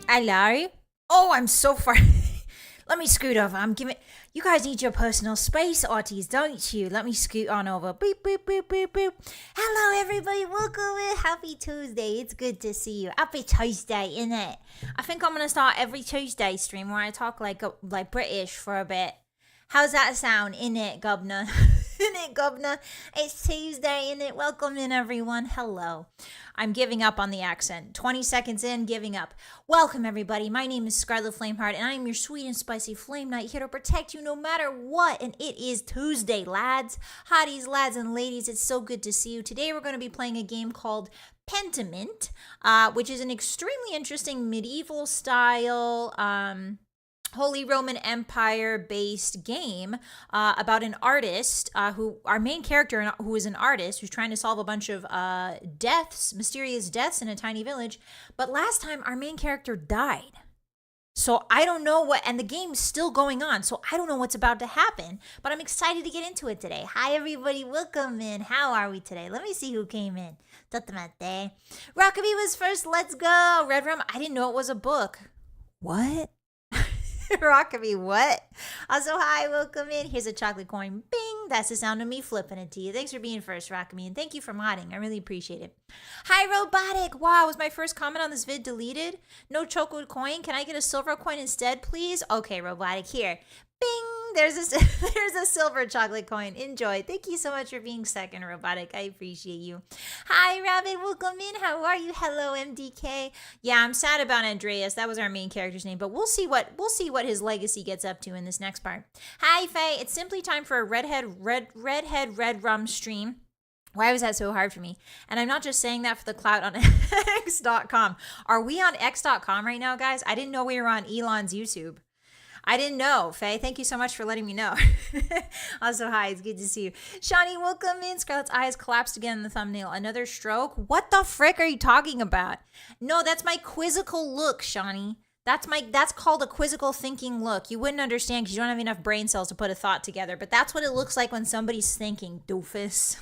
Hello? Oh, I'm so far. Let me scoot over. I'm giving. You guys need your personal space, Otties, don't you? Let me scoot on over. Boop, boop, boop, boop, boop. Hello, everybody. Welcome in. Happy Tuesday. It's good to see you. Happy Tuesday, innit? I think I'm going to start every Tuesday stream where I talk like British for a bit. How's that sound? Innit, governor? Innit, governor? It's Tuesday, innit? Welcome in, everyone. Hello. I'm giving up on the accent. 20 seconds in, giving up. Welcome, everybody. My name is Scarlett Flameheart, and I am your sweet and spicy flame knight here to protect you no matter what. And it is Tuesday, lads. Hotties, lads, and ladies. It's so good to see you. Today, we're going to be playing a game called Pentiment, which is an extremely interesting medieval style, Holy Roman Empire based game about an artist our main character who is an artist who's trying to solve a bunch of mysterious deaths in a tiny village. But last time our main character died. So I don't know what, and the game's still going on, so I don't know what's about to happen, but I'm excited to get into it today. Hi everybody, welcome in. How are we today? Let me see who came in. Rockaby was first, let's go. Redrum, I didn't know it was a book. What? Rockaby, what? Also, hi, welcome in. Here's a chocolate coin. Bing! That's the sound of me flipping it to you. Thanks for being first, Rockaby, and thank you for modding. I really appreciate it. Hi, Robotic. Wow, was my first comment on this vid deleted? No chocolate coin. Can I get a silver coin instead, please? Okay, Robotic, here. Bing! There's a silver chocolate coin. Enjoy. Thank you so much for being second, Robotic. I appreciate you. Hi, Rabbit. Welcome in. How are you? Hello, MDK. Yeah, I'm sad about Andreas. That was our main character's name, but we'll see what his legacy gets up to in this next part. Hi, Faye. It's simply time for a Redrum stream. Why was that so hard for me? And I'm not just saying that for the clout on X.com. Are we on X.com right now, guys? I didn't know we were on Elon's YouTube. I didn't know, Faye. Thank you so much for letting me know. Also, hi, it's good to see you. Shawnee, welcome in. Scarlett's eyes collapsed again in the thumbnail. Another stroke? What the frick are you talking about? No, that's my quizzical look, Shawnee. That's called a quizzical thinking look. You wouldn't understand because you don't have enough brain cells to put a thought together, but that's what it looks like when somebody's thinking, doofus.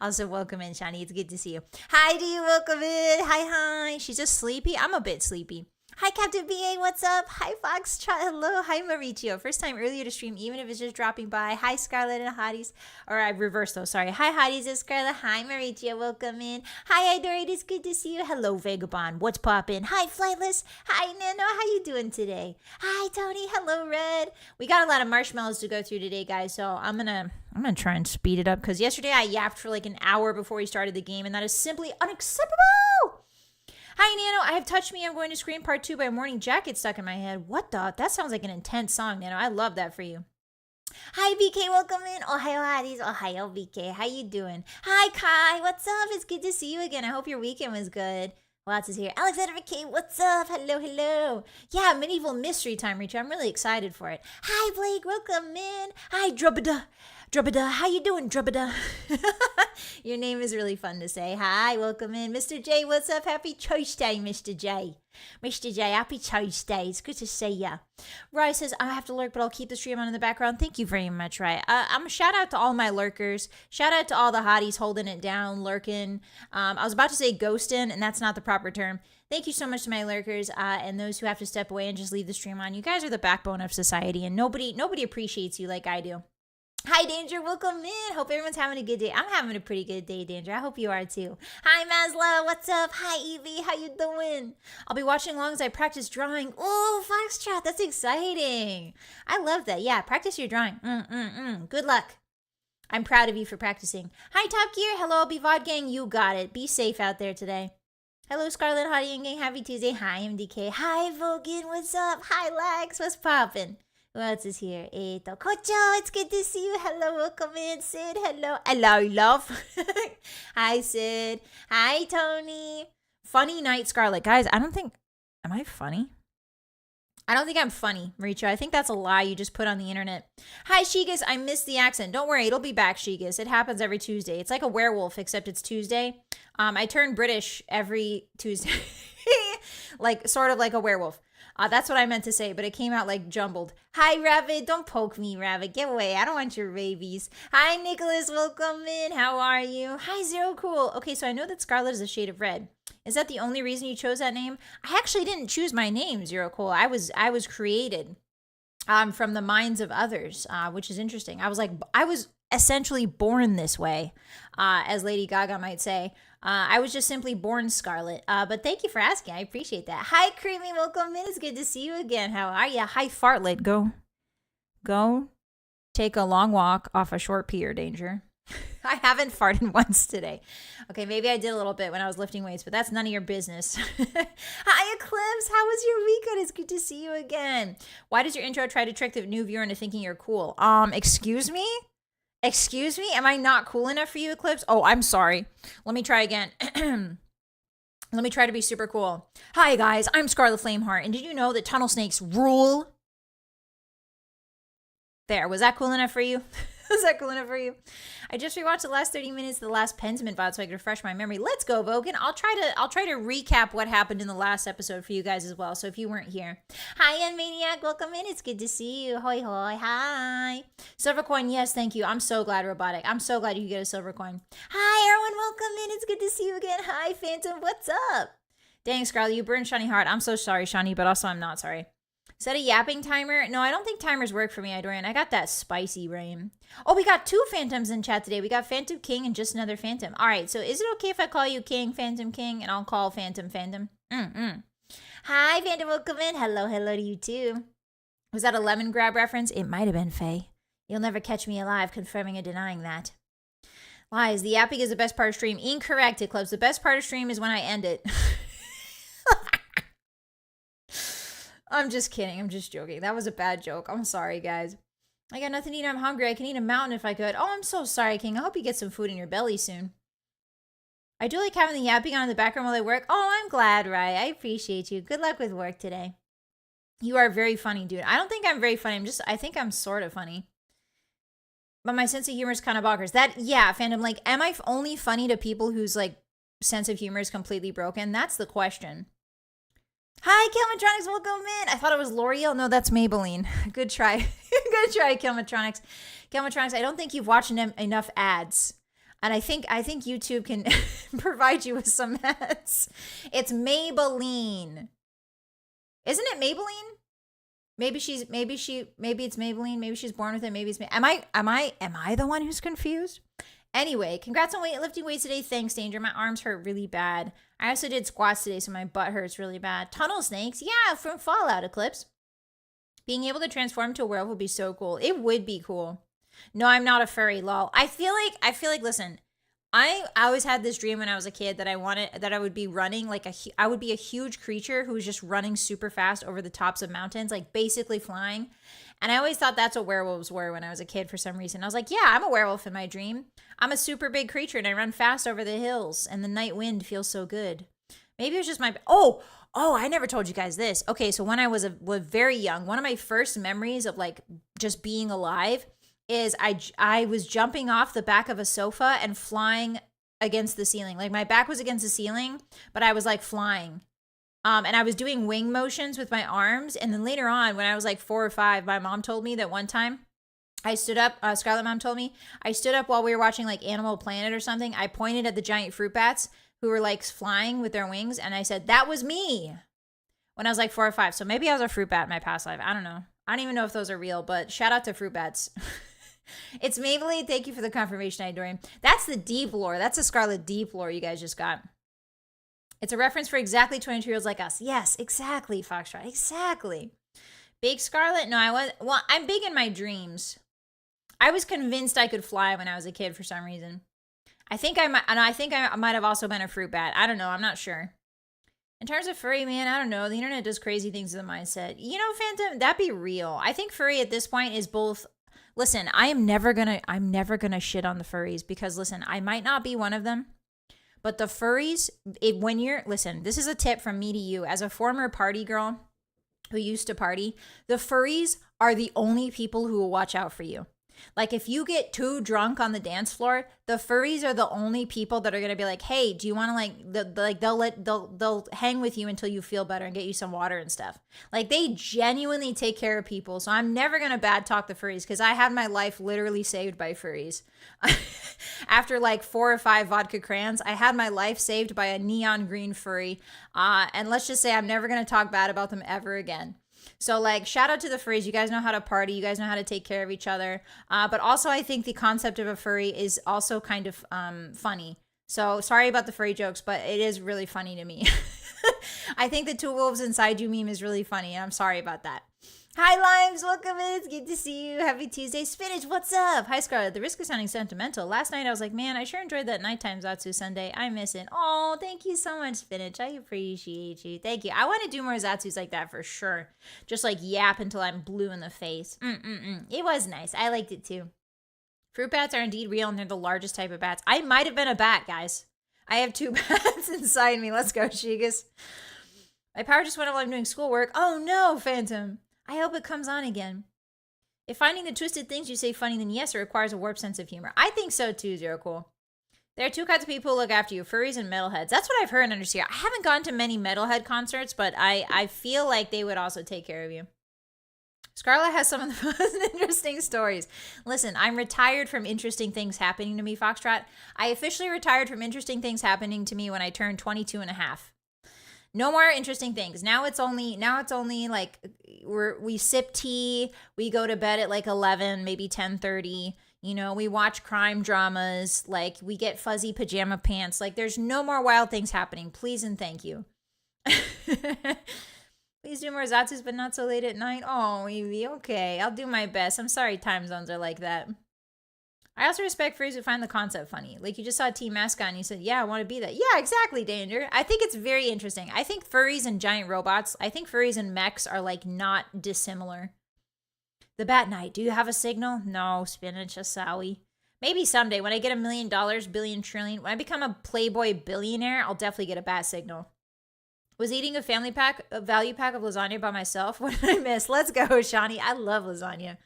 Also, welcome in, Shawnee. It's good to see you. Hi, do you welcome in? Hi. She's just sleepy. I'm a bit sleepy. Hi, Captain BA, what's up? Hi, Foxtrot, hello. Hi, Mauricio. First time earlier to stream, even if it's just dropping by. Hi, Scarlett and Hotties. Or I reversed those, sorry. Hi, Hotties and Scarlett. Hi, Mauricio, welcome in. Hi, Idorate, it's good to see you. Hello, Vagabond, what's poppin'? Hi, Flightless. Hi, Nano, how you doing today? Hi, Tony, hello, Red. We got a lot of marshmallows to go through today, guys, so I'm gonna try and speed it up, because yesterday I yapped for like an hour before we started the game, and that is simply unacceptable! Hi, Nano. I have Touch Me. I'm going to scream part 2 by Morning Jacket stuck in my head. What the? That sounds like an intense song, Nano. I love that for you. Hi, BK. Welcome in. Ohio, Hotties. Ohio, BK. How you doing? Hi, Kai. What's up? It's good to see you again. I hope your weekend was good. Lots is here. Alexander McKay, what's up? Hello. Yeah, Medieval Mystery Time, Reacher. I'm really excited for it. Hi, Blake. Welcome in. Hi, Drubada. How you doing, Drubada? Your name is really fun to say. Hi, welcome in. Mr. J, what's up? Happy Tuesday, Mr. J. Mr. J, happy Tuesday. It's good to see ya. Rye says, I have to lurk, but I'll keep the stream on in the background. Thank you very much, Rye. I'm a shout out to all my lurkers. Shout out to all the hotties holding it down, lurking. I was about to say ghosting, and that's not the proper term. Thank you so much to my lurkers and those who have to step away and just leave the stream on. You guys are the backbone of society, and nobody appreciates you like I do. Hi, Danger. Welcome in. Hope everyone's having a good day. I'm having a pretty good day, Danger. I hope you are, too. Hi, Maslow. What's up? Hi, Evie. How you doing? I'll be watching along as I practice drawing. Oh, Foxtrot. That's exciting. I love that. Yeah, practice your drawing. Good luck. I'm proud of you for practicing. Hi, Top Gear. Hello, I'll be VOD Gang. You got it. Be safe out there today. Hello, Scarlett, Hottie, and Gang. Happy Tuesday. Hi, MDK. Hi, Vogan. What's up? Hi, Lax. What's poppin'? Who else is here? Eto Kocho, it's good to see you. Hello, welcome in. Sid, hello. Hello, love. Hi, Sid. Hi, Tony. Funny night, Scarlett. Guys, am I funny? I don't think I'm funny, Maricha. I think that's a lie you just put on the internet. Hi, Shigas. I missed the accent. Don't worry, it'll be back, Shigas. It happens every Tuesday. It's like a werewolf, except it's Tuesday. I turn British every Tuesday. Sort of like a werewolf. That's what I meant to say, but it came out like jumbled. Hi, Rabbit. Don't poke me, Rabbit. Get away. I don't want your rabies. Hi, Nicholas. Welcome in. How are you? Hi, Zero Cool. Okay, so I know that Scarlet is a shade of red. Is that the only reason you chose that name? I actually didn't choose my name, Zero Cool. I was created from the minds of others, which is interesting. I was essentially born this way, as Lady Gaga might say. I was just simply born Scarlet. But thank you for asking. I appreciate that. Hi, Creamy. Welcome in. It's good to see you again. How are you? Hi, Fartlet. Go take a long walk off a short pee or danger. I haven't farted once today. Okay, maybe I did a little bit when I was lifting weights, but that's none of your business. Hi, Eclipse. How was your weekend? It's good to see you again. Why does your intro try to trick the new viewer into thinking you're cool? Excuse me? Excuse me? Am I not cool enough for you, Eclipse? Oh, I'm sorry. Let me try again. Let me try to be super cool. Hi, guys. I'm Scarlett Flameheart, and did you know that tunnel snakes rule? There. Was that cool enough for you? Was that cool enough for you? I just rewatched the last 30 minutes of the last Pentiment VOD so I could refresh my memory. Let's go, Vogan. I'll try to recap what happened in the last episode for you guys as well. So if you weren't here. Hi, Maniac. Welcome in. It's good to see you. Hoi, hoi. Hi. Silver coin. Yes, thank you. I'm so glad, Robotic. I'm so glad you could get a silver coin. Hi, everyone. Welcome in. It's good to see you again. Hi, Phantom. What's up? Dang, Scarlett, you burned Shani hard. I'm so sorry, Shani, but also I'm not sorry. Set a yapping timer? No, I don't think timers work for me, Idorian. I got that spicy brain. Oh, we got 2 Phantoms in chat today. We got Phantom King and just another Phantom. All right, so is it okay if I call you King, Phantom King, and I'll call Phantom Phantom? Hi, Phantom, welcome in. Hello to you too. Was that a lemon grab reference? It might have been, Faye. You'll never catch me alive confirming or denying that. Lies, the yapping is the best part of stream. Incorrect, Eclipse. The best part of stream is when I end it. I'm just kidding. I'm just joking. That was a bad joke. I'm sorry, guys. I got nothing to eat. I'm hungry. I can eat a mountain if I could. Oh, I'm so sorry, King. I hope you get some food in your belly soon. I do like having the yapping on in the background while I work. Oh, I'm glad, Rye. I appreciate you. Good luck with work today. You are very funny, dude. I don't think I'm very funny. I think I'm sort of funny. But my sense of humor is kind of bonkers. Yeah, Phantom, like, am I only funny to people whose, like, sense of humor is completely broken? That's the question. Hi, Kilmatronics, welcome in. I thought it was L'Oreal. No, that's Maybelline. Good try. Good try, Kilmatronics. Kilmatronics, I don't think you've watched enough ads. And I think YouTube can provide you with some ads. It's Maybelline. Isn't it Maybelline? Maybe it's Maybelline. Maybe she's born with it. Maybe it's me. Am I the one who's confused? Anyway, congrats on lifting weights today. Thanks, Danger. My arms hurt really bad. I also did squats today, so my butt hurts really bad. Tunnel snakes? Yeah, from Fallout, Eclipse. Being able to transform to a werewolf would be so cool. It would be cool. No, I'm not a furry, lol. I feel like, listen, I always had this dream when I was a kid that I would be running like I would be a huge creature who was just running super fast over the tops of mountains, like basically flying. And I always thought that's what werewolves were when I was a kid for some reason. I was like, yeah, I'm a werewolf in my dream. I'm a super big creature and I run fast over the hills and the night wind feels so good. Maybe it was just my... Oh, I never told you guys this. Okay, so when I was very young, one of my first memories of like just being alive is I was jumping off the back of a sofa and flying against the ceiling. Like my back was against the ceiling, but I was like flying. And I was doing wing motions with my arms. And then later on, when I was like 4 or 5, my mom told me that one time I stood up, Scarlett mom told me, I stood up while we were watching like Animal Planet or something. I pointed at the giant fruit bats who were like flying with their wings. And I said, that was me when I was like 4 or 5. So maybe I was a fruit bat in my past life. I don't know. I don't even know if those are real, but shout out to fruit bats. It's Maybelline. Thank you for the confirmation, Idorian. That's the deep lore. That's the Scarlet deep lore you guys just got. It's a reference for exactly 22-year-olds like us. Yes, exactly, Foxtrot. Exactly. Big Scarlet? No, I'm big in my dreams. I was convinced I could fly when I was a kid for some reason. I think I might have also been a fruit bat. I don't know. I'm not sure. In terms of furry, man, I don't know. The internet does crazy things to the mindset. You know, Phantom, that'd be real. I think furry at this point is both... Listen, I'm never gonna shit on the furries because, listen, I might not be one of them. But the furries, listen, this is a tip from me to you. As a former party girl who used to party, the furries are the only people who will watch out for you. Like if you get too drunk on the dance floor, the furries are the only people that are gonna be like, "Hey, do you want to they'll hang with you until you feel better and get you some water and stuff." Like they genuinely take care of people. So I'm never gonna bad talk the furries because I had my life literally saved by furries. After like 4 or 5 vodka crayons, I had my life saved by a neon green furry. And let's just say I'm never gonna talk bad about them ever again. So like shout out to the furries. You guys know how to party. You guys know how to take care of each other. But also I think the concept of a furry is also kind of funny. So sorry about the furry jokes, but it is really funny to me. I think the two wolves inside you meme is really funny. And I'm sorry about that. Hi Limes, welcome in. It's good to see you. Happy Tuesday. Spinach, what's up? Hi Scarlett. The risk of sounding sentimental. Last night I was like, man, I sure enjoyed that nighttime Zatsu Sunday. I miss it. Oh, thank you so much, Spinach. I appreciate you. Thank you. I want to do more Zatsus like that for sure. Just like yap until I'm blue in the face. It was nice. I liked it too. Fruit bats are indeed real and they're the largest type of bats. I might have been a bat, guys. I have 2 bats inside me. Let's go, Shigas. My power just went out while I'm doing schoolwork. Oh no, Phantom. I hope it comes on again. If finding the twisted things you say funny, then yes, it requires a warped sense of humor. I think so too, Zero Cool. There are 2 kinds of people who look after you, furries and metalheads. That's what I've heard in Understeer. I haven't gone to many metalhead concerts, but I feel like they would also take care of you. Scarlett has some of the most interesting stories. Listen, I'm retired from interesting things happening to me, Foxtrot. I officially retired from interesting things happening to me when I turned 22 and a half. No more interesting things. Now it's only like we sip tea, we go to bed at like 11, maybe 10:30. You know, we watch crime dramas, like we get fuzzy pajama pants. Like there's no more wild things happening. Please and thank you. Please do more Zatsus, but not so late at night. Oh, Evie, okay. I'll do my best. I'm sorry time zones are like that. I also respect furries who find the concept funny. Like, you just saw Team Mascot and you said, yeah, I want to be that. Yeah, exactly, Danger. I think it's very interesting. I think furries and giant robots, I think furries and mechs are, like, not dissimilar. The Bat Knight, do you have a signal? No, Spinach, Asawi. Maybe someday, when I get $1 million, billion, trillion, when I become a Playboy billionaire, I'll definitely get a bat signal. Was eating a value pack of lasagna by myself? What did I miss? Let's go, Shawnee. I love lasagna.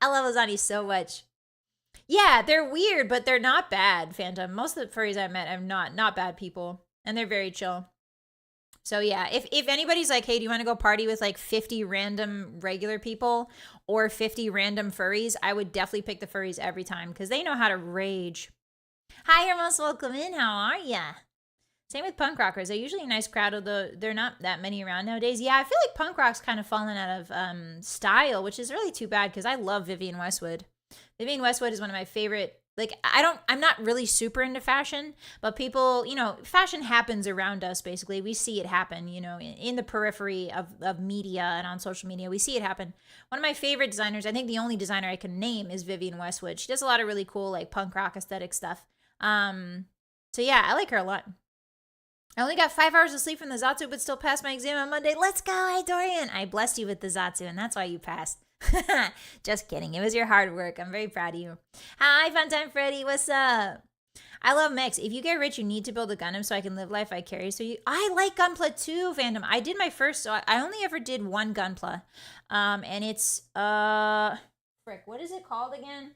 I love lasagna so much. Yeah, they're weird, but they're not bad, Phantom. Most of the furries I met are not bad people, and they're very chill. So yeah, if anybody's like, hey, do you want to go party with like 50 random regular people or 50 random furries, I would definitely pick the furries every time because they know how to rage. Hi, you're most welcome in. How are ya? Same with punk rockers. They're usually a nice crowd, although there are not that many around nowadays. Yeah, I feel like punk rock's kind of fallen out of style, which is really too bad because I love Vivienne Westwood. Vivienne Westwood is one of my favorite, like, I'm not really super into fashion, but people, you know, fashion happens around us, basically. We see it happen, you know, in the periphery of media and on social media. We see it happen. One of my favorite designers, I think the only designer I can name is Vivienne Westwood. She does a lot of really cool, like, punk rock aesthetic stuff. So yeah, I like her a lot. I only got 5 hours of sleep from the Zatsu, but still passed my exam on Monday. Let's go, hi, Dorian. I blessed you with the Zatsu, and that's why you passed. Just kidding. It was your hard work. I'm very proud of you. Hi, Funtime Freddy. What's up? I love mechs. If you get rich, you need to build a Gundam so I can live life vicariously. I like Gunpla too, Phantom. I did my first, so I only ever did one Gunpla. And it's, frick, what is it called again?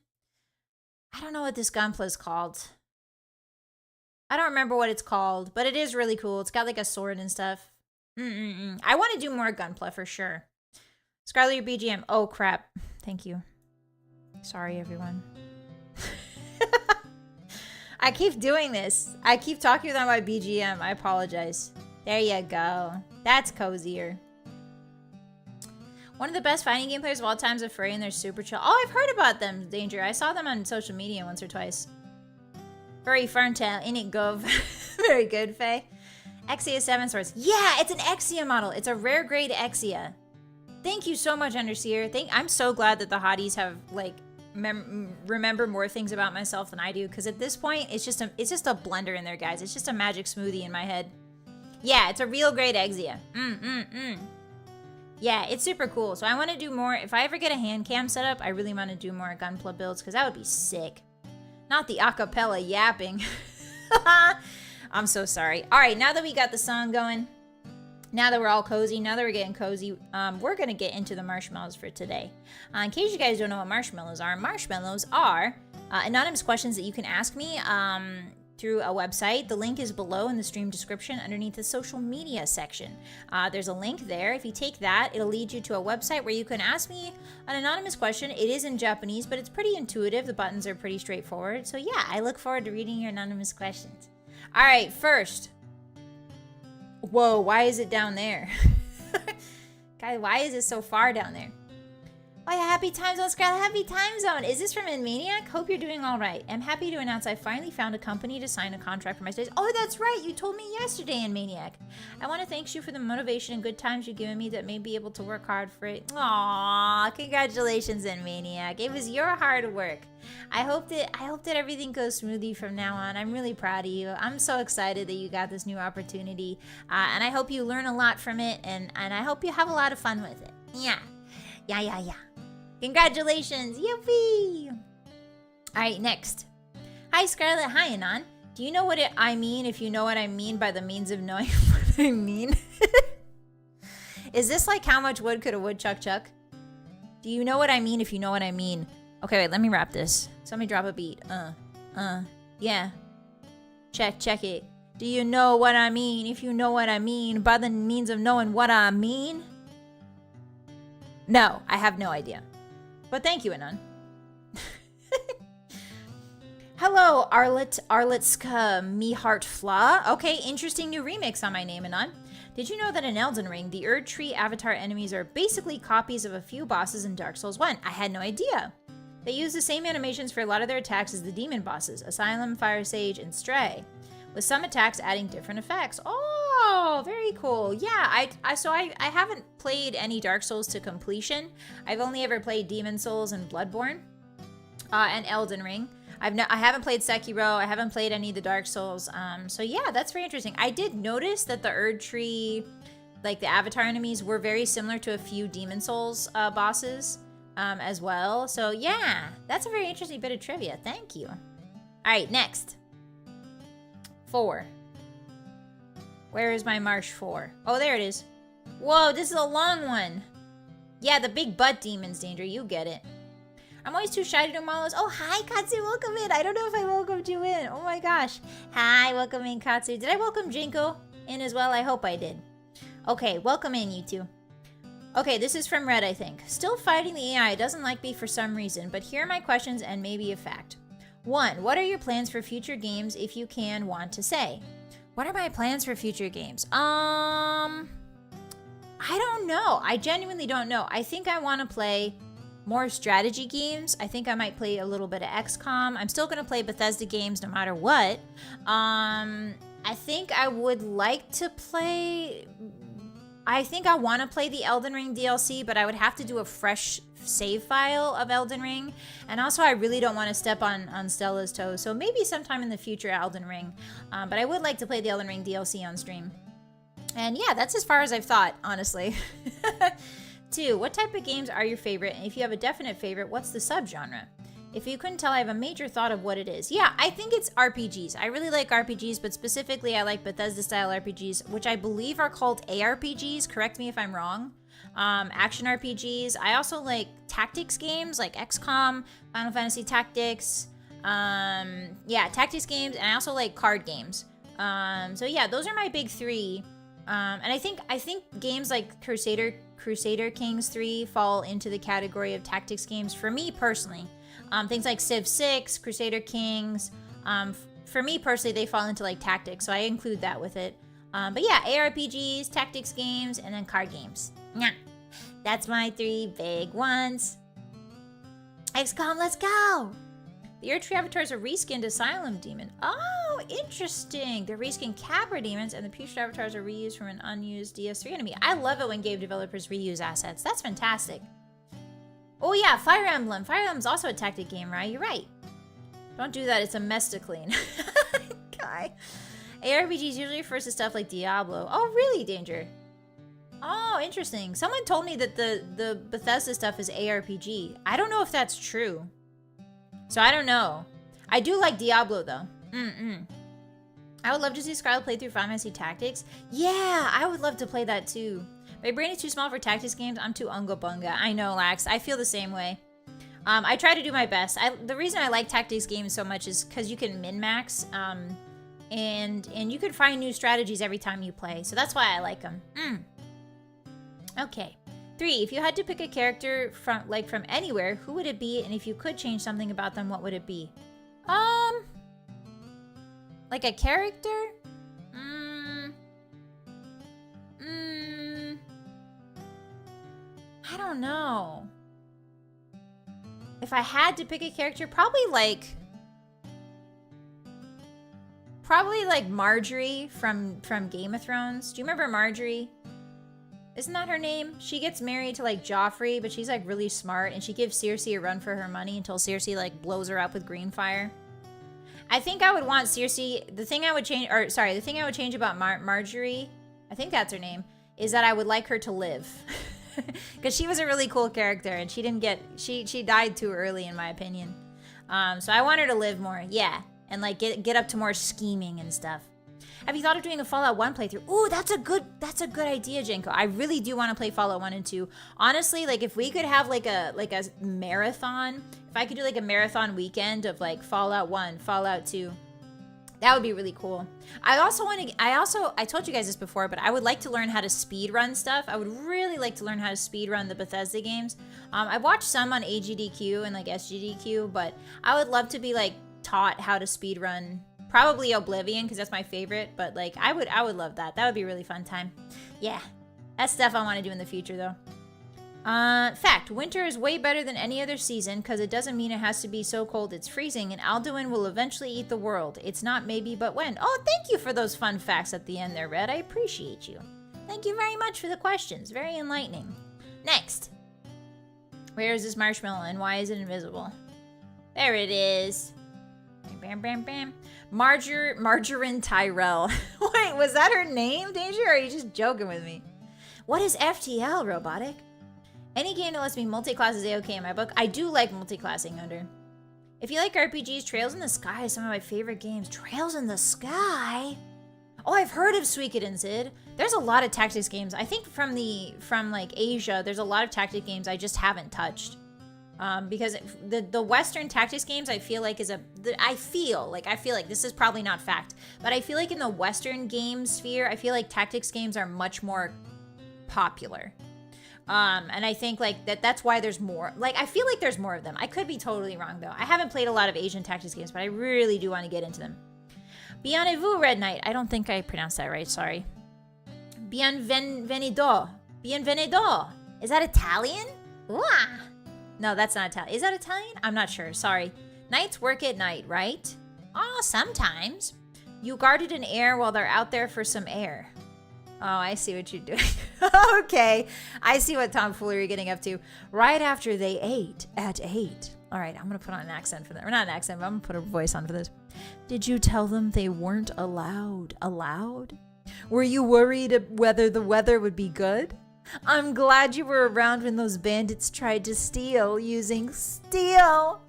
I don't know what this Gunpla is called. I don't remember what it's called, but it is really cool. It's got like a sword and stuff. I want to do more Gunpla for sure. Scarlett, your BGM. Oh, crap. Thank you. Sorry, everyone. I keep doing this. I keep talking without my BGM. I apologize. There you go. That's cozier. One of the best fighting game players of all time is a furry, and they're super chill. Oh, I've heard about them, Danger. I saw them on social media once or twice. Furry Ferntail, in it gov. Very good, Faye. Exia 7 swords. Yeah, it's an Exia model. It's a rare grade Exia. Thank you so much, Underseer. I'm so glad that the hotties have, like, remember more things about myself than I do, because at this point, it's just a blender in there, guys. It's just a magic smoothie in my head. Yeah, it's a real grade Exia. Yeah, it's super cool. So I want to do more. If I ever get a hand cam set up, I really want to do more Gunpla builds, because that would be sick. Not the acapella yapping. I'm so sorry. All right, now that we got the song going, Now that we're all cozy, now that we're getting cozy, we're going to get into the marshmallows for today. In case you guys don't know what marshmallows are anonymous questions that you can ask me through a website. The link is below in the stream description underneath the social media section. There's a link there. If you take that, it'll lead you to a website where you can ask me an anonymous question. It is in Japanese, but it's pretty intuitive. The buttons are pretty straightforward. So yeah, I look forward to reading your anonymous questions. All right, first. Whoa, why is it down there? Guys, why is it so far down there? Oh yeah, happy time zone, Scarlett. Happy time zone. Is this from Maniac? Hope you're doing all right. I'm happy to announce I finally found a company to sign a contract for my studies. Oh, that's right. You told me yesterday in Maniac. I want to thank you for the motivation and good times you've given me that may be able to work hard for it. Aww, congratulations in Maniac. It was your hard work. I hope that everything goes smoothly from now on. I'm really proud of you. I'm so excited that you got this new opportunity. And I hope you learn a lot from it. And I hope you have a lot of fun with it. Yeah. Yeah. Congratulations! Yippee! Alright, next. Hi, Scarlett. Hi, Anon. Do you know what I mean if you know what I mean by the means of knowing what I mean? Is this like how much wood could a woodchuck chuck? Do you know what I mean if you know what I mean? Okay, wait, let me rap this. Somebody drop a beat. Yeah. Check it. Do you know what I mean if you know what I mean by the means of knowing what I mean? No, I have no idea. But thank you, Anon. Hello, Arletska Me Heart Fla. Okay, interesting new remix on my name, Anon. Did you know that in Elden Ring, the Erd Tree avatar enemies are basically copies of a few bosses in Dark Souls 1? I had no idea. They use the same animations for a lot of their attacks as the demon bosses, Asylum, Fire Sage, and Stray, with some attacks adding different effects. Oh, very cool. Yeah, I haven't played any Dark Souls to completion. I've only ever played Demon Souls and Bloodborne, and Elden Ring. I haven't played Sekiro. I haven't played any of the Dark Souls. So yeah, that's very interesting. I did notice that the Erd Tree, like the avatar enemies, were very similar to a few Demon Souls bosses as well. So yeah, that's a very interesting bit of trivia. Thank you. All right, next. 4. Where is my marsh 4? Oh, there it is. Whoa, this is a long one. Yeah, the big butt demons, Danger. You get it. I'm always too shy to do Malos. Oh, hi, Katsu. Welcome in. I don't know if I welcomed you in. Oh, my gosh. Hi, welcome in, Katsu. Did I welcome Jinko in as well? I hope I did. Okay, welcome in, you two. Okay, this is from Red, I think. Still fighting the AI doesn't like me for some reason, but here are my questions and maybe a fact. 1. What are your plans for future games if you want to say? What are my plans for future games? I don't know. I genuinely don't know. I think I want to play more strategy games. I think I might play a little bit of XCOM. I'm still going to play Bethesda games no matter what. I think I would like to play... I think I want to play the Elden Ring DLC, but I would have to do a fresh save file of Elden Ring. And also, I really don't want to step on Stella's toes. So maybe sometime in the future, Elden Ring. But I would like to play the Elden Ring DLC on stream. And yeah, that's as far as I've thought, honestly. 2, what type of games are your favorite? And if you have a definite favorite, what's the subgenre? If you couldn't tell, I have a major thought of what it is. Yeah, I think it's RPGs. I really like RPGs, but specifically I like Bethesda-style RPGs, which I believe are called ARPGs. Correct me if I'm wrong. Action RPGs. I also like tactics games like XCOM, Final Fantasy Tactics. Yeah, tactics games, and I also like card games. So yeah, those are my big 3. And I think games like Crusader Kings 3 fall into the category of tactics games for me personally. Things like Civ 6, Crusader Kings, for me personally, they fall into like tactics, so I include that with it. But yeah, ARPGs, tactics games, and then card games. Yeah, that's my 3 big ones. XCOM, let's go! The Erd Tree avatars are reskinned Asylum Demon. Oh, interesting. They're reskinned Capra Demons, and the Putrid avatars are reused from an unused DS3 enemy. I love it when game developers reuse assets. That's fantastic. Oh yeah, Fire Emblem. Fire Emblem's also a tactic game, right? You're right. Don't do that. It's a mess to clean. Guy. ARPGs usually refers to stuff like Diablo. Oh, really, Danger? Oh, interesting. Someone told me that the Bethesda stuff is ARPG. I don't know if that's true. So I don't know. I do like Diablo, though. I would love to see Scarlett play through Final Fantasy Tactics. Yeah, I would love to play that too. My brain is too small for tactics games. I'm too unga bunga. I know, Lax. I feel the same way. I try to do my best. The reason I like tactics games so much is because you can min-max, and you can find new strategies every time you play. So that's why I like them. Okay. 3. If you had to pick a character from anywhere, who would it be? And if you could change something about them, what would it be? Like a character? I don't know. If I had to pick a character, probably like Marjorie from Game of Thrones. Do you remember Marjorie? Isn't that her name? She gets married to like Joffrey, but she's like really smart, and she gives Cersei a run for her money until Cersei like blows her up with green fire. I think I would want Cersei. The thing I would change about Marjorie, I think that's her name, is that I would like her to live. Because she was a really cool character, and she died too early in my opinion. So I want her to live more, yeah, and like get up to more scheming and stuff. Have you thought of doing a Fallout 1 playthrough? Ooh, that's a good idea, Jenko. I really do want to play Fallout 1 and 2. Honestly, like if we could have like a marathon, if I could do like a marathon weekend of like Fallout 1, Fallout 2, that would be really cool. I told you guys this before, but I would like to learn how to speed run stuff. I would really like to learn how to speed run the Bethesda games. I've watched some on AGDQ and like SGDQ, but I would love to be like taught how to speed run. Probably Oblivion, because that's my favorite, but like I would love that. That would be a really fun time. Yeah, that's stuff I want to do in the future though. Fact, winter is way better than any other season because it doesn't mean it has to be so cold it's freezing, and Alduin will eventually eat the world. It's not maybe, but when. Oh, thank you for those fun facts at the end there, Red. I appreciate you. Thank you very much for the questions. Very enlightening. Next. Where is this marshmallow and why is it invisible? There it is. Bam, bam, bam. Margarine Tyrell. Wait, was that her name, Danger, or are you just joking with me? What is FTL, Robotic? Any game that lets me multi-class is A-okay in my book. I do like multi-classing under. If you like RPGs, Trails in the Sky is some of my favorite games. Trails in the Sky? Oh, I've heard of Suikoden, Sid. There's a lot of tactics games. I think from like Asia, there's a lot of tactics games I just haven't touched. Because the Western tactics games, I feel like I feel like this is probably not fact, but I feel like in the Western game sphere, I feel like tactics games are much more popular. And I think like that's why there's more. Like I feel like there's more of them. I could be totally wrong though. I haven't played a lot of Asian tactics games, but I really do want to get into them. Bienvenue, Red Knight. I don't think I pronounced that right. Sorry. Bienvenido. Bienvenido. Is that Italian? Ooh. No, that's not Italian. Is that Italian? I'm not sure. Sorry. Knights work at night, right? Oh, sometimes. You guarded an heir while they're out there for some air. Oh, I see what you're doing. Okay. I see what tomfoolery you're getting up to. Right after they ate at 8. All right, I'm going to put on an accent for that. Or not an accent, but I'm going to put a voice on for this. Did you tell them they weren't allowed? Allowed? Were you worried whether the weather would be good? I'm glad you were around when those bandits tried to steal using steel.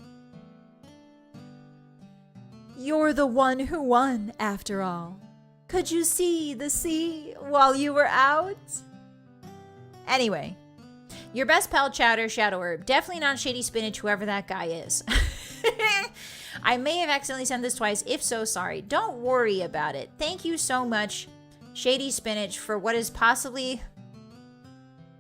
You're the one who won, after all. Could you see the sea while you were out? Anyway, your best pal Chowder Shadow Herb. Definitely not Shady Spinach, whoever that guy is. I may have accidentally sent this twice. If so, sorry. Don't worry about it. Thank you so much, Shady Spinach, for what is possibly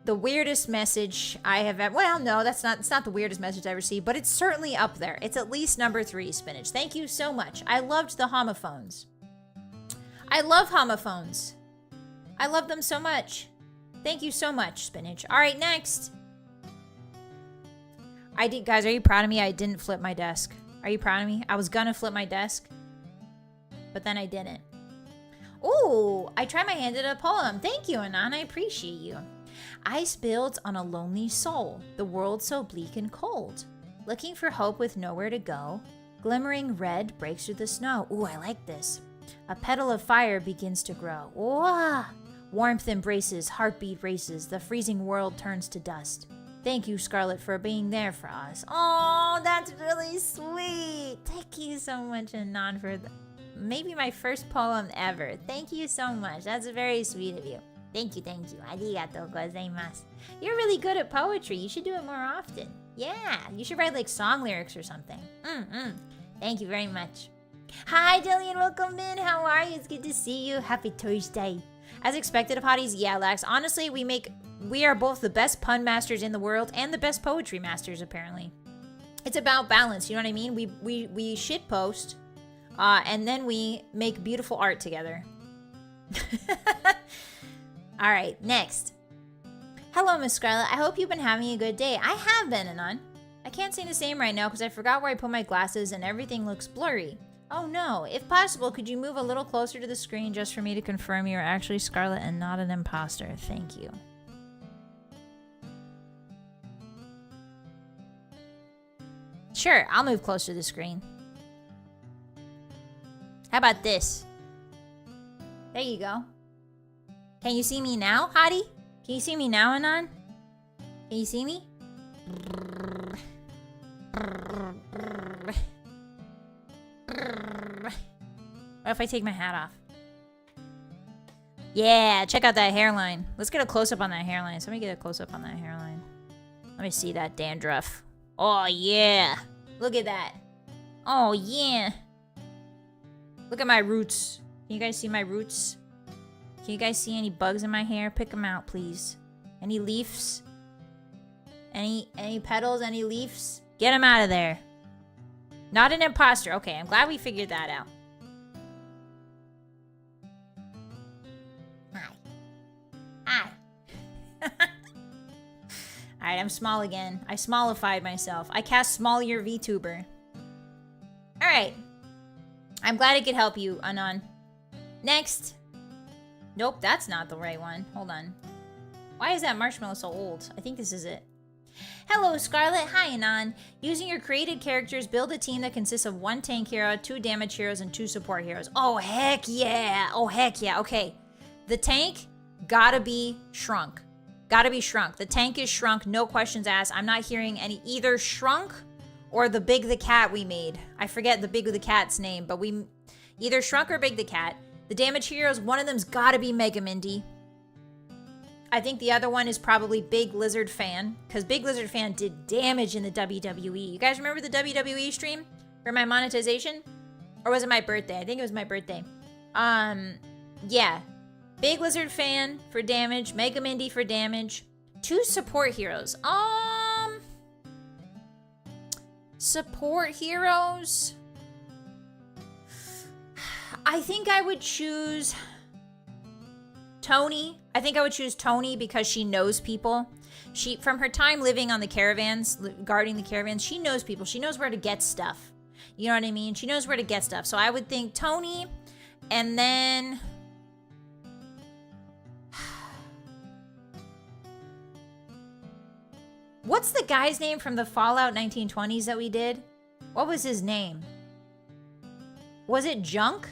the weirdest message I have ever. Well, no, it's not the weirdest message I've received, but it's certainly up there. It's at least number 3, Spinach. Thank you so much. I loved the homophones. I love homophones. I love them so much. Thank you so much, Spinach. All right, next. Guys, are you proud of me? I didn't flip my desk. Are you proud of me? I was gonna flip my desk, but then I didn't. Ooh, I tried my hand at a poem. Thank you, Anan. I appreciate you. Ice builds on a lonely soul, the world so bleak and cold. Looking for hope with nowhere to go, glimmering red breaks through the snow. Ooh, I like this. A petal of fire begins to grow. Ooh, warmth embraces, heartbeat races, the freezing world turns to dust. Thank you, Scarlett, for being there for us. Oh, that's really sweet. Thank you so much, Anon, for maybe my first poem ever. Thank you so much. That's very sweet of you. Thank you, thank you. Arigatou gozaimasu. You're really good at poetry. You should do it more often. Yeah, you should write like song lyrics or something. Thank you very much. Hi, Dillian. Welcome in. How are you? It's good to see you. Happy Thursday. As expected of hotties, yeah, Lax. Honestly, we are both the best pun masters in the world and the best poetry masters, apparently. It's about balance, you know what I mean? We shit post, and then we make beautiful art together. All right, next. Hello, Miss Scarlett. I hope you've been having a good day. I have been, Anon. I can't say the same right now because I forgot where I put my glasses and everything looks blurry. Oh no. If possible, could you move a little closer to the screen just for me to confirm you're actually Scarlett and not an imposter? Thank you. Sure, I'll move closer to the screen. How about this? There you go. Can you see me now, hottie? Can you see me now, Anon? Can you see me? What if I take my hat off? Yeah, check out that hairline. Let's get a close-up on that hairline. Somebody get a close-up on that hairline. Let me see that dandruff. Oh, yeah. Look at that. Oh, yeah. Look at my roots. Can you guys see my roots? Can you guys see any bugs in my hair? Pick them out, please. Any leaves? Any petals? Any leaves? Get them out of there. Not an imposter. Okay, I'm glad we figured that out. Hi. Alright, I'm small again. I smallified myself. I cast smallier VTuber. Alright. I'm glad I could help you, Anon. Next. Nope, that's not the right one. Hold on. Why is that marshmallow so old? I think this is it. Hello, Scarlett. Hi, Anon. Using your created characters, build a team that consists of 1 tank hero, 2 damage heroes, and 2 support heroes. Oh, heck yeah. Oh, heck yeah. Okay. The tank gotta be shrunk. Gotta be shrunk. The tank is shrunk. No questions asked. I'm not hearing any either shrunk or the Big the Cat we made. I forget the Big the Cat's name, but we either shrunk or Big the Cat. The damage heroes, one of them's gotta be Mega Mindy. I think the other one is probably Big Lizard Fan, because Big Lizard Fan did damage in the WWE. You guys remember the WWE stream for my monetization? Or was it my birthday? I think it was my birthday. Yeah. Big Lizard Fan for damage, Mega Mindy for damage. 2 support heroes. Support heroes? I think I would choose Tony. I think I would choose Tony because she knows people. She, from her time living on the caravans, guarding the caravans, she knows people. She knows where to get stuff. You know what I mean? She knows where to get stuff. So I would think Tony, and then what's the guy's name from the Fallout 1920s that we did? What was his name? Was it Junk?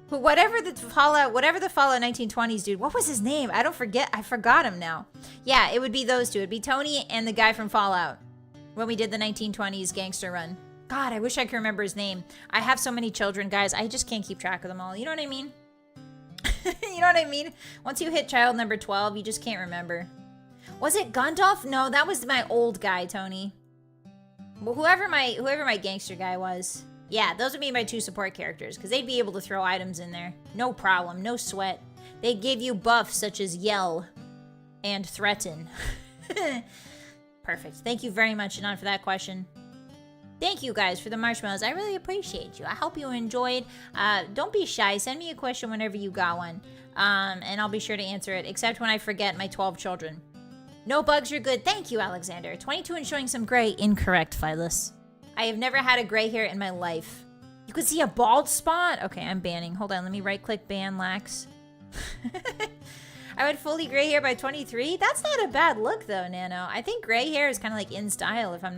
Whatever the Fallout 1920s dude, what was his name? I forgot him now. Yeah, it would be those two. It'd be Tony and the guy from Fallout when we did the 1920s gangster run. God, I wish I could remember his name. I have so many children, guys. I just can't keep track of them all. You know what I mean? You know what I mean? Once you hit child number 12, you just can't remember. Was it Gundalf? No, that was my old guy, Tony. Well, whoever my gangster guy was. Yeah, those would be my 2 support characters, because they'd be able to throw items in there. No problem, no sweat. They give you buffs such as Yell and Threaten. Perfect. Thank you very much, Anon, for that question. Thank you guys for the marshmallows. I really appreciate you. I hope you enjoyed. Don't be shy. Send me a question whenever you got one, and I'll be sure to answer it, except when I forget my 12 children. No bugs, you're good. Thank you, Alexander. 22 and showing some gray. Incorrect, Phyllis. I have never had a gray hair in my life. You could see a bald spot? Okay, I'm banning. Hold on, let me right-click ban lax. I went fully gray hair by 23? That's not a bad look though, Nano. I think gray hair is kind of like in style if I'm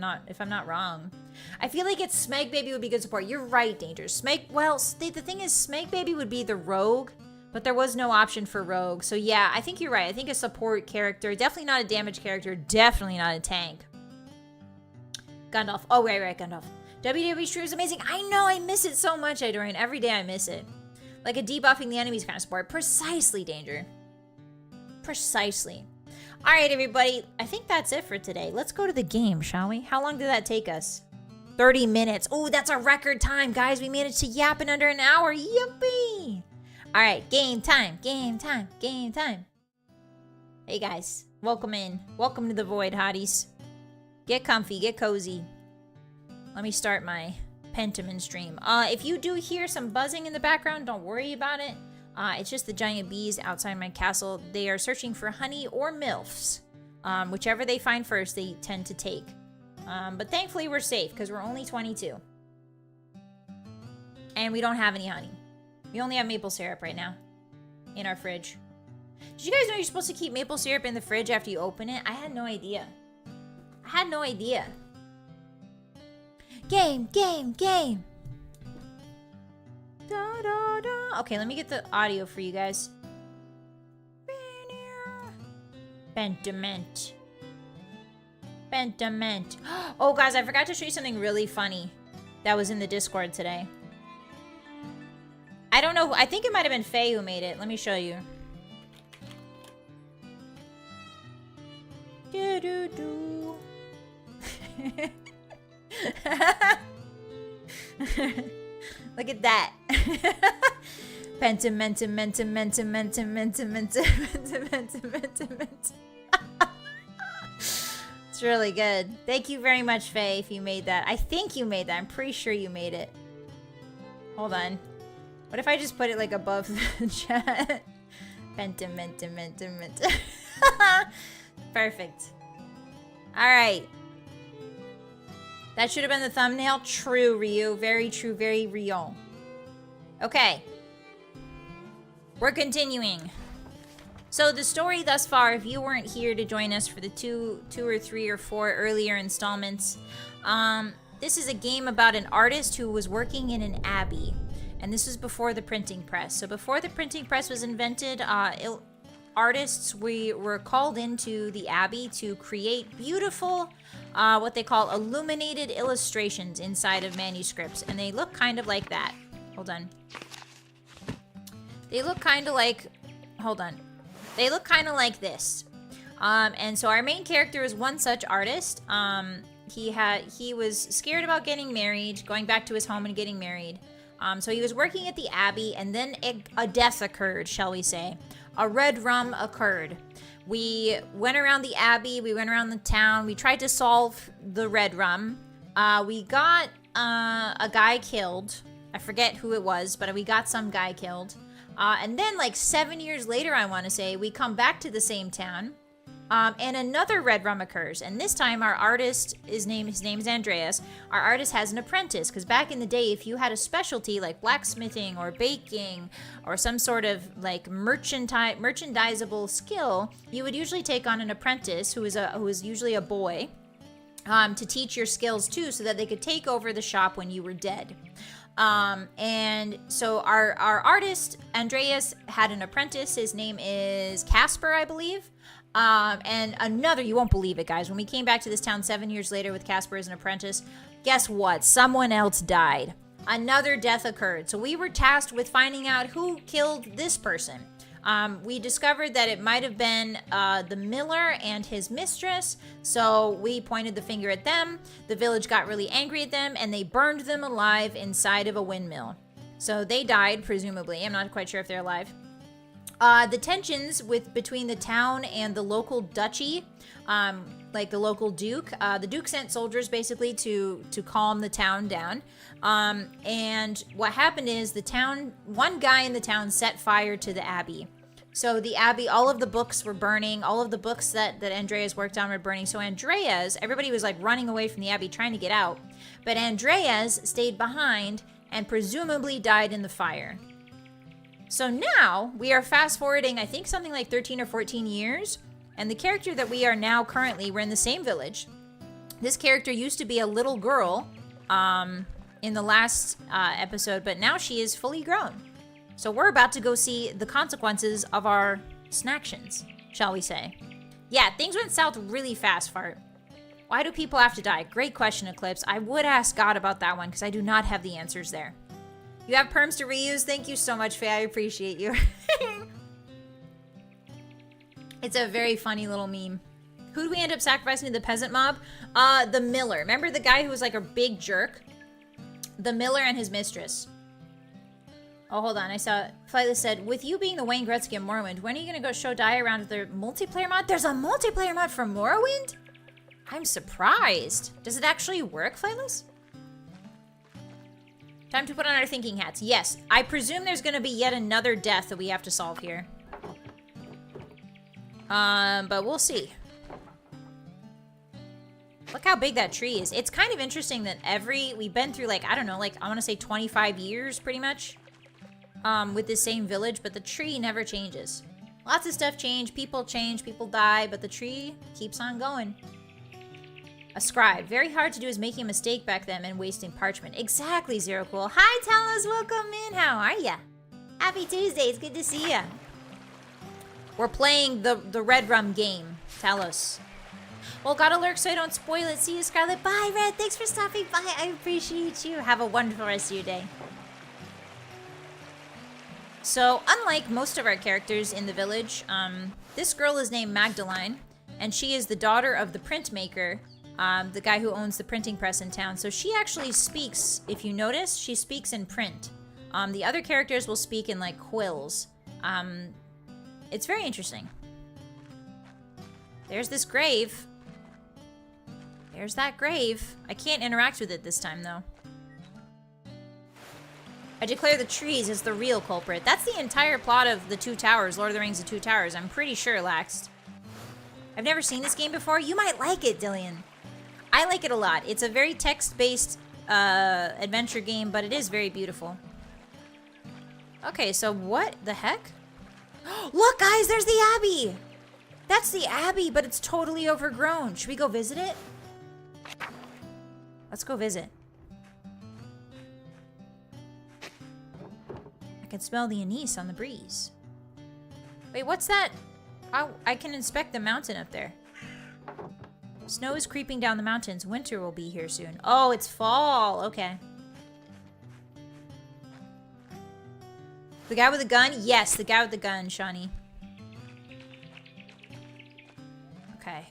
not wrong. I feel like it's Smeg Baby would be good support. You're right, Danger. Well, the thing is Smeg Baby would be the rogue, but there was no option for rogue. So yeah, I think you're right. I think a support character, definitely not a damage character, definitely not a tank. Gundalf. Oh, right, Gundalf. WWE stream is amazing. I know, I miss it so much, Idorian. Every day I miss it. Like a debuffing the enemies kind of sport. Precisely, Danger. Precisely. All right, everybody. I think that's it for today. Let's go to the game, shall we? How long did that take us? 30 minutes. Oh, that's a record time, guys. We managed to yap in under an hour. Yippee! All right, game time, game time, game time. Hey, guys. Welcome in. Welcome to the Void, hotties. Get comfy, get cozy. Let me start my Pentiment stream. If you do hear some buzzing in the background, don't worry about it. It's just the giant bees outside my castle. They are searching for honey or milfs. Whichever they find first, they tend to take. But thankfully, we're safe because we're only 22. And we don't have any honey. We only have maple syrup right now in our fridge. Did you guys know you're supposed to keep maple syrup in the fridge after you open it? I had no idea. I had no idea. Game, game, game. Da, da, da. Okay, let me get the audio for you guys. Pentiment. Pentiment. Oh, guys, I forgot to show you something really funny that was in the Discord today. I don't know. I think it might have been Faye who made it. Let me show you. Do, do, do. Look at that. Pentiment. It's really good. Thank you very much, Faye, if you made that. I think you made that. I'm pretty sure you made it. Hold on. What if I just put it like above the chat? Pentiment. Perfect. All right. That should have been the thumbnail. True, Ryu. Very true. Very real. Okay. We're continuing. So the story thus far, if you weren't here to join us for the two or three or four earlier installments, this is a game about an artist who was working in an abbey. And this was before the printing press. So before the printing press was invented, artists were called into the abbey to create beautiful, what they call illuminated illustrations inside of manuscripts. And they look kind of like that. Hold on. They look kind of like, hold on. They look kind of like this. And so our main character is one such artist. He was scared about getting married, going back to his home and getting married. So he was working at the abbey, and then a death occurred, shall we say. A Redrum occurred. We went around the abbey, we went around the town, we tried to solve the Redrum. We got a guy killed. I forget who it was, but we got some guy killed. And then like 7 years later, I want to say, we come back to the same town. And another Redrum occurs, and this time our artist, his name is Andreas. Our artist has an apprentice, because back in the day, if you had a specialty like blacksmithing or baking or some sort of like merchandisable skill, you would usually take on an apprentice who is usually a boy, to teach your skills too, so that they could take over the shop when you were dead. And so our artist Andreas had an apprentice. His name is Casper, I believe. And another, you won't believe it, guys. When we came back to this town 7 years later with Casper as an apprentice, guess what? Someone else died. Another death occurred. So we were tasked with finding out who killed this person. We discovered that it might have been the miller and his mistress. So we pointed the finger at them. The village got really angry at them, and they burned them alive inside of a windmill. So they died, presumably. I'm not quite sure if they're alive. The tensions between the town and the local duchy, like the local duke, the duke sent soldiers basically to calm the town down. And what happened is one guy in the town set fire to the abbey. So the abbey, all of the books were burning, all of the books that Andreas worked on were burning. So Andreas, everybody was like running away from the abbey trying to get out. But Andreas stayed behind and presumably died in the fire. So now we are fast forwarding, I think something like 13 or 14 years. And the character that we are now currently, we're in the same village. This character used to be a little girl in the last episode, but now she is fully grown. So we're about to go see the consequences of our snacktions, shall we say. Yeah, things went south really fast, Fart. Why do people have to die? Great question, Eclipse. I would ask God about that one because I do not have the answers there. You have perms to reuse? Thank you so much, Faye. I appreciate you. It's a very funny little meme. Who do we end up sacrificing to the peasant mob? The miller. Remember the guy who was like a big jerk? The miller and his mistress. Oh, hold on. I saw Flightless said, with you being the Wayne Gretzky of Morrowind, when are you going to go show Dai around with their multiplayer mod? There's a multiplayer mod for Morrowind? I'm surprised. Does it actually work, Flightless? Time to put on our thinking hats. Yes, I presume there's going to be yet another death that we have to solve here. But we'll see. Look how big that tree is. It's kind of interesting that we've been through like, I don't know, like I want to say 25 years pretty much. With the same village, but the tree never changes. Lots of stuff change, people die, but the tree keeps on going. A scribe. Very hard to do is making a mistake back then and wasting parchment. Exactly, Zero Cool. Hi, Talos. Welcome in. How are ya? Happy Tuesday. It's good to see ya. We're playing the Redrum game, Talos. Well, gotta lurk so I don't spoil it. See you, Scarlett. Bye, Red. Thanks for stopping by. I appreciate you. Have a wonderful rest of your day. So, unlike most of our characters in the village, this girl is named Magdalene, and she is the daughter of the printmaker, the guy who owns the printing press in town. So she actually speaks, if you notice, she speaks in print. The other characters will speak in, like, quills. It's very interesting. There's this grave. There's that grave. I can't interact with it this time, though. I declare the trees as the real culprit. That's the entire plot of The Two Towers, Lord of the Rings The Two Towers. I'm pretty sure, Laxed. I've never seen this game before. You might like it, Dillian. I like it a lot. It's a very text-based adventure game, but it is very beautiful. Okay, so what the heck? Look, guys, there's the Abbey! That's the Abbey, but it's totally overgrown. Should we go visit it? Let's go visit. I can smell the anise on the breeze. Wait, what's that? I can inspect the mountain up there. Snow is creeping down the mountains. Winter will be here soon. Oh, it's fall. Okay. The guy with the gun? Yes, the guy with the gun, Shawnee. Okay.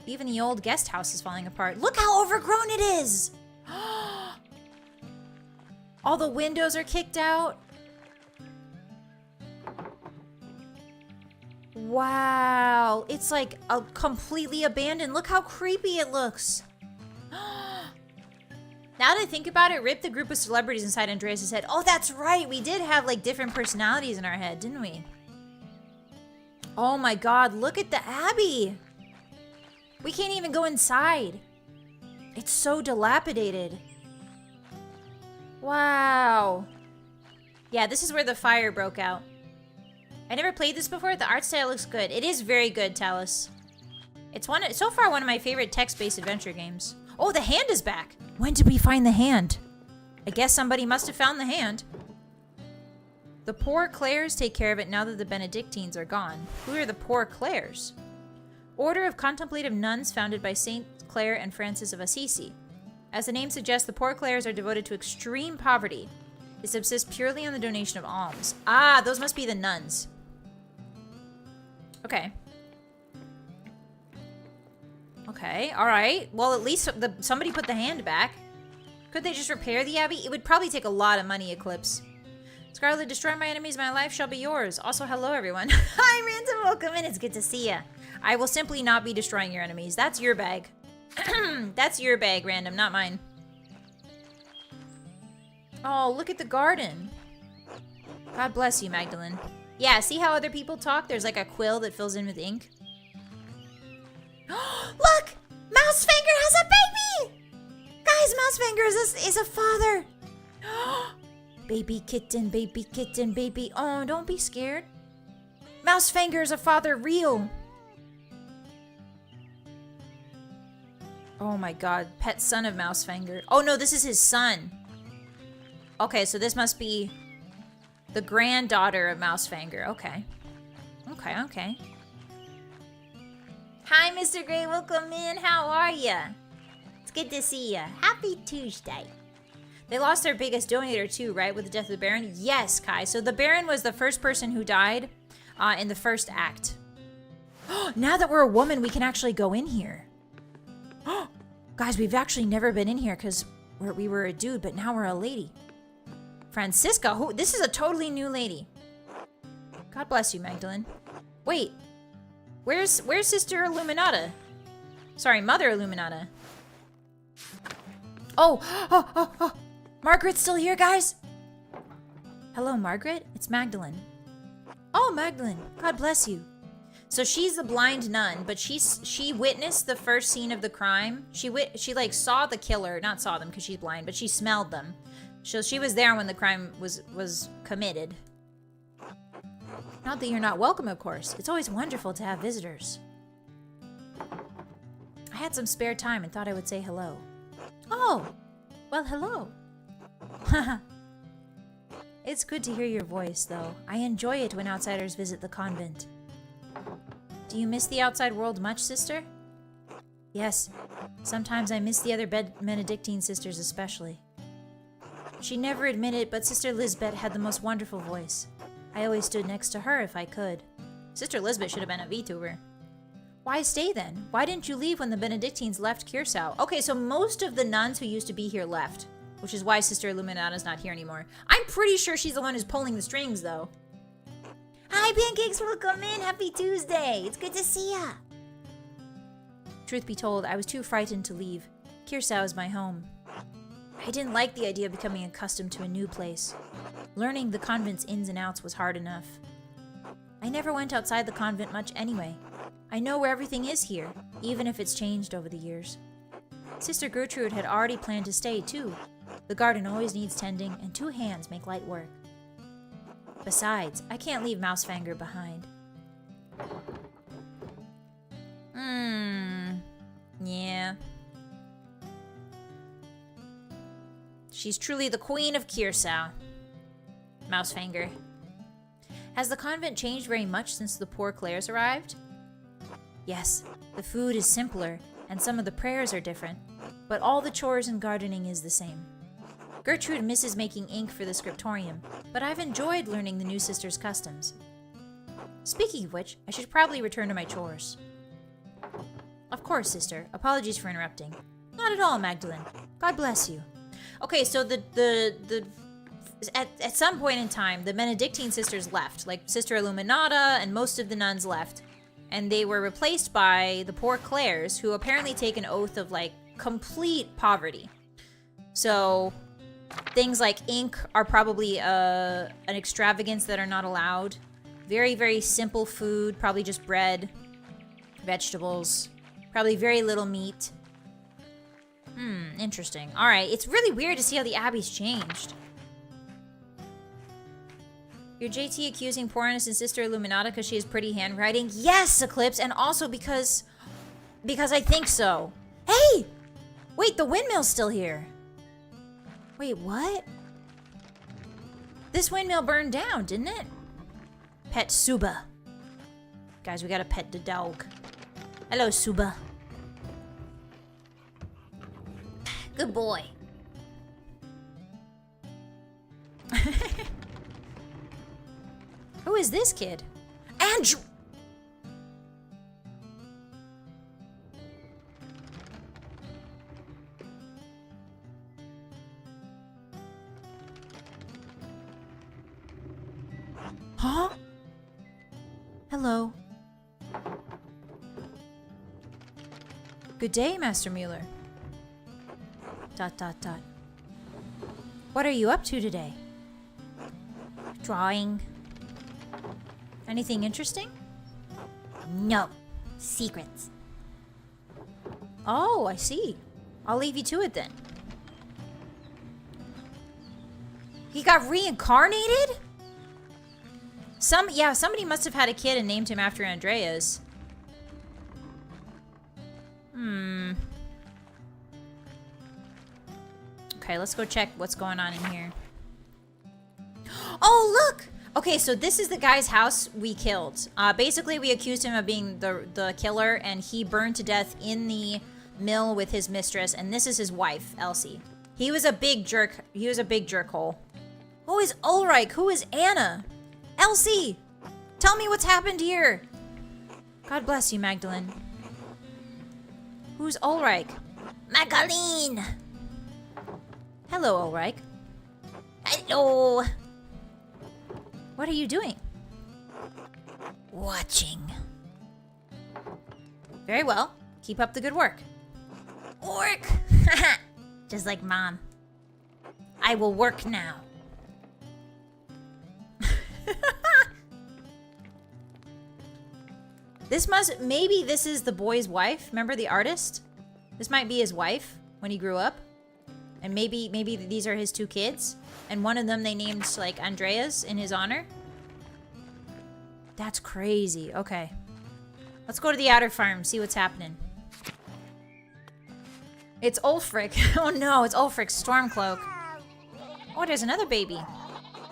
Even the old guest house is falling apart. Look how overgrown it is! All the windows are kicked out. Wow. It's like a completely abandoned. Look how creepy it looks. Now that I think about it, rip the group of celebrities inside Andreas' head. Oh, that's right. We did have like different personalities in our head, didn't we? Oh my god, look at the Abbey. We can't even go inside. It's so dilapidated. Wow. Yeah, this is where the fire broke out. I never played this before. The art style looks good. It is very good, Talus. It's so far one of my favorite text-based adventure games. Oh, the hand is back. When did we find the hand? I guess somebody must have found the hand. The poor Clares take care of it now that the Benedictines are gone. Who are the poor Clares? Order of contemplative nuns founded by Saint Clare and Francis of Assisi. As the name suggests, the poor Clares are devoted to extreme poverty. They subsist purely on the donation of alms. Ah, those must be the nuns. Okay. Okay, alright. Well, at least somebody put the hand back. Could they just repair the Abbey? It would probably take a lot of money, Eclipse. Scarlet, destroy my enemies, my life shall be yours. Also, hello, everyone. Hi, Random, welcome in. It's good to see ya. I will simply not be destroying your enemies. That's your bag. That's your bag, Random, not mine. Oh, look at the garden. God bless you, Magdalene. Yeah, see how other people talk? There's like a quill that fills in with ink. Look! Mousefinger has a baby! Guys, Mousefinger is a father. Baby kitten, baby kitten, baby. Oh, don't be scared. Mousefinger is a father real. Oh my god, pet son of Mousefinger. Oh no, this is his son. Okay, so this must be the granddaughter of Mousefinger. Okay. Okay, okay. Hi, Mr. Gray. Welcome in. How are ya? It's good to see ya. Happy Tuesday. They lost their biggest donator too, right? With the death of the Baron? Yes, Kai. So the Baron was the first person who died in the first act. Now that we're a woman, we can actually go in here. Guys, we've actually never been in here because we were a dude, but now we're a lady. Francisca, this is a totally new lady. God bless you, Magdalene. Wait, where's Sister Illuminata? Sorry, Mother Illuminata. Oh, Margaret's still here, guys? Hello, Margaret. It's Magdalene. Oh, Magdalene. God bless you. So she's the blind nun, but she witnessed the first scene of the crime. She like saw the killer, not saw them because she's blind, but she smelled them. So she was there when the crime was committed. Not that you're not welcome, of course. It's always wonderful to have visitors. I had some spare time and thought I would say hello. Oh, well, hello. It's good to hear your voice, though. I enjoy it when outsiders visit the convent. Do you miss the outside world much, sister? Yes. Sometimes I miss the other Benedictine sisters especially. She never admitted it, but Sister Lisbeth had the most wonderful voice. I always stood next to her if I could. Sister Lisbeth should have been a VTuber. Why stay then? Why didn't you leave when the Benedictines left Curacao? Okay, so most of the nuns who used to be here left, which is why Sister Illuminata's not here anymore. I'm pretty sure she's the one who's pulling the strings, though. Hi, Pancakes, welcome in. Happy Tuesday. It's good to see ya. Truth be told, I was too frightened to leave. Curacao is my home. I didn't like the idea of becoming accustomed to a new place. Learning the convent's ins and outs was hard enough. I never went outside the convent much anyway. I know where everything is here, even if it's changed over the years. Sister Gertrude had already planned to stay, too. The garden always needs tending, and 2 hands make light work. Besides, I can't leave Mousefanger behind. Yeah. She's truly the queen of Curacao. Mousefanger. Has the convent changed very much since the poor Clares arrived? Yes, the food is simpler, and some of the prayers are different, but all the chores and gardening is the same. Gertrude misses making ink for the scriptorium, but I've enjoyed learning the new sister's customs. Speaking of which, I should probably return to my chores. Of course, sister. Apologies for interrupting. Not at all, Magdalene. God bless you. Okay, so at some point in time, the Benedictine sisters left, like Sister Illuminata and most of the nuns left, and they were replaced by the poor Clares, who apparently take an oath of like complete poverty. So things like ink are probably an extravagance that are not allowed. Very, very simple food, probably just bread, vegetables, probably very little meat. Interesting. All right, it's really weird to see how the Abbey's changed. Your JT accusing poor innocent Sister Illuminata because she has pretty handwriting? Yes, Eclipse, and also because I think so. Hey! Wait, the windmill's still here. Wait, what? This windmill burned down, didn't it? Pet Suba. Guys, we gotta pet the dog. Hello, Suba. Good boy. Who is this kid? Andrew! Huh? Hello. Good day, Master Mueller. ... What are you up to today? Drawing. Anything interesting? No. Secrets. Oh, I see. I'll leave you to it then. He got reincarnated? Somebody must have had a kid and named him after Andreas. Okay, let's go check what's going on in here. Oh, look! Okay, so this is the guy's house we killed. Basically, we accused him of being the killer, and he burned to death in the mill with his mistress, and this is his wife, Elsie. He was a big jerk. He was a big jerkhole. Who is Ulrich? Who is Anna? Elsie! Tell me what's happened here. God bless you, Magdalene. Who's Ulrich? Magdalene! Hello, Ulrich. Hello. What are you doing? Watching. Very well. Keep up the good work. Work! Just like Mom. I will work now. Maybe this is the boy's wife. Remember the artist? This might be his wife when he grew up. And maybe these are his 2 kids. And one of them they named, like, Andreas in his honor. That's crazy. Okay. Let's go to the outer farm, see what's happening. It's Ulfric. Oh no, it's Ulfric's Stormcloak. Oh, there's another baby.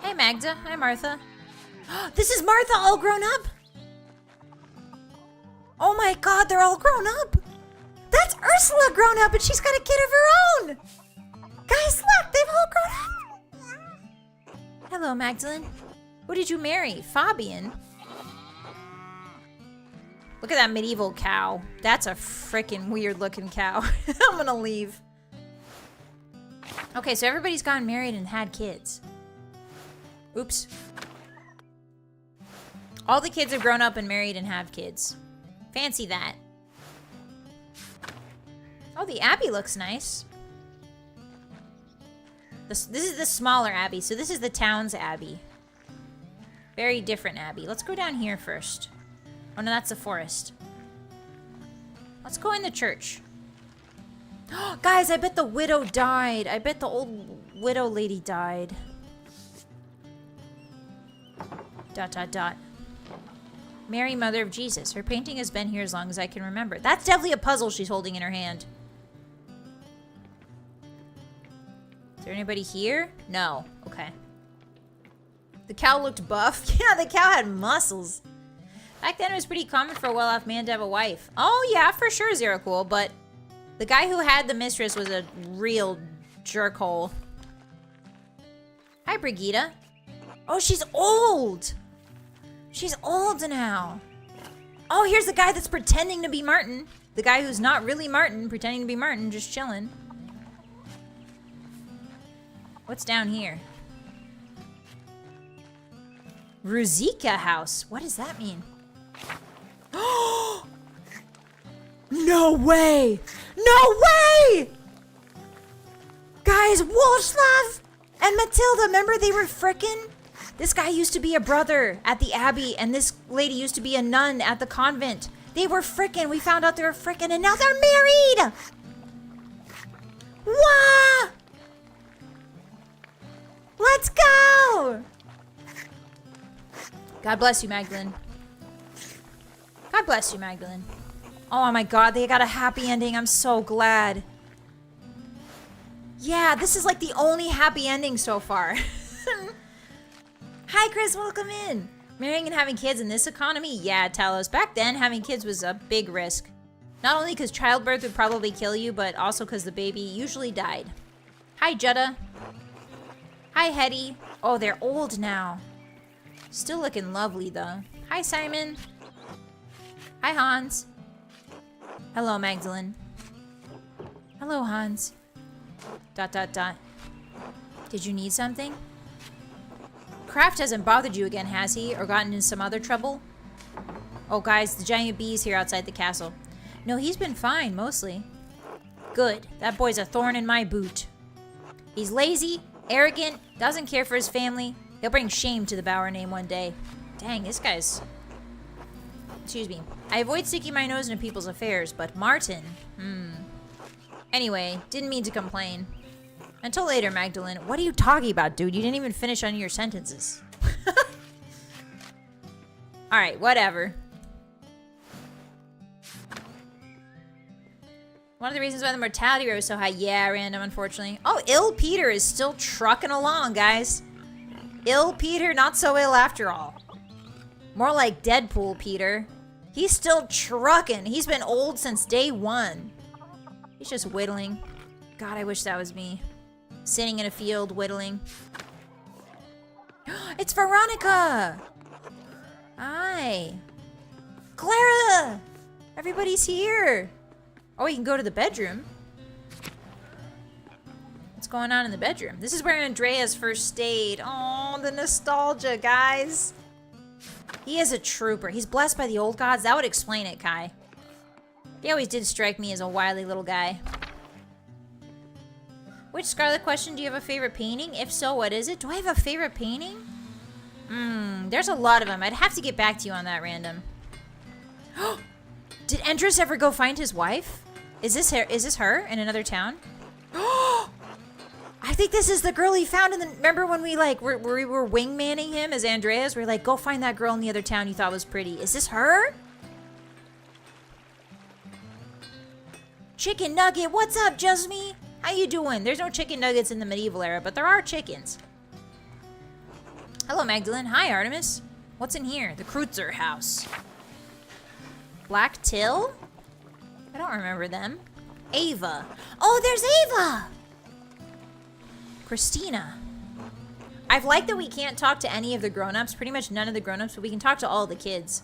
Hey, Magda. Hi, Martha. This is Martha all grown up? Oh my god, they're all grown up. That's Ursula grown up and she's got a kid of her own. Guys, look, they've all grown up. Hello, Magdalene. Who did you marry? Fabian? Look at that medieval cow. That's a freaking weird looking cow. I'm gonna leave. Okay, so everybody's gotten married and had kids. Oops. All the kids have grown up and married and have kids. Fancy that. Oh, the abbey looks nice. This is the smaller abbey, so this is the town's abbey. Very different abbey. Let's go down here first. Oh no, that's the forest. Let's go in the church. Guys, I bet the widow died. I bet the old widow lady died. ... Mary, Mother of Jesus. Her painting has been here as long as I can remember. That's definitely a puzzle she's holding in her hand. Is there anybody here? No. Okay. The cow looked buff. Yeah, the cow had muscles. Back then, it was pretty common for a well-off man to have a wife. Oh, yeah, for sure, Zeracool. But the guy who had the mistress was a real jerkhole. Hi, Brigida. Oh, she's old. She's old now. Oh, here's the guy that's pretending to be Martin. The guy who's not really Martin, pretending to be Martin, just chilling. What's down here? Ruzika House. What does that mean? No way! No way! Guys, Wolfslav and Matilda, remember they were frickin'? This guy used to be a brother at the abbey, and this lady used to be a nun at the convent. They were frickin'. We found out they were frickin', and now they're married! Wah! Let's go! God bless you, Magdalene. God bless you, Magdalene. Oh my god, they got a happy ending. I'm so glad. Yeah, this is like the only happy ending so far. Hi, Chris, welcome in. Marrying and having kids in this economy? Yeah, Talos. Back then, having kids was a big risk. Not only because childbirth would probably kill you, but also because the baby usually died. Hi, Jutta. Hi, Hetty. Oh, they're old now. Still looking lovely, though. Hi, Simon. Hi, Hans. Hello, Magdalene. Hello, Hans. ... Did you need something? Kraft hasn't bothered you again, has he? Or gotten in some other trouble? Oh, guys, the giant bee's here outside the castle. No, he's been fine, mostly. Good. That boy's a thorn in my boot. He's lazy, arrogant, doesn't care for his family. He'll bring shame to the Bauer name one day. Dang, this guy's... Excuse me. I avoid sticking my nose into people's affairs, but Martin... Anyway, didn't mean to complain. Until later, Magdalene. What are you talking about, dude? You didn't even finish on your sentences. Alright, whatever. One of the reasons why the mortality rate was so high. Yeah, random, unfortunately. Oh, Ill Peter is still trucking along, guys. Ill Peter, not so ill after all. More like Deadpool Peter. He's still trucking. He's been old since day one. He's just whittling. God, I wish that was me. Sitting in a field whittling. It's Veronica! Hi. Clara! Everybody's here. Oh, we can go to the bedroom. What's going on in the bedroom? This is where Andreas first stayed. Oh, the nostalgia, guys. He is a trooper. He's blessed by the old gods. That would explain it, Kai. He always did strike me as a wily little guy. Which Scarlet question, do you have a favorite painting? If so, what is it? Do I have a favorite painting? There's a lot of them. I'd have to get back to you on that, random. Did Endress ever go find his wife? Is this her in another town? I think this is the girl he found in the... Remember when we were wingmanning him as Andreas? We were like, go find that girl in the other town you thought was pretty. Is this her? Chicken Nugget, what's up, just me? How you doing? There's no chicken nuggets in the medieval era, but there are chickens. Hello, Magdalene. Hi, Artemis. What's in here? The Kreutzer house. Black Till? I don't remember them. Ava. Oh, there's Ava! Christina. I've liked that we can't talk to any of the grown-ups, pretty much none of the grown-ups, but we can talk to all the kids.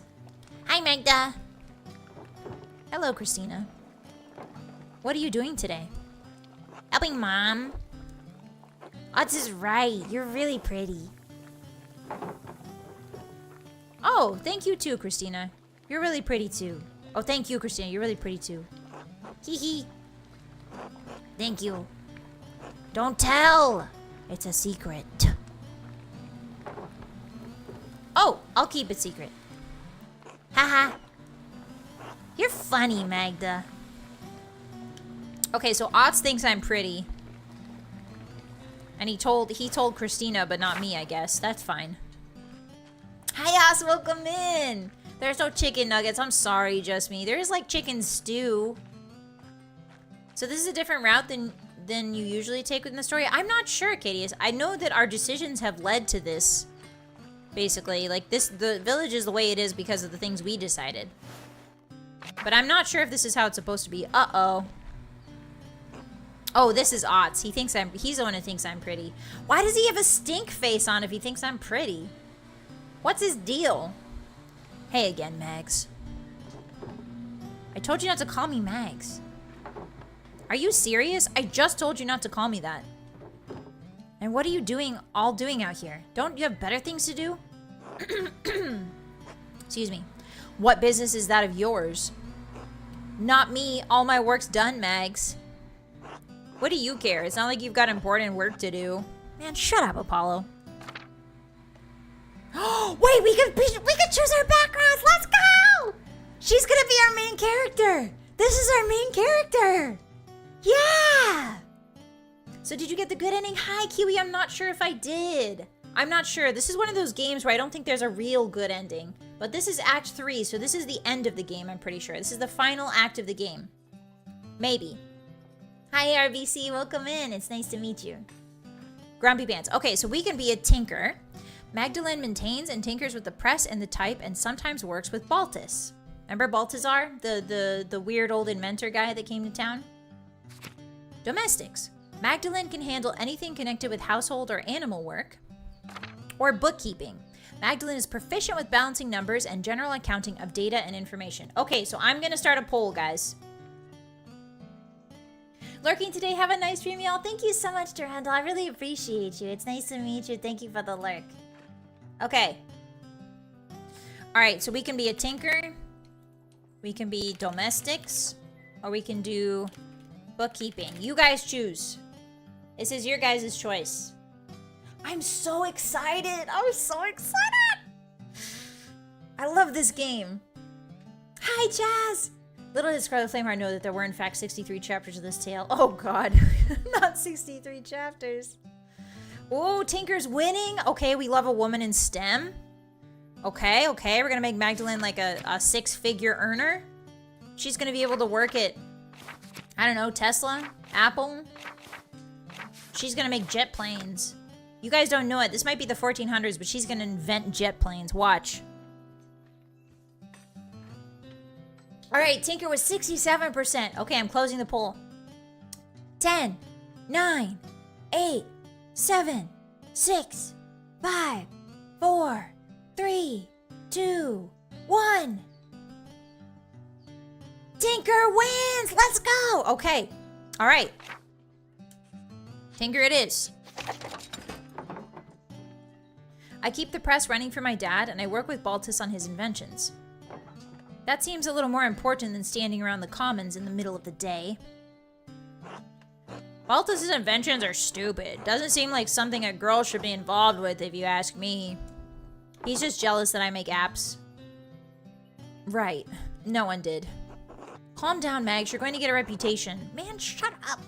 Hi, Magda. Hello, Christina. What are you doing today? Helping Mom. Utz is right. You're really pretty. Oh, thank you too, Christina. You're really pretty too. Oh, thank you, Christina. You're really pretty too. Hee hee. Thank you. Don't tell. It's a secret. Oh, I'll keep it secret. Haha. You're funny, Magda. Okay, so Otz thinks I'm pretty. And he told Christina, but not me, I guess. That's fine. Hi, Oz, welcome in. There's no chicken nuggets. I'm sorry, just me. There is like chicken stew. So this is a different route than you usually take in the story. I'm not sure, Cadius. I know that our decisions have led to this. Basically, like the village is the way it is because of the things we decided. But I'm not sure if this is how it's supposed to be. Uh-oh. Oh, this is Otz. He's the one who thinks I'm pretty. Why does he have a stink face on if he thinks I'm pretty? What's his deal? Hey again, Mags. I told you not to call me Mags. Are you serious? I just told you not to call me that. And what are you doing out here? Don't you have better things to do? Excuse me. What business is that of yours? Not me. All my work's done, Mags. What do you care? It's not like you've got important work to do. Man, shut up, Apollo. Oh, wait, we could choose our backgrounds. Let's go! She's gonna be our main character. This is our main character. Yeah! So did you get the good ending? Hi, Kiwi. I'm not sure if I did. I'm not sure. This is one of those games where I don't think there's a real good ending. But this is Act 3, so this is the end of the game, I'm pretty sure. This is the final act of the game. Maybe. Hi, RBC. Welcome in. It's nice to meet you. Grumpy Pants. Okay, so we can be a tinker. Magdalene maintains and tinkers with the press and the type and sometimes works with Baltus. Remember Baltazar? The weird old inventor guy that came to town? Domestics. Magdalene can handle anything connected with household or animal work. Or bookkeeping. Magdalene is proficient with balancing numbers and general accounting of data and information. Okay, so I'm going to start a poll, guys. Lurking today, have a nice stream, y'all. Thank you so much, Durandal. I really appreciate you. It's nice to meet you. Thank you for the lurk. Okay. Alright, so we can be a tinker. We can be domestics. Or we can do bookkeeping. You guys choose. This is your guys' choice. I'm so excited. I'm so excited. I love this game. Hi, Jazz. Little did Scarlett Flameheart know that there were in fact 63 chapters of this tale. Oh god, not 63 chapters. Oh, Tinker's winning. Okay, we love a woman in STEM. Okay, we're gonna make Magdalene like a six-figure earner. She's gonna be able to work at, I don't know, Tesla, Apple. She's gonna make jet planes. You guys don't know it. This might be the 1400s, but she's gonna invent jet planes. Watch. All right, Tinker was 67%. Okay, I'm closing the poll. 10, 9, 8, 7, 6, 5, 4, 3, 2, 1. Tinker wins! Let's go! Okay. All right. Tinker it is. I keep the press running for my dad, and I work with Baltus on his inventions. That seems a little more important than standing around the commons in the middle of the day. Baltus's inventions are stupid. Doesn't seem like something a girl should be involved with, if you ask me. He's just jealous that I make apps. Right. No one did. Calm down, Mags. You're going to get a reputation. Man, shut up.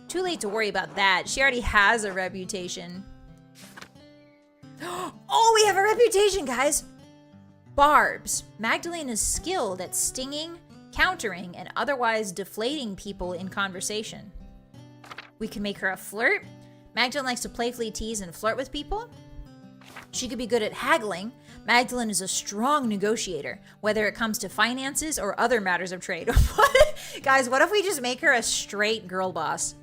Too late to worry about that. She already has a reputation. Oh, we have a reputation, guys. Barbs. Magdalene is skilled at stinging, countering, and otherwise deflating people in conversation. We can make her a flirt. Magdalene likes to playfully tease and flirt with people. She could be good at haggling. Magdalene is a strong negotiator, whether it comes to finances or other matters of trade. Guys, what if we just make her a straight girl boss?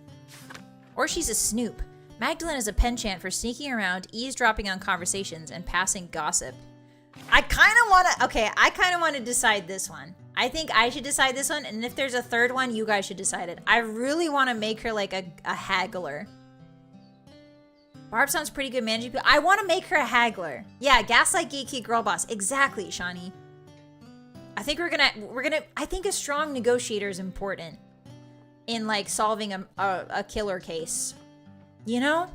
Or she's a snoop. Magdalene is a penchant for sneaking around, eavesdropping on conversations, and passing gossip. I kind of want to decide this one. I think I should decide this one, and if there's a third one, you guys should decide it. I really want to make her like a haggler. Barb sounds pretty good managing people. I want to make her a haggler. Yeah, gaslight, geeky, girl boss. Exactly, Shawnee. I think I think a strong negotiator is important in like solving a killer case. You know?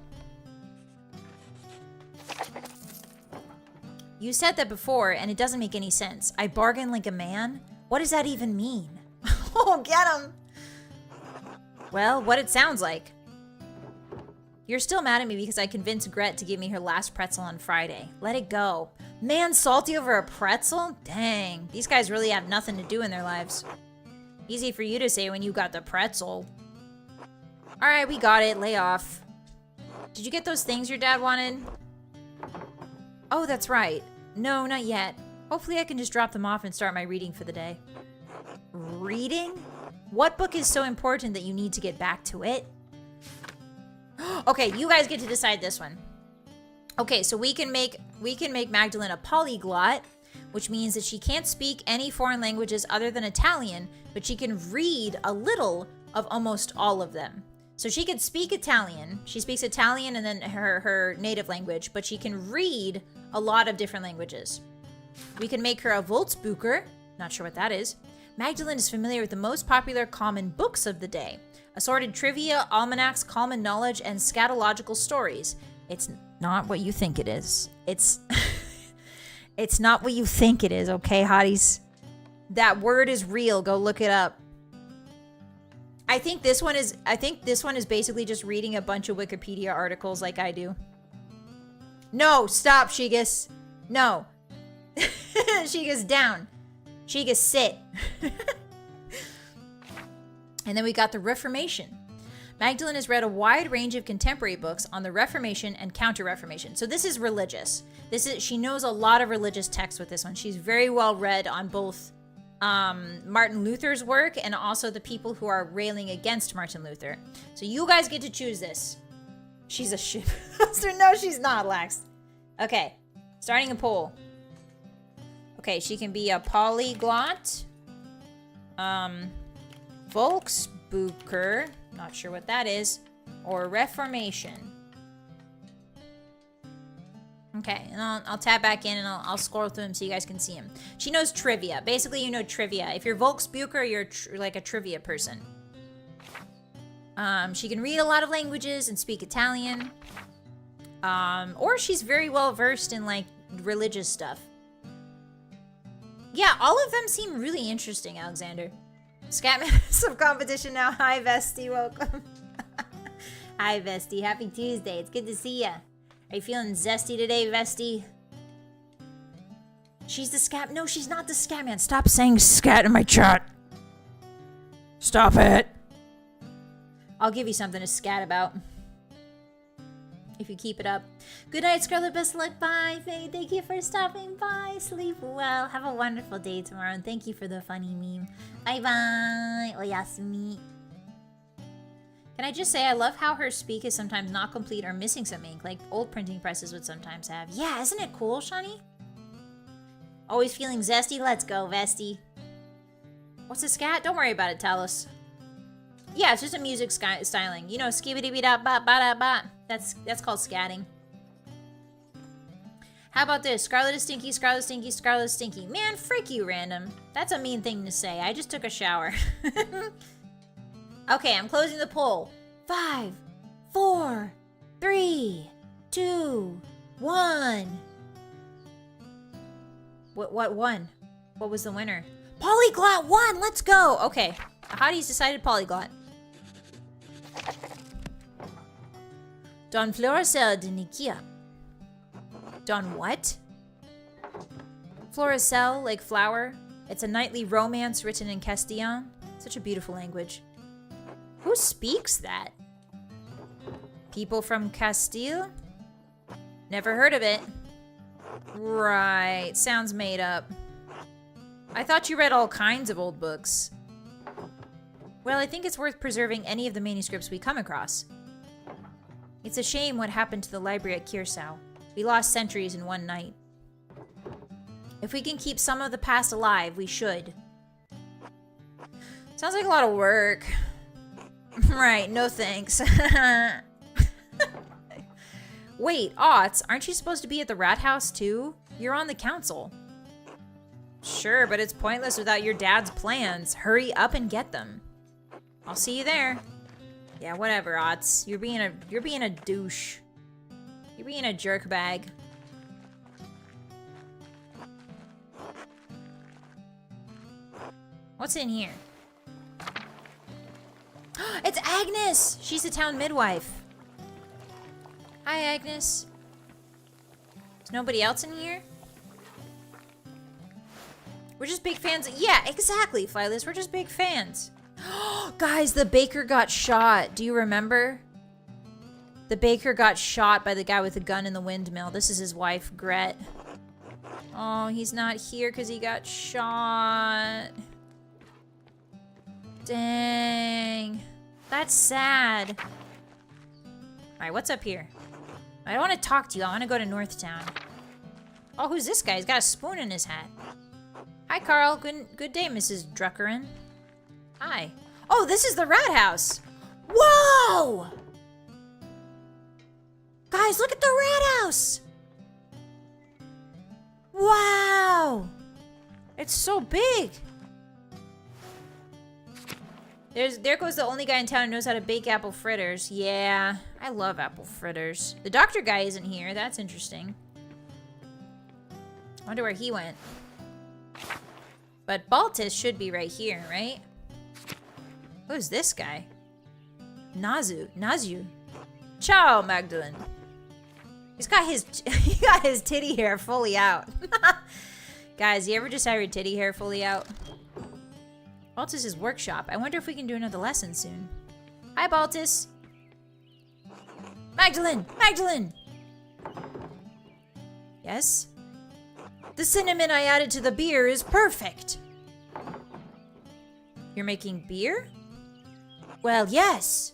You said that before, and it doesn't make any sense. I bargain like a man? What does that even mean? Oh, get him! Well, what it sounds like. You're still mad at me because I convinced Gret to give me her last pretzel on Friday. Let it go. Man, salty over a pretzel? Dang, these guys really have nothing to do in their lives. Easy for you to say when you got the pretzel. Alright, we got it. Lay off. Did you get those things your dad wanted? Oh, that's right. No, not yet. Hopefully I can just drop them off and start my reading for the day. Reading? What book is so important that you need to get back to it? Okay, you guys get to decide this one. Okay, so we can make Magdalene a polyglot, which means that she can't speak any foreign languages other than Italian, but she can read a little of almost all of them. So she could speak Italian. She speaks Italian and then her native language, but she can read a lot of different languages. We can make her a Volksbucher. Not sure what that is. Magdalene is familiar with the most popular common books of the day. Assorted trivia, almanacs, common knowledge, and scatological stories. It's not what you think it is. It's not what you think it is, okay, hotties? That word is real. Go look it up. I think this one is basically just reading a bunch of Wikipedia articles like I do. No, stop, Shigas. No. Shigas down. Shigas sit. And then we got the Reformation. Magdalene has read a wide range of contemporary books on the Reformation and Counter-Reformation. So this is religious. She knows a lot of religious texts with this one. She's very well read on both Martin Luther's work and also the people who are railing against Martin Luther. So you guys get to choose this. She's a ship. No, she's not, Lax. Okay, starting a poll. Okay, she can be a polyglot. Volksbucher, not sure what that is, or Reformation. Okay, and I'll tab back in and I'll scroll through them so you guys can see them. She knows trivia. Basically, you know trivia. If you're Volksbucher, you're like a trivia person. She can read a lot of languages and speak Italian. Or she's very well versed in like religious stuff. Yeah, all of them seem really interesting, Alexander. Scatman has some competition now. Hi, Vesty. Welcome. Hi, Vesty. Happy Tuesday. It's good to see ya. Are you feeling zesty today, Vesty? She's the scat. No, she's not the Scatman. Stop saying scat in my chat. Stop it. I'll give you something to scat about. if you keep it up. Good night, Scarlett. Best of luck. Bye, Faye. Thank you for stopping by. Sleep well. Have a wonderful day tomorrow. And thank you for the funny meme. Bye-bye. Oyasumi. Can I just say, I love how her speak is sometimes not complete or missing some ink, like old printing presses would sometimes have. Yeah, isn't it cool, Shani? Always feeling zesty? Let's go, Vesty. What's a scat? Don't worry about it, Talos. Yeah, it's just a music styling. You know, skibidi-bidi-ba-ba-da-ba. That's called scatting. How about this? Scarlet is stinky, Scarlet is stinky, Scarlet is stinky. Man, frick you, random. That's a mean thing to say. I just took a shower. Okay, I'm closing the poll. 5, 4, 3, 2, 1. What won? What was the winner? Polyglot won! Let's go! Okay, Hotties decided Polyglot. Don Floricel de Nikia. Don what? Floricel, like flower. It's a knightly romance written in Castilian. Such a beautiful language. Who speaks that? People from Castile? Never heard of it. Right, sounds made up. I thought you read all kinds of old books. Well, I think it's worth preserving any of the manuscripts we come across. It's a shame what happened to the library at Kirsau. We lost centuries in one night. If we can keep some of the past alive, we should. Sounds like a lot of work. Right, no thanks. Wait, Otts, aren't you supposed to be at the rat house too? You're on the council. Sure, but it's pointless without your dad's plans. Hurry up and get them. I'll see you there. Yeah, whatever, Otts. You're being a douche. You're being a jerk bag. What's in here? It's Agnes! She's the town midwife. Hi, Agnes. Is nobody else in here? We're just big fans. Yeah, exactly, Flyless. We're just big fans. Guys, the baker got shot. Do you remember? The baker got shot by the guy with the gun in the windmill. This is his wife, Gret. Oh, he's not here because he got shot. Dang. That's sad. Alright, what's up here? I don't want to talk to you. I want to go to Northtown. Oh, who's this guy? He's got a spoon in his hat. Hi, Carl. Good day, Mrs. Druckerin. Hi. Oh, this is the rat house. Whoa! Guys, look at the rat house. Wow. It's so big. There goes the only guy in town who knows how to bake apple fritters. Yeah, I love apple fritters. The doctor guy isn't here. That's interesting. Wonder where he went. But Baltus should be right here, right? Who's this guy? Nazu. Ciao, Magdalene. He got his titty hair fully out. Guys, you ever just have your titty hair fully out? Baltus's workshop. I wonder if we can do another lesson soon. Hi, Baltus. Magdalene! Yes? The cinnamon I added to the beer is perfect. You're making beer? Well, yes.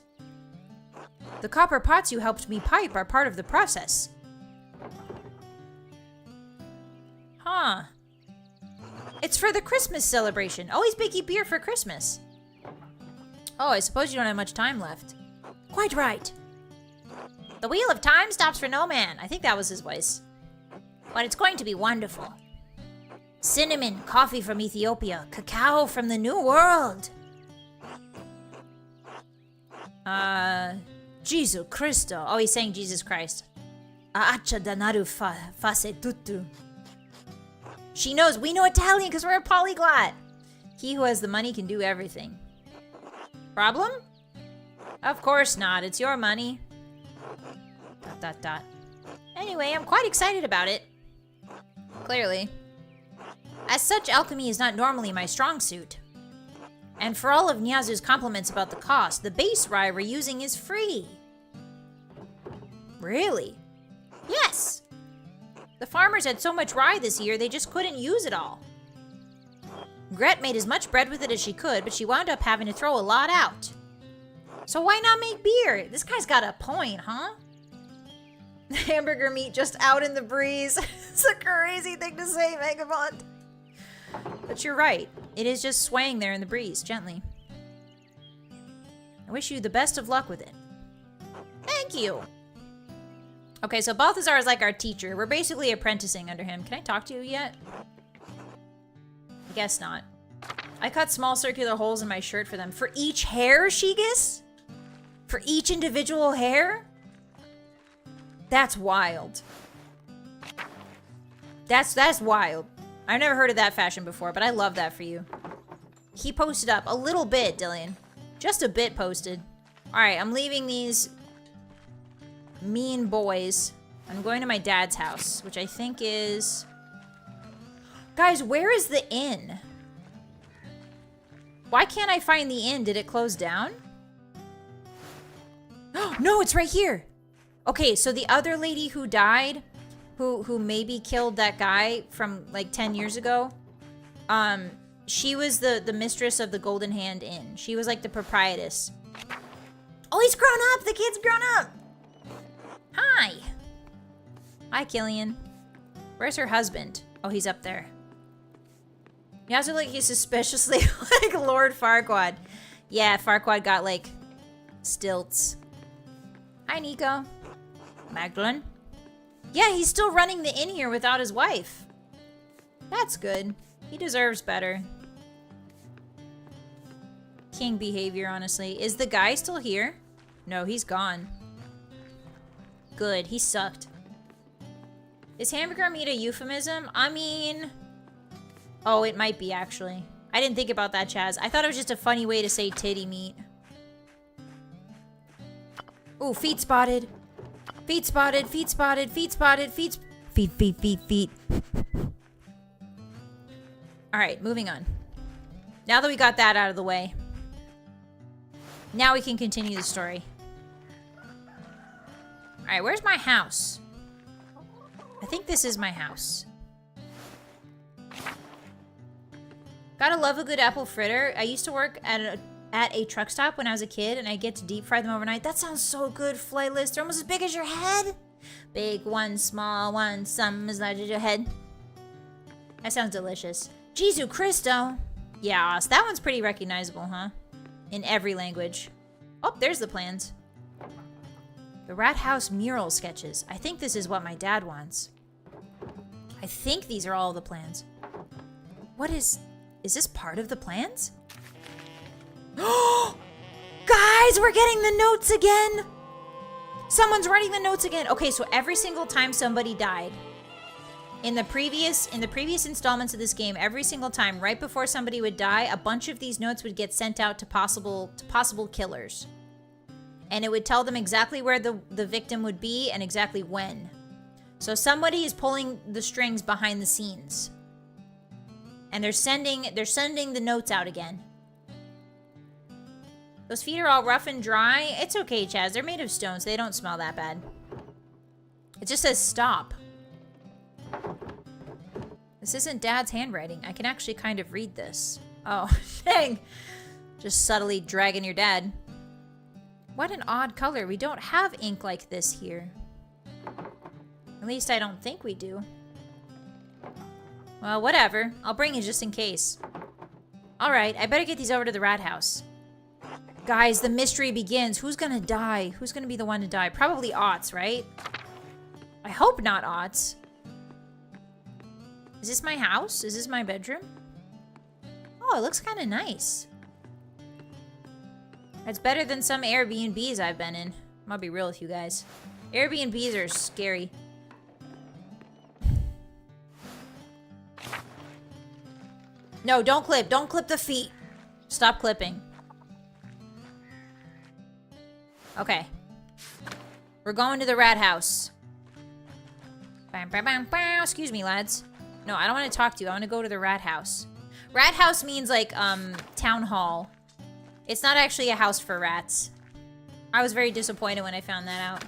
The copper pots you helped me pipe are part of the process. Huh. It's for the Christmas celebration. Always baking beer for Christmas. Oh, I suppose you don't have much time left. Quite right. The wheel of time stops for no man. I think that was his voice. But it's going to be wonderful. Cinnamon, coffee from Ethiopia, cacao from the New World. Jesus Christo. Oh, he's saying Jesus Christ. Aacha danaru face tutto. She knows. We know Italian because we're a polyglot. He who has the money can do everything. Problem? Of course not. It's your money. ... Anyway, I'm quite excited about it. Clearly. As such, alchemy is not normally my strong suit. And for all of Nyazu's compliments about the cost, the base rye we're using is free. Really? Yes. The farmers had so much rye this year, they just couldn't use it all. Gret made as much bread with it as she could, but she wound up having to throw a lot out. So why not make beer? This guy's got a point, huh? The hamburger meat just out in the breeze. It's a crazy thing to say, Megabond. But you're right. It is just swaying there in the breeze, gently. I wish you the best of luck with it. Thank you. Okay, so Balthazar is like our teacher. We're basically apprenticing under him. Can I talk to you yet? I guess not. I cut small circular holes in my shirt for them. For each hair, Shigus? For each individual hair? That's wild. That's wild. I've never heard of that fashion before, but I love that for you. He posted up a little bit, Dillian. Just a bit posted. Alright, I'm leaving these mean boys. I'm going to my dad's house, which I think is... Guys, where is the inn? Why can't I find the inn? Did it close down? No, it's right here. Okay, so the other lady who died, who maybe killed that guy from like 10 years ago, she was the mistress of the Golden Hand Inn. She was like the proprietress. Oh, he's grown up! The kid's grown up! Hi! Hi, Killian. Where's her husband? Oh, he's up there. He also like he's suspiciously like Lord Farquaad. Yeah, Farquaad got like stilts. Hi, Nico. Magdalene. Yeah, he's still running the inn here without his wife. That's good. He deserves better. King behavior, honestly. Is the guy still here? No, he's gone. Good, he sucked. Is hamburger meat a euphemism? I mean... Oh, it might be, actually. I didn't think about that, Chaz. I thought it was just a funny way to say titty meat. Ooh, feet spotted. Feet spotted, feet spotted, feet spotted, feet... Feet. Alright, moving on. Now that we got that out of the way, now we can continue the story. Alright, where's my house? I think this is my house. Gotta love a good apple fritter. I used to work at a truck stop when I was a kid, and I get to deep fry them overnight. That sounds so good, Flightless. They're almost as big as your head. Big one, small one, some as large as your head. That sounds delicious. Jesu Christo. Yeah, so that one's pretty recognizable, huh? In every language. Oh, there's the plans. The Rat House mural sketches. I think this is what my dad wants. I think these are all the plans. What is this part of the plans? Guys, we're getting the notes again! Someone's writing the notes again. Okay, so every single time somebody died, in the previous installments of this game, every single time, right before somebody would die, a bunch of these notes would get sent out to possible killers. And it would tell them exactly where the victim would be and exactly when. So somebody is pulling the strings behind the scenes. And they're sending the notes out again. Those feet are all rough and dry. It's okay, Chaz. They're made of stone, so they don't smell that bad. It just says stop. This isn't Dad's handwriting. I can actually kind of read this. Oh, dang. Just subtly dragging your dad. What an odd color. We don't have ink like this here. At least I don't think we do. Well, whatever. I'll bring it just in case. Alright, I better get these over to the rat house. Guys, the mystery begins. Who's gonna die? Who's gonna be the one to die? Probably Otz, right? I hope not Otz. Is this my house? Is this my bedroom? Oh, it looks kind of nice. It's better than some Airbnbs I've been in. I'll be real with you guys. Airbnbs are scary. No, don't clip. Don't clip the feet. Stop clipping. Okay. We're going to the rat house. Bam, bam, bam, bam. Excuse me, lads. No, I don't want to talk to you. I want to go to the rat house. Rat house means like, town hall. It's not actually a house for rats. I was very disappointed when I found that out.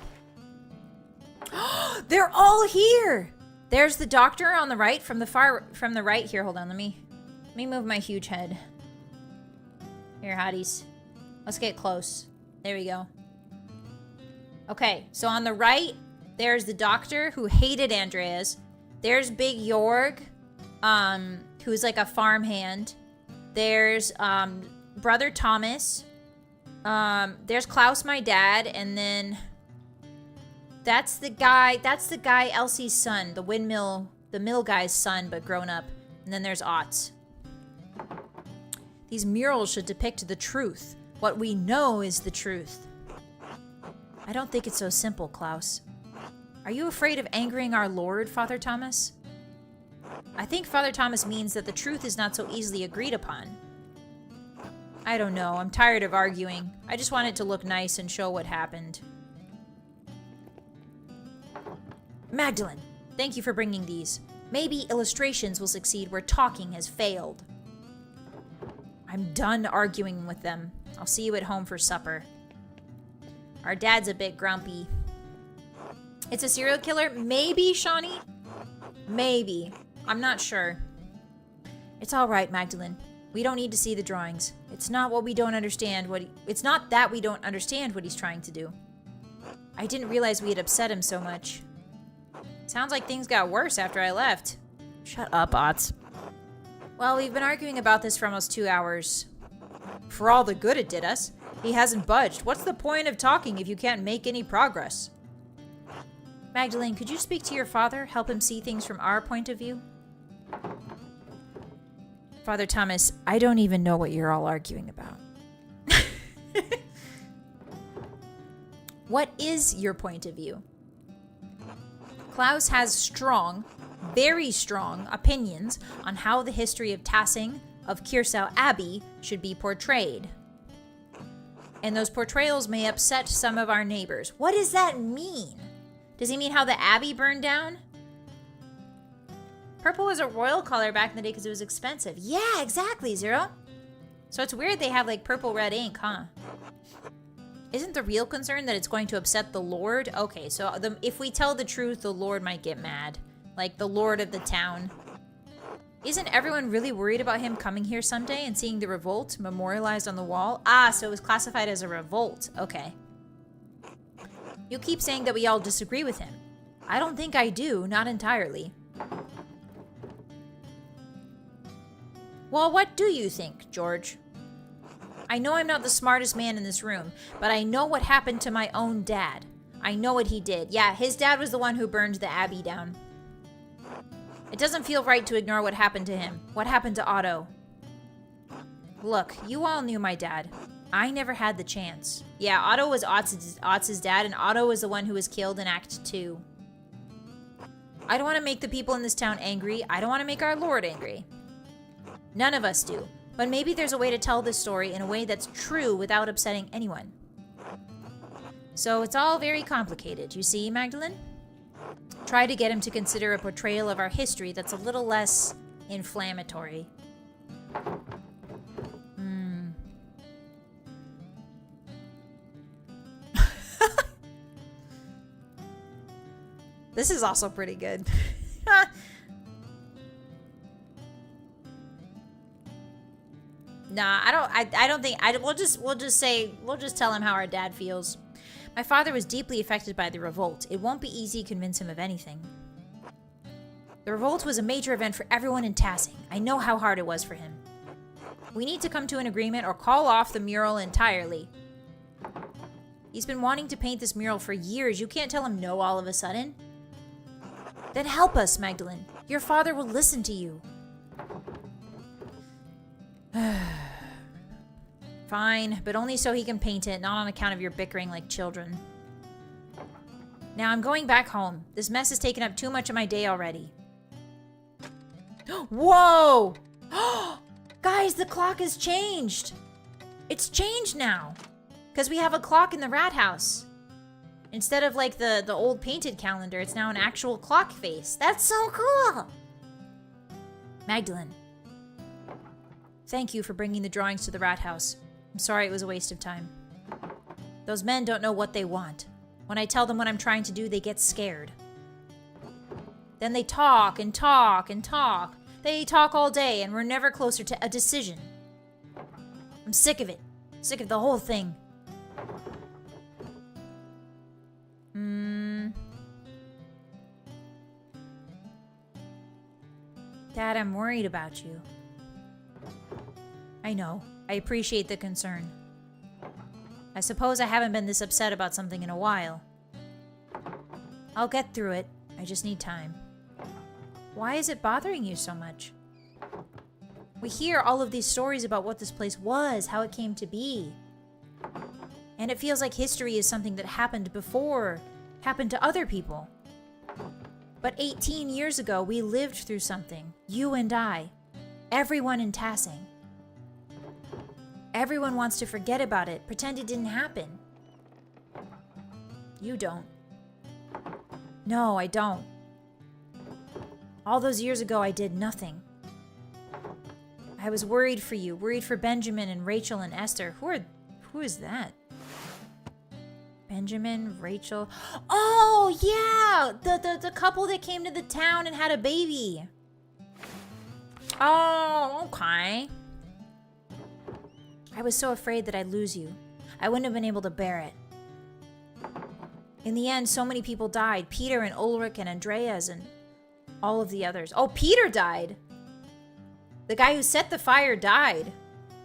They're all here. There's the doctor on the right from the right here. Hold on, let me move my huge head. Here, hotties. Let's get close. There we go. Okay, so on the right, there's the doctor who hated Andreas. There's Big Jorg, who's like a farmhand. There's Brother Thomas. There's Klaus, my dad, and then that's the guy Elsie's son, the mill guy's son, but grown up. And then there's Otts. These murals should depict the truth. What we know is the truth. I don't think it's so simple, Klaus. Are you afraid of angering our Lord, Father Thomas? I think Father Thomas means that the truth is not so easily agreed upon. I don't know. I'm tired of arguing. I just want it to look nice and show what happened. Magdalene, thank you for bringing these. Maybe illustrations will succeed where talking has failed. I'm done arguing with them. I'll see you at home for supper. Our dad's a bit grumpy. It's a serial killer? Maybe, Shawnee? Maybe. I'm not sure. It's all right, Magdalene. We don't need to see the drawings. It's not that we don't understand what he's trying to do. I didn't realize we had upset him so much. Sounds like things got worse after I left. Shut up, Otts. Well, we've been arguing about this for almost 2 hours. For all the good it did us. He hasn't budged. What's the point of talking if you can't make any progress? Magdalene, could you speak to your father? Help him see things from our point of view? Father Thomas, I don't even know what you're all arguing about. What is your point of view? Klaus has strong, very strong opinions on how the history of Tassing of Kiersau Abbey should be portrayed. And those portrayals may upset some of our neighbors. What does that mean? Does he mean how the Abbey burned down? Purple was a royal color back in the day because it was expensive. Yeah, exactly, Zero. So it's weird they have like purple red ink, huh? Isn't the real concern that it's going to upset the Lord? Okay, so if we tell the truth, the Lord might get mad. Like the Lord of the town. Isn't everyone really worried about him coming here someday and seeing the revolt memorialized on the wall? Ah, so it was classified as a revolt. Okay. You keep saying that we all disagree with him. I don't think I do, not entirely. Well, what do you think, George? I know I'm not the smartest man in this room, but I know what happened to my own dad. I know what he did. Yeah, his dad was the one who burned the Abbey down. It doesn't feel right to ignore what happened to him. What happened to Otto? Look, you all knew my dad. I never had the chance. Yeah, Otto was Otts' dad, and Otto was the one who was killed in Act 2. I don't want to make the people in this town angry. I don't want to make our Lord angry. None of us do. But maybe there's a way to tell this story in a way that's true without upsetting anyone. So it's all very complicated, you see, Magdalene? Try to get him to consider a portrayal of our history that's a little less inflammatory. This is also pretty good. Nah, I don't think we'll just tell him how our dad feels. My father was deeply affected by the revolt. It won't be easy to convince him of anything. The revolt was a major event for everyone in Tassing. I know how hard it was for him. We need to come to an agreement or call off the mural entirely. He's been wanting to paint this mural for years. You can't tell him no all of a sudden. Then help us, Magdalene. Your father will listen to you. Fine, but only so he can paint it, not on account of your bickering like children. Now I'm going back home. This mess has taken up too much of my day already. Whoa! Guys, the clock has changed. It's changed now. Because we have a clock in the rat house. Instead of like the old painted calendar, it's now an actual clock face. That's so cool! Magdalene. Thank you for bringing the drawings to the rat house. I'm sorry it was a waste of time. Those men don't know what they want. When I tell them what I'm trying to do, they get scared. Then they talk and talk and talk. They talk all day and we're never closer to a decision. I'm sick of it. Sick of the whole thing. Dad, I'm worried about you. I know. I appreciate the concern. I suppose I haven't been this upset about something in a while. I'll get through it. I just need time. Why is it bothering you so much? We hear all of these stories about what this place was, how it came to be. And it feels like history is something that happened before, happened to other people. But 18 years ago, we lived through something. You and I. Everyone in Tassing. Everyone wants to forget about it, pretend it didn't happen. You don't. No, I don't. All those years ago, I did nothing. I was worried for you, worried for Benjamin and Rachel and Esther. Who is that? Benjamin, Rachel. Oh, yeah! The couple that came to the town and had a baby. Oh, okay. I was so afraid that I'd lose you. I wouldn't have been able to bear it. In the end, so many people died. Peter and Ulrich and Andreas and all of the others. Oh, Peter died! The guy who set the fire died.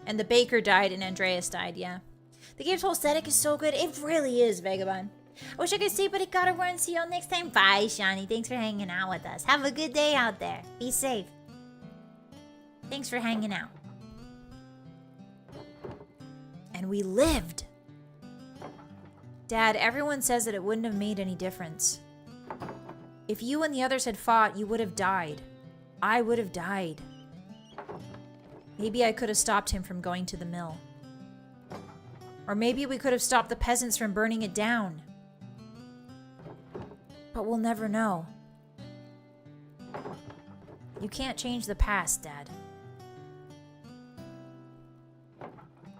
And the baker died and Andreas died, yeah. The game's whole aesthetic is so good. It really is, Vagabond. I wish I could stay, but it gotta run. See you all next time. Bye, Shawnee. Thanks for hanging out with us. Have a good day out there. Be safe. Thanks for hanging out. And we lived. Dad, everyone says that it wouldn't have made any difference. If you and the others had fought, you would have died. I would have died. Maybe I could have stopped him from going to the mill. Or maybe we could have stopped the peasants from burning it down. But we'll never know. You can't change the past, Dad.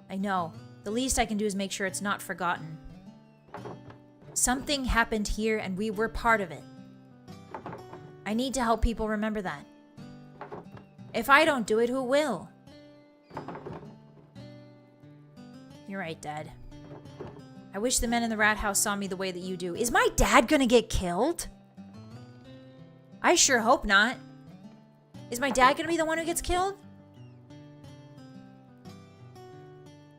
I know. The least I can do is make sure it's not forgotten. Something happened here and we were part of it. I need to help people remember that. If I don't do it, who will? You're right, Dad. I wish the men in the rat house saw me the way that you do. Is my dad gonna get killed? I sure hope not. Is my dad gonna be the one who gets killed?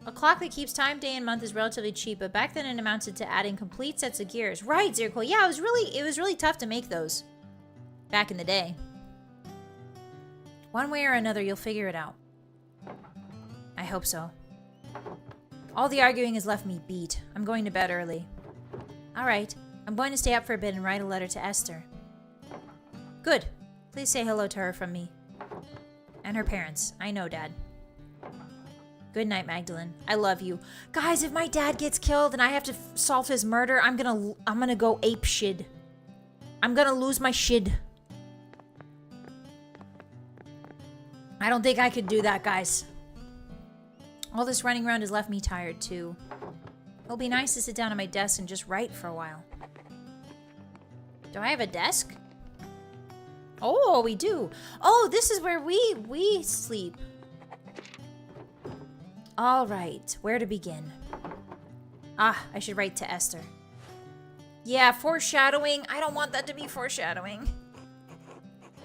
A clock that keeps time day and month is relatively cheap, but back then it amounted to adding complete sets of gears. Right, Zirkle. Yeah, it was really tough to make those back in the day. One way or another, you'll figure it out. I hope so. All the arguing has left me beat. I'm going to bed early. All right. I'm going to stay up for a bit and write a letter to Esther. Good. Please say hello to her from me. And her parents. I know, Dad. Good night, Magdalene. I love you. Guys, if my dad gets killed and I have to solve his murder, I'm gonna go ape shid. I'm gonna lose my shid. I don't think I could do that, guys. All this running around has left me tired, too. It'll be nice to sit down at my desk and just write for a while. Do I have a desk? Oh, we do. Oh, this is where we sleep. All right, where to begin? Ah, I should write to Esther. Yeah, foreshadowing. I don't want that to be foreshadowing.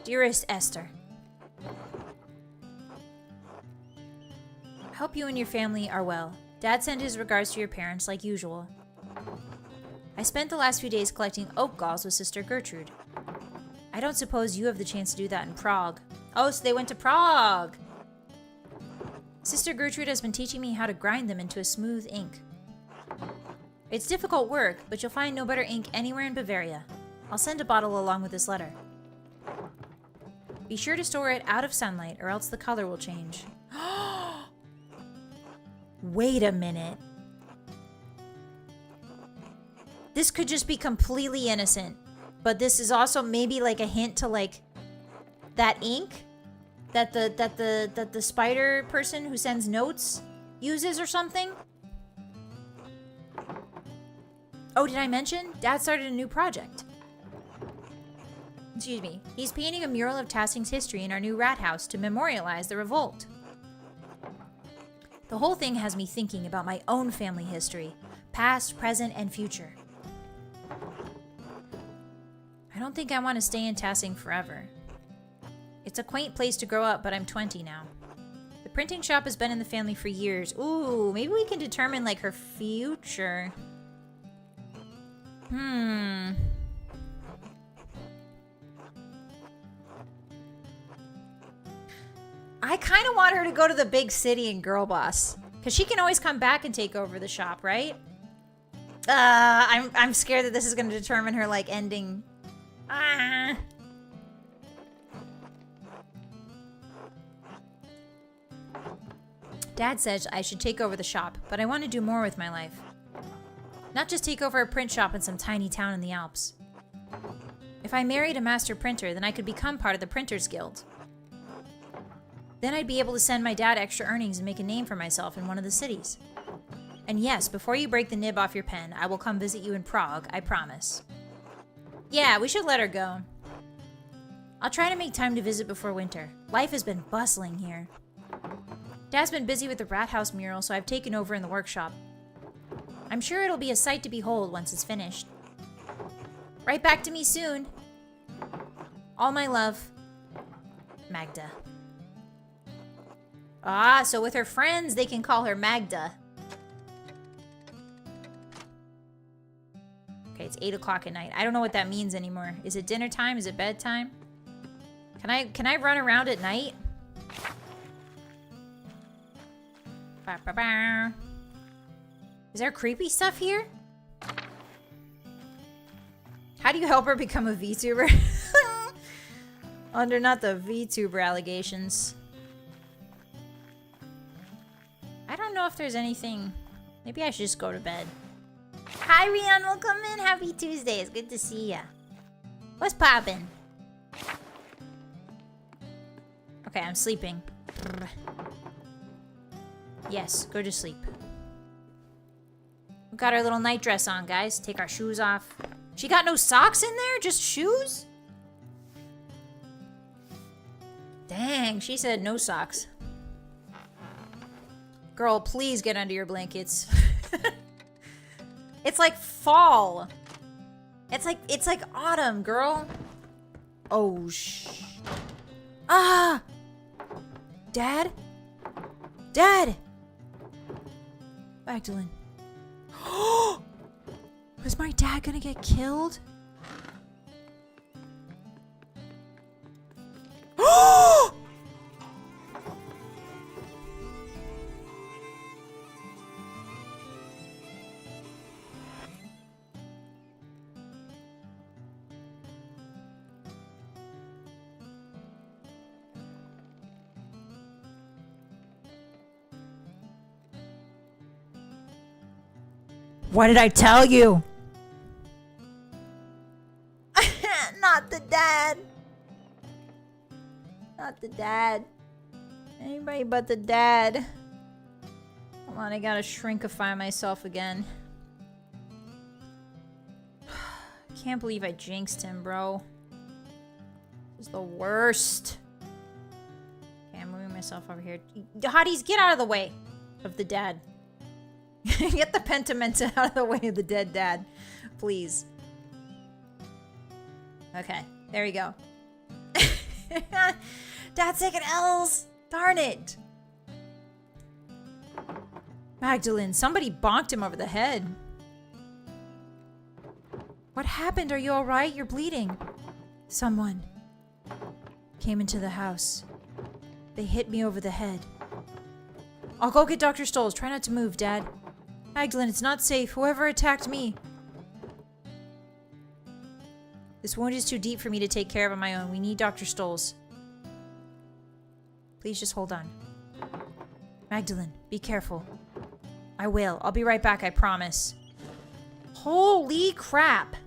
Dearest Esther. I hope you and your family are well. Dad sent his regards to your parents like usual. I spent the last few days collecting oak galls with Sister Gertrude. I don't suppose you have the chance to do that in Prague. Oh, so they went to Prague! Sister Gertrude has been teaching me how to grind them into a smooth ink. It's difficult work, but you'll find no better ink anywhere in Bavaria. I'll send a bottle along with this letter. Be sure to store it out of sunlight or else the color will change. Wait a minute. This could just be completely innocent, but this is also maybe like a hint to like that ink that the spider person who sends notes uses or something. Oh, did I mention? Dad started a new project. Excuse me. He's painting a mural of Tassing's history in our new rat house to memorialize the revolt. The whole thing has me thinking about my own family history, past, present, and future. I don't think I want to stay in Tassing forever. It's a quaint place to grow up, but I'm 20 now. The printing shop has been in the family for years. Ooh, maybe we can determine, like, her future. I kind of want her to go to the big city and girl boss. Because she can always come back and take over the shop, right? I'm scared that this is going to determine her, like, ending. Dad says I should take over the shop, but I want to do more with my life. Not just take over a print shop in some tiny town in the Alps. If I married a master printer, then I could become part of the Printers Guild. Then I'd be able to send my dad extra earnings and make a name for myself in one of the cities. And yes, before you break the nib off your pen, I will come visit you in Prague, I promise. Yeah, we should let her go. I'll try to make time to visit before winter. Life has been bustling here. Dad's been busy with the rat house mural, so I've taken over in the workshop. I'm sure it'll be a sight to behold once it's finished. Right back to me soon. All my love, Magda. Ah, so with her friends, they can call her Magda. Okay, it's 8 o'clock at night. I don't know what that means anymore. Is it dinner time? Is it bedtime? Can I run around at night? Ba, ba, ba. Is there creepy stuff here? How do you help her become a VTuber? Under not the VTuber allegations. I don't know if there's anything. Maybe I should just go to bed. Hi, Rian. Welcome in. Happy Tuesday. It's good to see ya. What's poppin'? Okay, I'm sleeping. Yes, go to sleep. We got our little night dress on, guys. Take our shoes off. She got no socks in there? Just shoes? Dang, she said no socks. Girl, please get under your blankets. It's like fall. It's like autumn, girl. Oh, Ah! Dad? Dad! Magdalene. Was my dad gonna get killed? What did I tell you? Not the dad. Not the dad. Anybody but the dad. Come on, I gotta shrinkify myself again. Can't believe I jinxed him, bro. This is the worst. Okay, I'm moving myself over here. Hotties, get out of the way of the dad. Get the Pentiment out of the way of the dead dad. Please. Okay, there we go. Dad's taking L's. Darn it. Magdalene, somebody bonked him over the head. What happened? Are you alright? You're bleeding. Someone came into the house. They hit me over the head. I'll go get Dr. Stoles. Try not to move, Dad. Magdalene, it's not safe. Whoever attacked me. This wound is too deep for me to take care of on my own. We need Dr. Stoles. Please just hold on. Magdalene, be careful. I will. I'll be right back, I promise. Holy crap.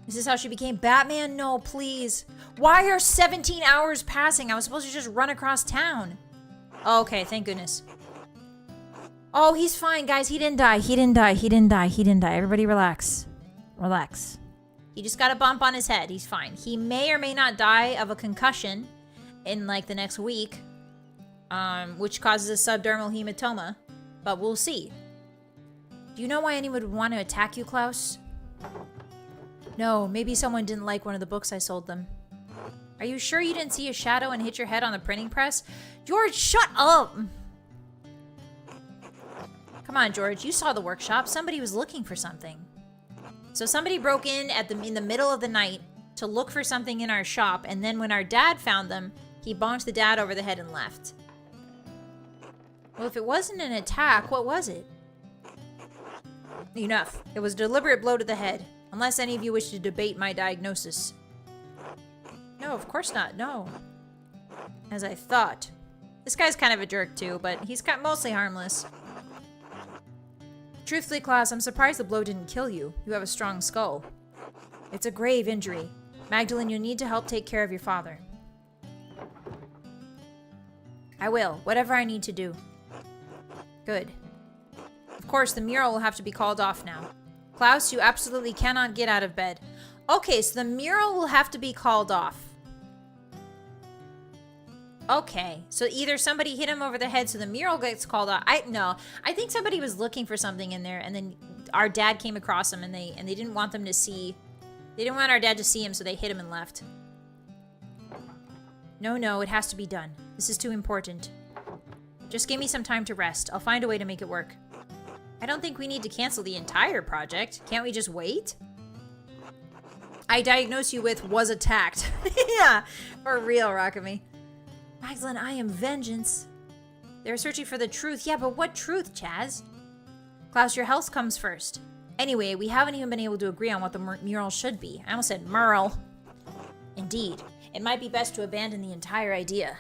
Is this how she became Batman? No, please. Why are 17 hours passing? I was supposed to just run across town. Oh, okay, thank goodness. Oh, he's fine, guys. He didn't die. He didn't die. He didn't die. He didn't die. Everybody relax. Relax. He just got a bump on his head. He's fine. He may or may not die of a concussion in like the next week, which causes a subdermal hematoma, but we'll see. Do you know why anyone would want to attack you, Klaus? No, maybe someone didn't like one of the books I sold them. Are you sure you didn't see a shadow and hit your head on the printing press? George, shut up! Come on, George, you saw the workshop. Somebody was looking for something. So somebody broke in in the middle of the night to look for something in our shop, and then when our dad found them, he bonked the dad over the head and left. Well, if it wasn't an attack, what was it? Enough. It was a deliberate blow to the head. Unless any of you wish to debate my diagnosis. No, of course not. No. As I thought. This guy's kind of a jerk too, but he's mostly harmless. Truthfully, Klaus, I'm surprised the blow didn't kill you. You have a strong skull. It's a grave injury. Magdalene, you'll need to help take care of your father. I will. Whatever I need to do. Good. Of course, the mural will have to be called off now. Klaus, you absolutely cannot get out of bed. Okay, so the mural will have to be called off. Okay, so either somebody hit him over the head so the mural gets called off. I think somebody was looking for something in there, and then our dad came across him, and they didn't want them to see. They didn't want our dad to see him, so they hit him and left. No, it has to be done. This is too important. Just give me some time to rest. I'll find a way to make it work. I don't think we need to cancel the entire project. Can't we just wait? I diagnose you with was attacked. Yeah, for real, Rockamy. Magdalene, I am vengeance. They're searching for the truth. Yeah, but what truth, Chaz? Klaus, your health comes first. Anyway, we haven't even been able to agree on what the mural should be. I almost said Merle. Indeed. It might be best to abandon the entire idea.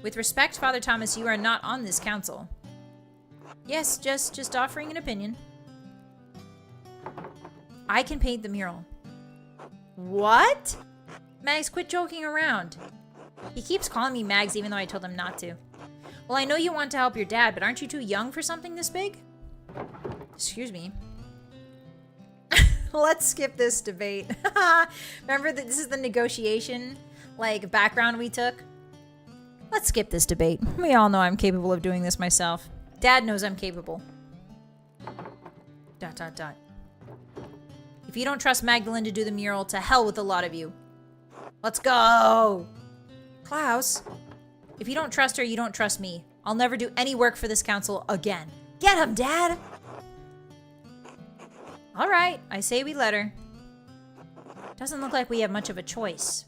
With respect, Father Thomas, you are not on this council. Yes, just offering an opinion. I can paint the mural. What? Mags, quit joking around. He keeps calling me Mags even though I told him not to. Well, I know you want to help your dad, but aren't you too young for something this big? Excuse me. Let's skip this debate. Remember that this is the negotiation, background we took? Let's skip this debate. We all know I'm capable of doing this myself. Dad knows I'm capable. ... If you don't trust Magdalene to do the mural, to hell with a lot of you. Let's go! Klaus, if you don't trust her, you don't trust me. I'll never do any work for this council again. Get him, Dad! All right, I say we let her. Doesn't look like we have much of a choice.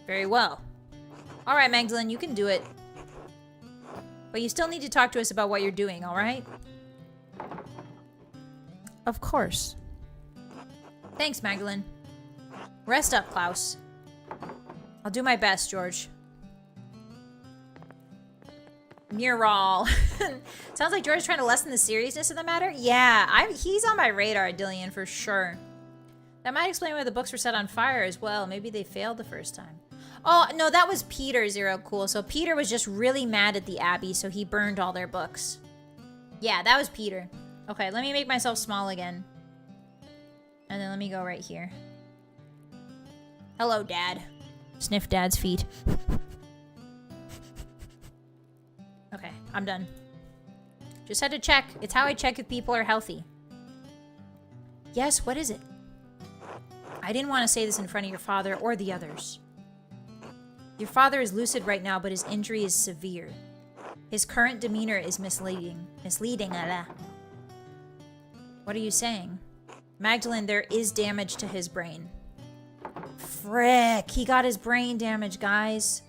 Very well. All right, Magdalene, you can do it. But you still need to talk to us about what you're doing, all right? Of course. Thanks, Magdalene. Rest up, Klaus. I'll do my best, George. Mural. Sounds like George's trying to lessen the seriousness of the matter. Yeah, he's on my radar, Dillian, for sure. That might explain why the books were set on fire as well. Maybe they failed the first time. Oh, no, that was Peter, Zero Cool. So Peter was just really mad at the Abbey, so he burned all their books. Yeah, that was Peter. Okay, let me make myself small again. And then let me go right here. Hello, Dad. Sniff Dad's feet. Okay, I'm done. Just had to check. It's how I check if people are healthy. Yes, what is it? I didn't want to say this in front of your father or the others. Your father is lucid right now, but his injury is severe. His current demeanor is misleading. What are you saying? Magdalene, there is damage to his brain. Frick, he got his brain damaged, guys.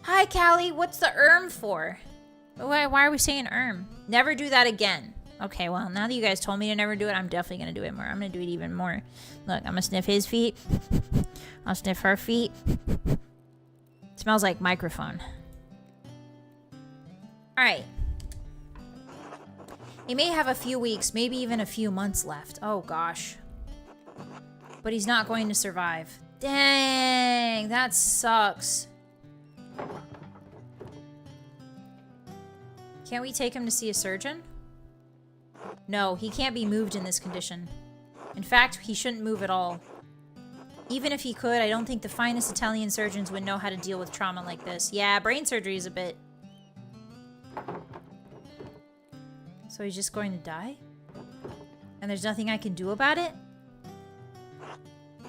Hi, Callie. What's the for? Why are we saying Never do that again. Okay, well, now that you guys told me to never do it, I'm definitely going to do it more. I'm going to do it even more. Look, I'm going to sniff his feet. I'll sniff her feet. It smells like microphone. All right. He may have a few weeks, maybe even a few months left. Oh, gosh. But he's not going to survive. Dang, that sucks. Can't we take him to see a surgeon? No, he can't be moved in this condition. In fact, he shouldn't move at all. Even if he could, I don't think the finest Italian surgeons would know how to deal with trauma like this. Yeah, brain surgery is a bit... So he's just going to die? And there's nothing I can do about it?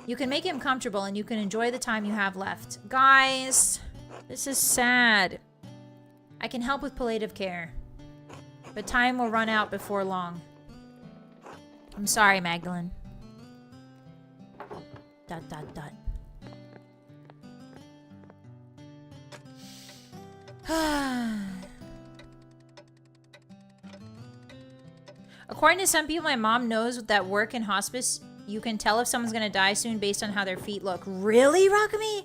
You can make him comfortable and you can enjoy the time you have left. Guys, this is sad. I can help with palliative care. But time will run out before long. I'm sorry, Magdalene. ... According to some people, my mom knows that work in hospice, you can tell if someone's gonna die soon based on how their feet look. Really, Rockamy?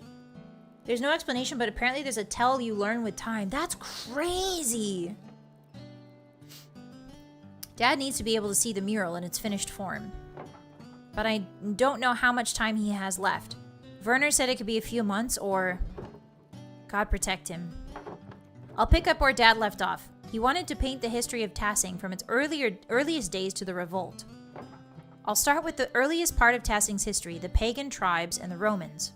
There's no explanation, but apparently there's a tell you learn with time. That's crazy. Dad needs to be able to see the mural in its finished form. But I don't know how much time he has left. Werner said it could be a few months or... God protect him. I'll pick up where Dad left off. He wanted to paint the history of Tassing from its earliest days to the revolt. I'll start with the earliest part of Tassing's history, the pagan tribes and the Romans.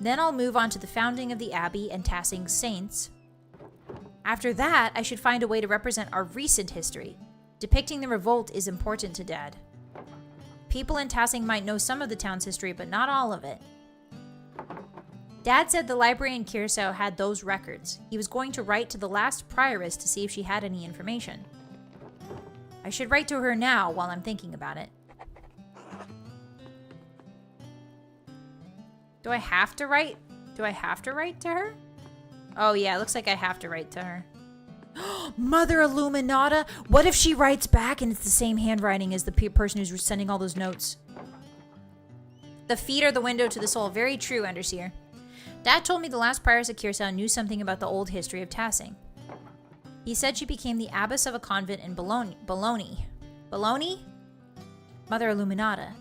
Then I'll move on to the founding of the Abbey and Tassing's saints. After that, I should find a way to represent our recent history. Depicting the revolt is important to Dad. People in Tassing might know some of the town's history, but not all of it. Dad said the library in Curacao had those records. He was going to write to the last prioress to see if she had any information. I should write to her now while I'm thinking about it. Do I have to write? Do I have to write to her? Oh yeah, it looks like I have to write to her. Mother Illuminata! What if she writes back and it's the same handwriting as the person who's sending all those notes? The feet are the window to the soul. Very true, Underseer. Dad told me the last prioress of Curacao knew something about the old history of Tassing. He said she became the abbess of a convent in Bologna. Bologna? Mother Illuminata.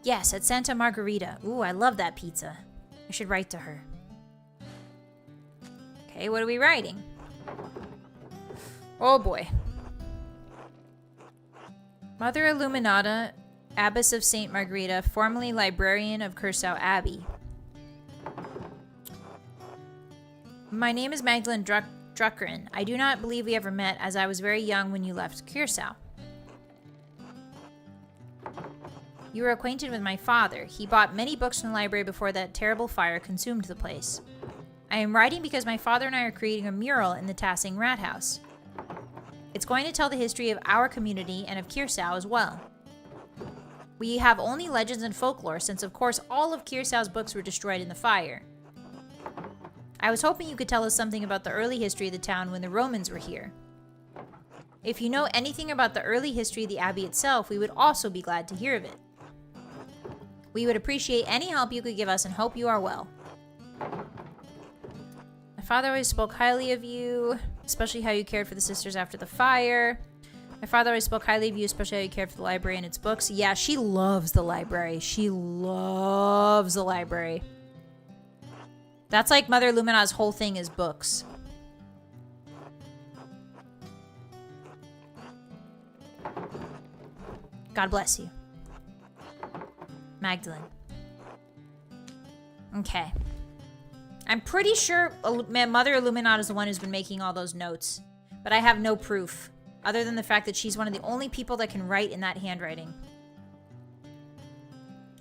Yes, at Santa Margherita. Ooh, I love that pizza. I should write to her. Okay, what are we writing? Oh boy. Mother Illuminata, abbess of Saint Margherita, formerly librarian of Curacao Abbey. My name is Magdalene Druckeren. I do not believe we ever met, as I was very young when you left Curacao. You were acquainted with my father. He bought many books from the library before that terrible fire consumed the place. I am writing because my father and I are creating a mural in the Tassing Rat House. It's going to tell the history of our community and of Curacao as well. We have only legends and folklore, since of course all of Curaçao's books were destroyed in the fire. I was hoping you could tell us something about the early history of the town when the Romans were here. If you know anything about the early history of the Abbey itself, we would also be glad to hear of it. We would appreciate any help you could give us and hope you are well. My father always spoke highly of you, especially how you cared for the sisters after the fire. My father always spoke highly of you, especially how you cared for the library and its books. Yeah, she loves the library. She loves the library. That's like Mother Lumina's whole thing is books. God bless you. Magdalene. Okay. I'm pretty sure Mother Illuminata is the one who's been making all those notes. But I have no proof. Other than the fact that she's one of the only people that can write in that handwriting.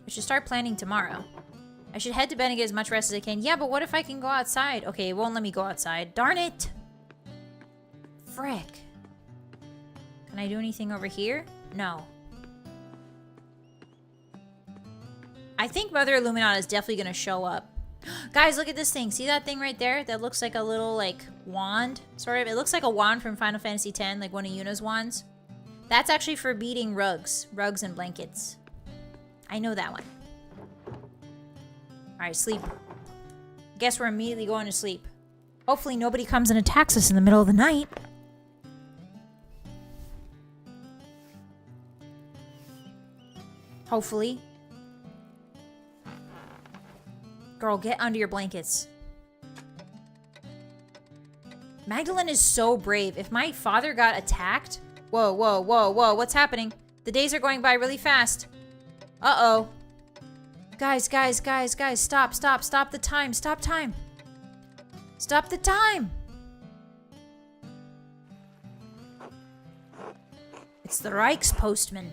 We should start planning tomorrow. I should head to bed and get as much rest as I can. Yeah, but what if I can go outside? Okay, it won't let me go outside. Darn it! Frick. Can I do anything over here? No. I think Mother Illuminata is definitely going to show up. Guys, look at this thing. See that thing right there? That looks like a little, like, wand, sort of. It looks like a wand from Final Fantasy X, like one of Yuna's wands. That's actually for beating rugs and blankets. I know that one. Alright, sleep. Guess we're immediately going to sleep. Hopefully nobody comes and attacks us in the middle of the night. Hopefully. Girl, get under your blankets. Magdalene is so brave. If my father got attacked... Whoa, whoa, whoa, whoa. What's happening? The days are going by really fast. Uh-oh. Guys, guys, guys, guys. Stop, stop, stop the time. Stop time. Stop the time. It's the Reichspostman.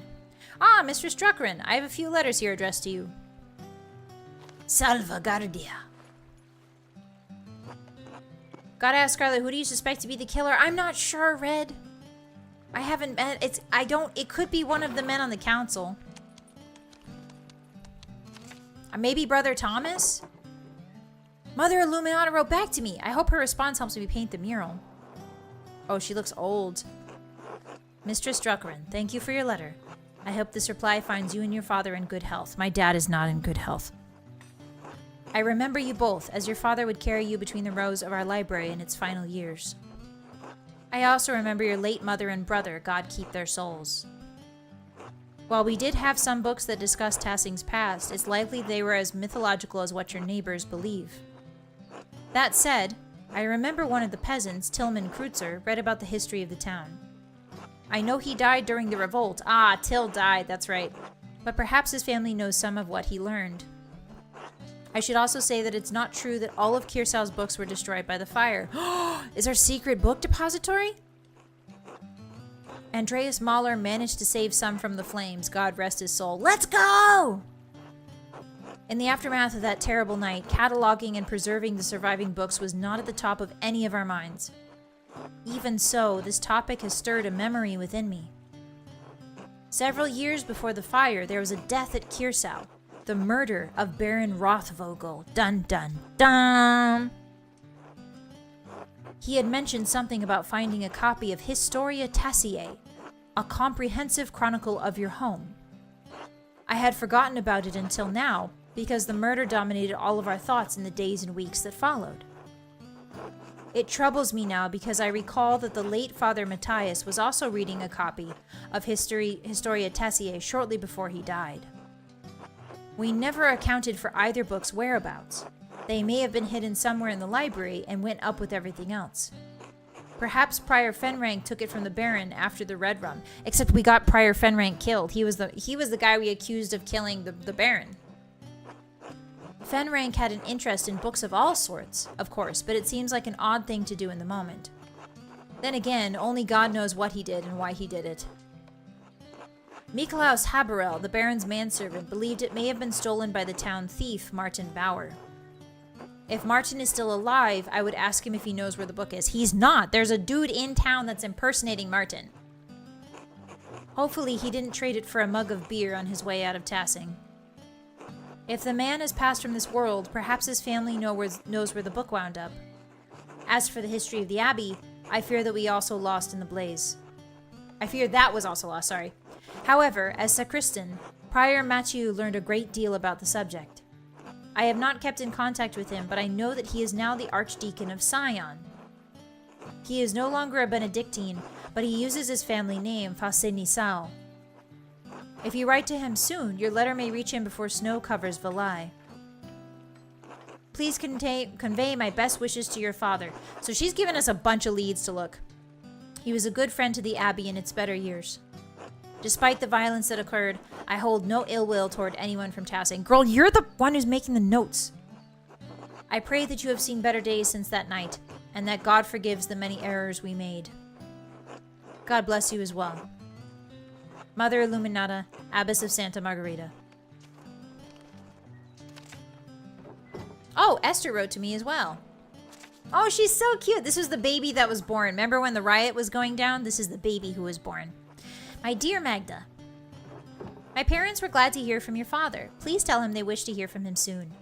Ah, Mr. Struckeren. I have a few letters here addressed to you. Salvaguardia. Gotta ask Scarlett, who do you suspect to be the killer? I'm not sure, Red. I haven't met, it could be one of the men on the council. Maybe Brother Thomas? Mother Illuminata wrote back to me. I hope her response helps me paint the mural. Oh, she looks old. Mistress Struckeren, thank you for your letter. I hope this reply finds you and your father in good health. My dad is not in good health. I remember you both, as your father would carry you between the rows of our library in its final years. I also remember your late mother and brother, God keep their souls. While we did have some books that discuss Tassing's past, it's likely they were as mythological as what your neighbors believe. That said, I remember one of the peasants, Tillman Kreutzer, read about the history of the town. I know he died during the revolt. Ah, Till died, that's right. But perhaps his family knows some of what he learned. I should also say that it's not true that all of Kirsau's books were destroyed by the fire. Is our secret book depository? Andreas Mahler managed to save some from the flames. God rest his soul. Let's go! In the aftermath of that terrible night, cataloging and preserving the surviving books was not at the top of any of our minds. Even so, this topic has stirred a memory within me. Several years before the fire, there was a death at Kirsau. The murder of Baron Rothvogel. Dun dun dun! He had mentioned something about finding a copy of Historia Tassiae, a comprehensive chronicle of your home. I had forgotten about it until now, because the murder dominated all of our thoughts in the days and weeks that followed. It troubles me now because I recall that the late Father Matthias was also reading a copy of Historia Tassiae shortly before he died. We never accounted for either book's whereabouts. They may have been hidden somewhere in the library and went up with everything else. Perhaps Prior Fenrank took it from the Baron after the Redrum, except we got Prior Fenrank killed. He was the guy we accused of killing the Baron. Fenrank had an interest in books of all sorts, of course, but it seems like an odd thing to do in the moment. Then again, only God knows what he did and why he did it. Nikolaus Haberel, the Baron's manservant, believed it may have been stolen by the town thief, Martin Bauer. If Martin is still alive, I would ask him if he knows where the book is. He's not! There's a dude in town that's impersonating Martin. Hopefully he didn't trade it for a mug of beer on his way out of Tassing. If the man has passed from this world, perhaps his family knows where the book wound up. As for the history of the Abbey, I fear that we also lost in the blaze. I fear that was also lost, sorry. However, as sacristan, Prior Mathieu learned a great deal about the subject. I have not kept in contact with him, but I know that he is now the Archdeacon of Sion. He is no longer a Benedictine, but he uses his family name, Fassenisal. If you write to him soon, your letter may reach him before snow covers Valais. Please convey my best wishes to your father. So she's given us a bunch of leads to look. He was a good friend to the Abbey in its better years. Despite the violence that occurred, I hold no ill will toward anyone from Tassing. Girl, you're the one who's making the notes. I pray that you have seen better days since that night, and that God forgives the many errors we made. God bless you as well. Mother Illuminata, Abbess of Santa Margarita. Oh, Esther wrote to me as well. Oh, she's so cute. This was the baby that was born. Remember when the riot was going down? This is the baby who was born. My dear Magda, my parents were glad to hear from your father. Please tell him they wish to hear from him soon.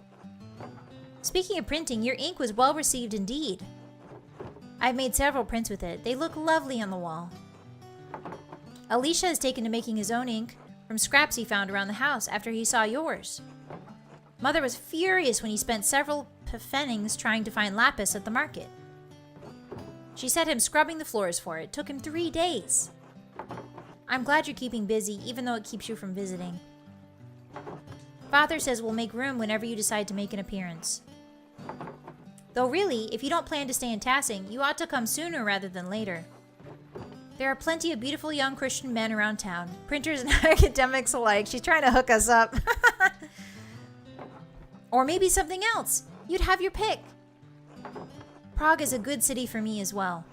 Speaking of printing, your ink was well received indeed. I've made several prints with it. They look lovely on the wall. Alicia has taken to making his own ink from scraps he found around the house after he saw yours. Mother was furious when he spent several pfennings trying to find lapis at the market. She set him scrubbing the floors for it. It took him 3 days. I'm glad you're keeping busy, even though it keeps you from visiting. Father says we'll make room whenever you decide to make an appearance. Though really, if you don't plan to stay in Tassing, you ought to come sooner rather than later. There are plenty of beautiful young Christian men around town, printers and academics alike. She's trying to hook us up. Or maybe something else. You'd have your pick. Prague is a good city for me as well.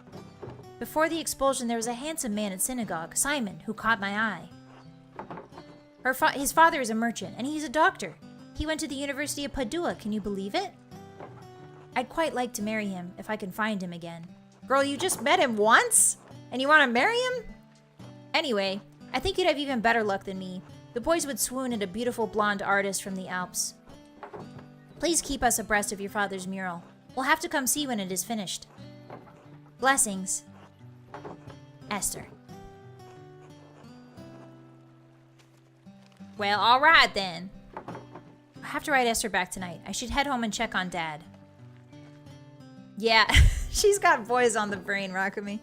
Before the expulsion, there was a handsome man at synagogue, Simon, who caught my eye. His father is a merchant, and he's a doctor. He went to the University of Padua, can you believe it? I'd quite like to marry him, if I can find him again. Girl, you just met him once? And you want to marry him? Anyway, I think you'd have even better luck than me. The boys would swoon at a beautiful blonde artist from the Alps. Please keep us abreast of your father's mural. We'll have to come see when it is finished. Blessings. Esther. Well, alright then. I have to write Esther back tonight. I should head home and check on Dad. Yeah, she's got boys on the brain, Rakumi.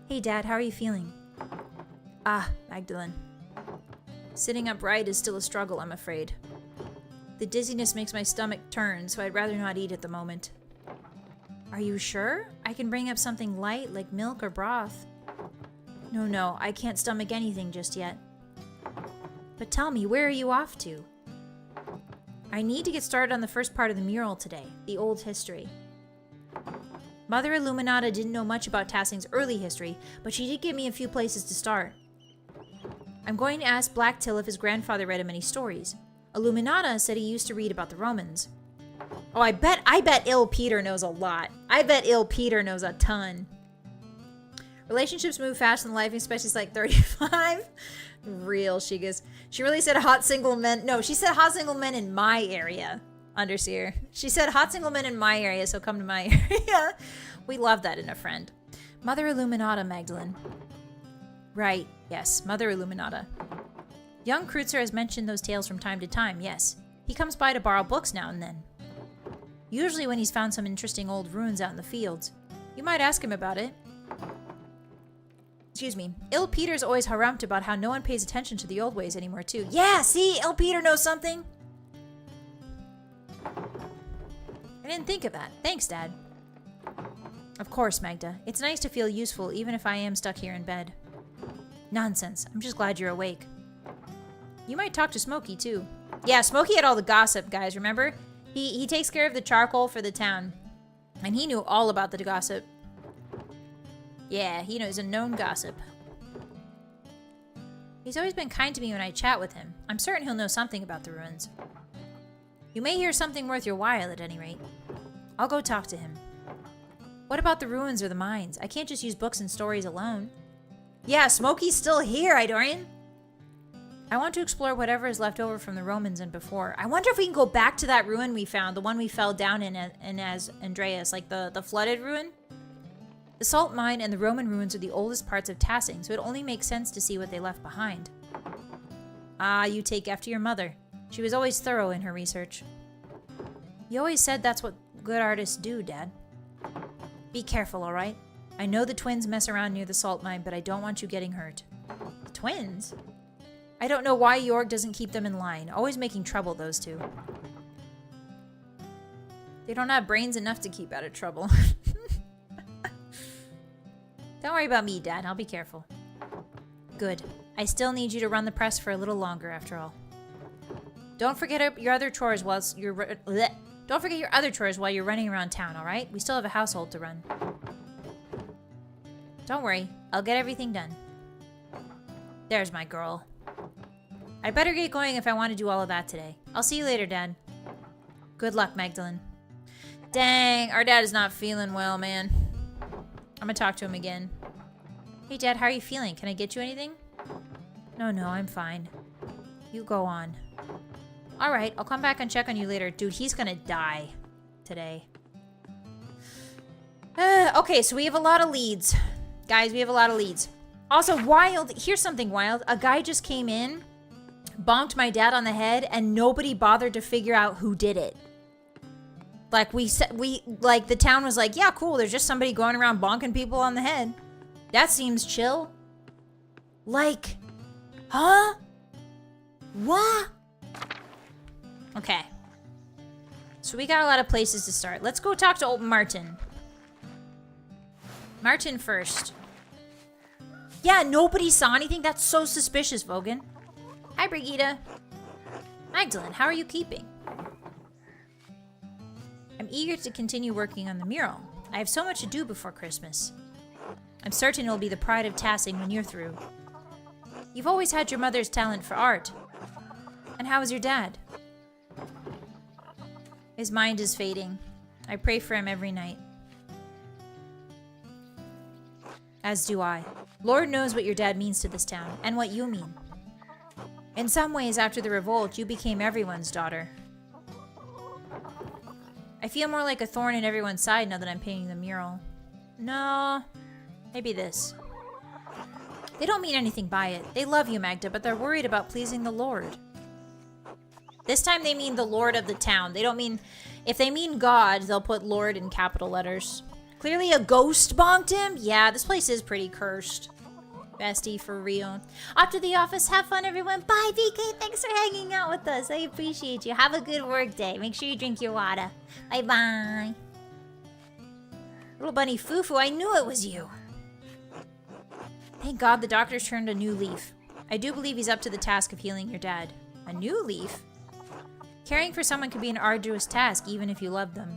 Hey, Dad, how are you feeling? Ah, Magdalene. Sitting upright is still a struggle, I'm afraid. The dizziness makes my stomach turn, so I'd rather not eat at the moment. Are you sure? I can bring up something light, like milk or broth. No, I can't stomach anything just yet. But tell me, where are you off to? I need to get started on the first part of the mural today, the old history. Mother Illuminata didn't know much about Tassing's early history, but she did give me a few places to start. I'm going to ask Black Till if his grandfather read him any stories. Illuminata said he used to read about the Romans. Oh, I bet Il Peter knows a lot. I bet Il Peter knows a ton. Relationships move fast in life, especially like 35. Real, she goes. She really said hot single men. No, she said hot single men in my area. Underseer. She said hot single men in my area, so come to my area. We love that in a friend. Mother Illuminata, Magdalene. Right, yes, Mother Illuminata. Young Kreutzer has mentioned those tales from time to time, yes. He comes by to borrow books now and then. Usually when he's found some interesting old ruins out in the fields. You might ask him about it. Excuse me. Il Peter's always harumphed about how no one pays attention to the old ways anymore, too. Yeah, see? Il Peter knows something. I didn't think of that. Thanks, Dad. Of course, Magda. It's nice to feel useful, even if I am stuck here in bed. Nonsense. I'm just glad you're awake. You might talk to Smokey, too. Yeah, Smokey had all the gossip, guys, remember? He takes care of the charcoal for the town. And he knew all about the gossip. Yeah, he knows a known gossip. He's always been kind to me when I chat with him. I'm certain he'll know something about the ruins. You may hear something worth your while, at any rate. I'll go talk to him. What about the ruins or the mines? I can't just use books and stories alone. Yeah, Smokey's still here, Idorian. I want to explore whatever is left over from the Romans and before. I wonder if we can go back to that ruin we found, the one we fell down in as Andreas, like the flooded ruin. The salt mine and the Roman ruins are the oldest parts of Tassing, so it only makes sense to see what they left behind. Ah, you take after your mother. She was always thorough in her research. You always said that's what good artists do, Dad. Be careful, all right? I know the twins mess around near the salt mine, but I don't want you getting hurt. The twins? I don't know why York doesn't keep them in line. Always making trouble, those two. They don't have brains enough to keep out of trouble. Don't worry about me, Dad. I'll be careful. Good. I still need you to run the press for a little longer, after all. Don't forget your other chores while you're running around town, all right? We still have a household to run. Don't worry. I'll get everything done. There's my girl. I'd better get going if I want to do all of that today. I'll see you later, Dad. Good luck, Magdalene. Dang, our dad is not feeling well, man. I'm gonna talk to him again. Hey, Dad, how are you feeling? Can I get you anything? No, I'm fine. You go on. Alright, I'll come back and check on you later. Dude, he's gonna die today. Okay, so we have a lot of leads. Guys, we have a lot of leads. Also, wild. Here's something wild. A guy just came in, bonked my dad on the head, and nobody bothered to figure out who did it. Like, the town was like, yeah, cool, there's just somebody going around bonking people on the head. That seems chill. Like, huh? What? Okay. So we got a lot of places to start. Let's go talk to old Martin. Martin first. Yeah, nobody saw anything? That's so suspicious, Vogan. Hi, Brigitte. Magdalene, how are you keeping? I'm eager to continue working on the mural. I have so much to do before Christmas. I'm certain it'll be the pride of Tassing when you're through. You've always had your mother's talent for art. And how is your dad? His mind is fading. I pray for him every night. As do I. Lord knows what your dad means to this town, and what you mean. In some ways, after the revolt, you became everyone's daughter. I feel more like a thorn in everyone's side now that I'm painting the mural. No, maybe this. They don't mean anything by it. They love you, Magda, but they're worried about pleasing the Lord. This time they mean the Lord of the town. They don't mean... If they mean God, they'll put Lord in capital letters. Clearly a ghost bonked him? Yeah, this place is pretty cursed. Bestie, for real. Off to the office. Have fun, everyone. Bye, VK. Thanks for hanging out with us. I appreciate you. Have a good work day. Make sure you drink your water. Bye-bye. Little bunny Fufu, I knew it was you. Thank God the doctor's turned a new leaf. I do believe he's up to the task of healing your dad. A new leaf? Caring for someone can be an arduous task, even if you love them.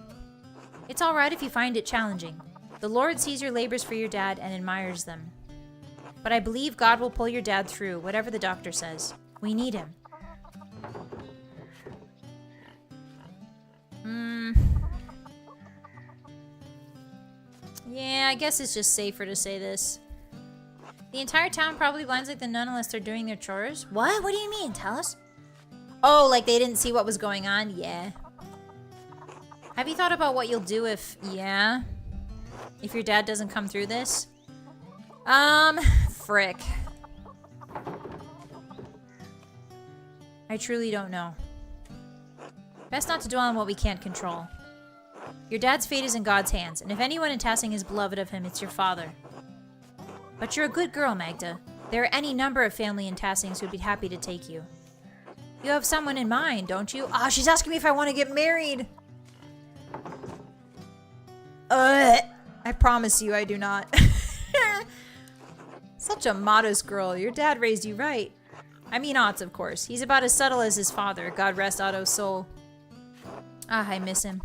It's alright if you find it challenging. The Lord sees your labors for your dad and admires them. But I believe God will pull your dad through, whatever the doctor says. We need him. Yeah, I guess it's just safer to say this. The entire town probably blinds like the nun unless they're doing their chores. What? What do you mean? Tell us. Oh, like they didn't see what was going on? Yeah. Have you thought about what you'll do if... Yeah? If your dad doesn't come through this? Frick. I truly don't know. Best not to dwell on what we can't control. Your dad's fate is in God's hands, and if anyone in Tassing is beloved of him, it's your father. But you're a good girl, Magda. There are any number of family in Tassings who'd be happy to take you. You have someone in mind, don't you? Ah, she's asking me if I want to get married. I promise you I do not. Such a modest girl. Your dad raised you right. I mean Otz, of course. He's about as subtle as his father. God rest Otto's soul. Ah, I miss him.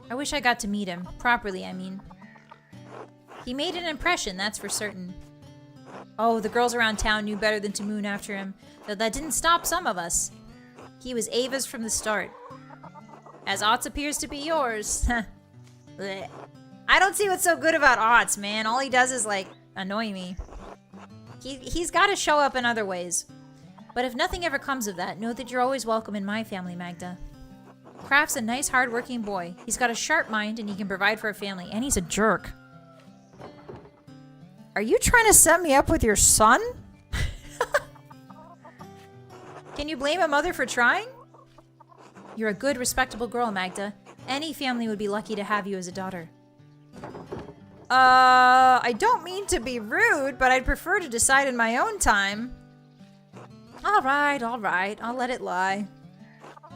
I wish I got to meet him. Properly, I mean. He made an impression, that's for certain. Oh, the girls around town knew better than to moon after him, though that didn't stop some of us. He was Ava's from the start. As Otz appears to be yours. I don't see what's so good about Otz, man. All he does is, like, annoy me. He's got to show up in other ways. But if nothing ever comes of that, know that you're always welcome in my family, Magda. Kraft's a nice, hard-working boy. He's got a sharp mind, and he can provide for a family. And he's a jerk. Are you trying to set me up with your son? Can you blame a mother for trying? You're a good, respectable girl, Magda. Any family would be lucky to have you as a daughter. I don't mean to be rude, but I'd prefer to decide in my own time. All right, I'll let it lie.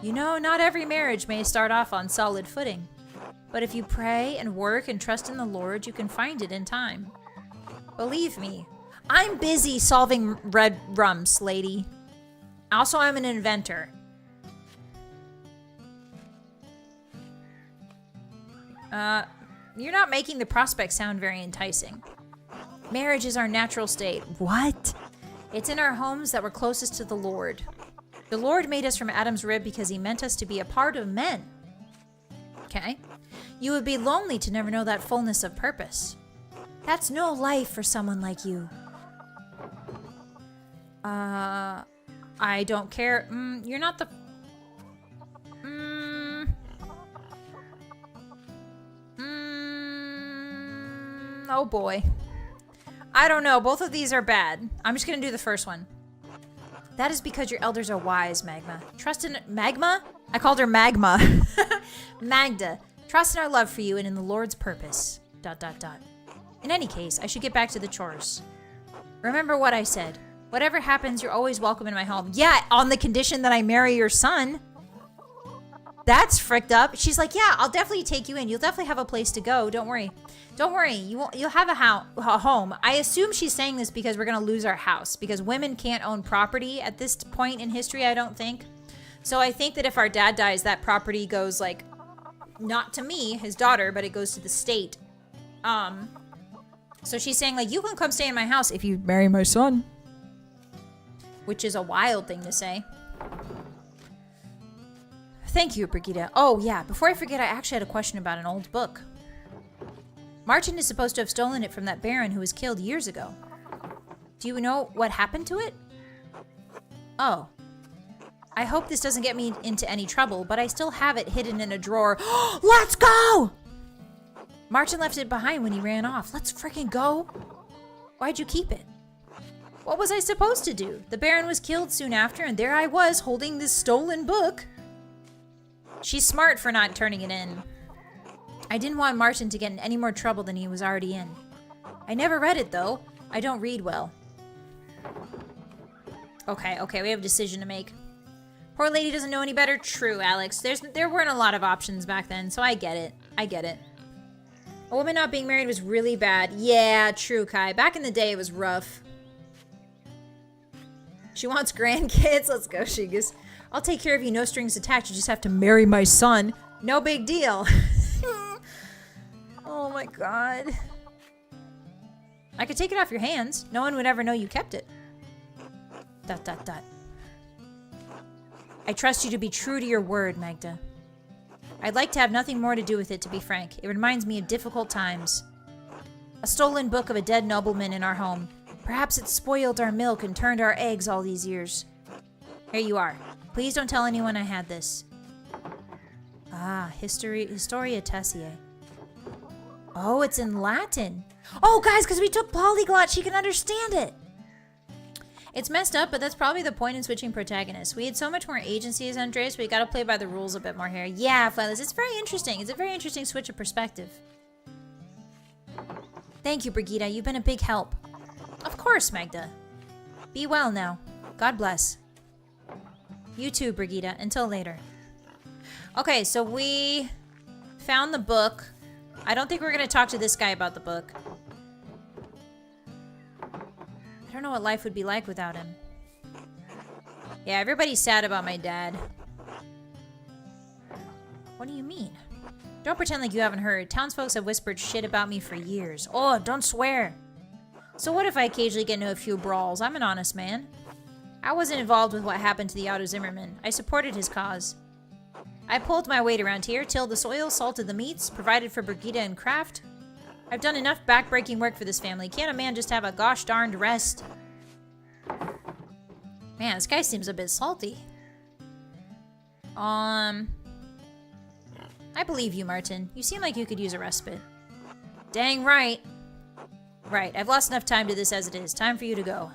You know, not every marriage may start off on solid footing. But if you pray and work and trust in the Lord, you can find it in time. Believe me, I'm busy solving Redrums, lady. Also, I'm an inventor. You're not making the prospect sound very enticing. Marriage is our natural state. What? It's in our homes that we're closest to the Lord. The Lord made us from Adam's rib because he meant us to be a part of men. Okay? You would be lonely to never know that fullness of purpose. That's no life for someone like you. I don't care. You're not the... Oh boy. I don't know. Both of these are bad. I'm just gonna do the first one. That is because your elders are wise, Magma. Trust in... Magma? I called her Magma. Magda. Trust in our love for you and in the Lord's purpose. ... In any case, I should get back to the chores. Remember what I said. Whatever happens, you're always welcome in my home. Yeah, on the condition that I marry your son. That's fricked up. She's like, yeah, I'll definitely take you in. You'll definitely have a place to go. Don't worry. Don't worry. You'll have a home. I assume she's saying this because we're going to lose our house. Because women can't own property at this point in history, I don't think. So I think that if our dad dies, that property goes, like, not to me, his daughter, but it goes to the state. So she's saying, like, you can come stay in my house if you marry my son. Which is a wild thing to say. Thank you, Brigitte. Oh, yeah. Before I forget, I actually had a question about an old book. Martin is supposed to have stolen it from that baron who was killed years ago. Do you know what happened to it? Oh. I hope this doesn't get me into any trouble, but I still have it hidden in a drawer. Let's go! Martin left it behind when he ran off. Let's freaking go. Why'd you keep it? What was I supposed to do? The baron was killed soon after, and there I was holding this stolen book. She's smart for not turning it in. I didn't want Martin to get in any more trouble than he was already in. I never read it, though. I don't read well. Okay, we have a decision to make. Poor lady doesn't know any better. True, Alex. There weren't a lot of options back then, so I get it. A woman not being married was really bad. Yeah, true, Kai. Back in the day, it was rough. She wants grandkids. Let's go, Shigas. I'll take care of you, no strings attached. You just have to marry my son. No big deal. Oh my god. I could take it off your hands. No one would ever know you kept it. ... I trust you to be true to your word, Magda. I'd like to have nothing more to do with it, to be frank. It reminds me of difficult times. A stolen book of a dead nobleman in our home. Perhaps it spoiled our milk and turned our eggs all these years. Here you are. Please don't tell anyone I had this. Ah, Historia Tessiae. Oh, it's in Latin. Oh, guys, because we took polyglot, she can understand it. It's messed up, but that's probably the point in switching protagonists. We had so much more agency as Andreas, but we gotta play by the rules a bit more here. Yeah, Flightless, it's very interesting. It's a very interesting switch of perspective. Thank you, Brigitte. You've been a big help. Of course, Magda. Be well now. God bless. You too, Brigitte. Until later. Okay, so we found the book. I don't think we're gonna talk to this guy about the book. I don't know what life would be like without him. Yeah, everybody's sad about my dad. What do you mean? Don't pretend like you haven't heard. Townsfolk have whispered shit about me for years. Oh, don't swear. So what if I occasionally get into a few brawls? I'm an honest man. I wasn't involved with what happened to the Otto Zimmerman. I supported his cause. I pulled my weight around here, tilled the soil, salted the meats, provided for Brigitte and Kraft. I've done enough backbreaking work for this family. Can't a man just have a gosh darned rest? Man, this guy seems a bit salty. I believe you, Martin. You seem like you could use a respite. Dang right. Right, I've lost enough time to this as it is. Time for you to go.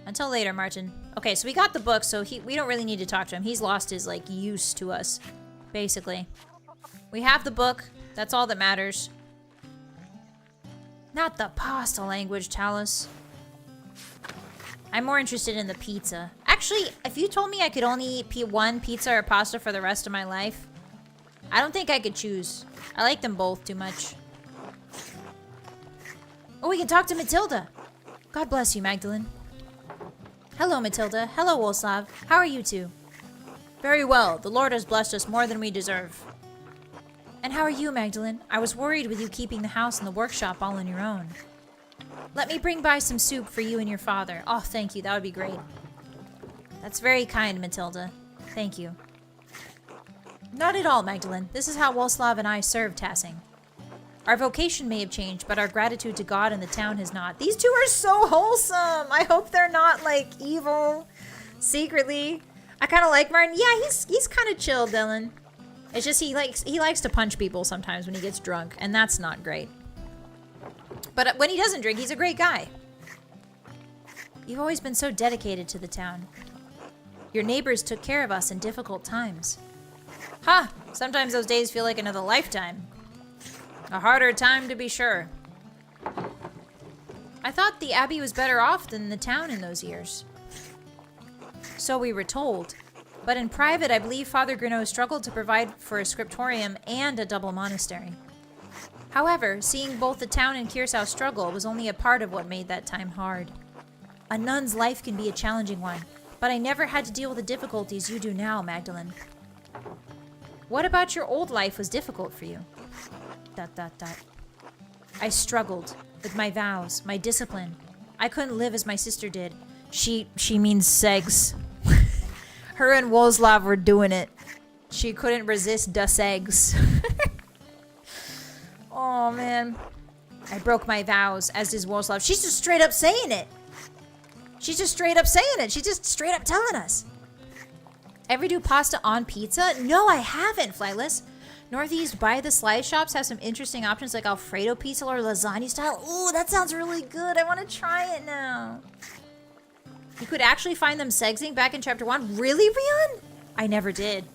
Until later, Martin. Okay, so we got the book, so we don't really need to talk to him. He's lost his, like, use to us, basically. We have the book. That's all that matters. Not the pasta language, Talus. I'm more interested in the pizza. Actually, if you told me I could only eat one pizza or pasta for the rest of my life, I don't think I could choose. I like them both too much. Oh, we can talk to Matilda. God bless you, Magdalene. Hello, Matilda. Hello, Wolslav. How are you two? Very well. The Lord has blessed us more than we deserve. And how are you, Magdalene? I was worried with you keeping the house and the workshop all on your own. Let me bring by some soup for you and your father. Oh, thank you. That would be great. That's very kind, Matilda. Thank you. Not at all, Magdalene. This is how Wolslav and I serve Tassing. Our vocation may have changed, but our gratitude to God and the town has not. These two are so wholesome. I hope they're not, like, evil secretly. I kind of like Martin. Yeah, he's kind of chill, Dylan. It's just he likes to punch people sometimes when he gets drunk, and that's not great. But when he doesn't drink, he's a great guy. You've always been so dedicated to the town. Your neighbors took care of us in difficult times. Ha! Sometimes those days feel like another lifetime. A harder time to be sure. I thought the Abbey was better off than the town in those years. So we were told. But in private, I believe Father Greneau struggled to provide for a scriptorium and a double monastery. However, seeing both the town and Kirsau struggle was only a part of what made that time hard. A nun's life can be a challenging one, but I never had to deal with the difficulties you do now, Magdalene. What about your old life was difficult for you? ... I struggled with my vows, my discipline. I couldn't live as my sister did. She means segs. Her and Wolslav were doing it. She couldn't resist the segs. Oh, man. I broke my vows, as does Wolslav. She's just straight up saying it. She's just straight up saying it. She's just straight up telling us. Ever do pasta on pizza? No, I haven't, Flightless. Northeast by the slice shops have some interesting options like Alfredo pizza or lasagna style. Ooh, that sounds really good. I want to try it now. You could actually find them segsing back in chapter 1. Really, Rion? I never did.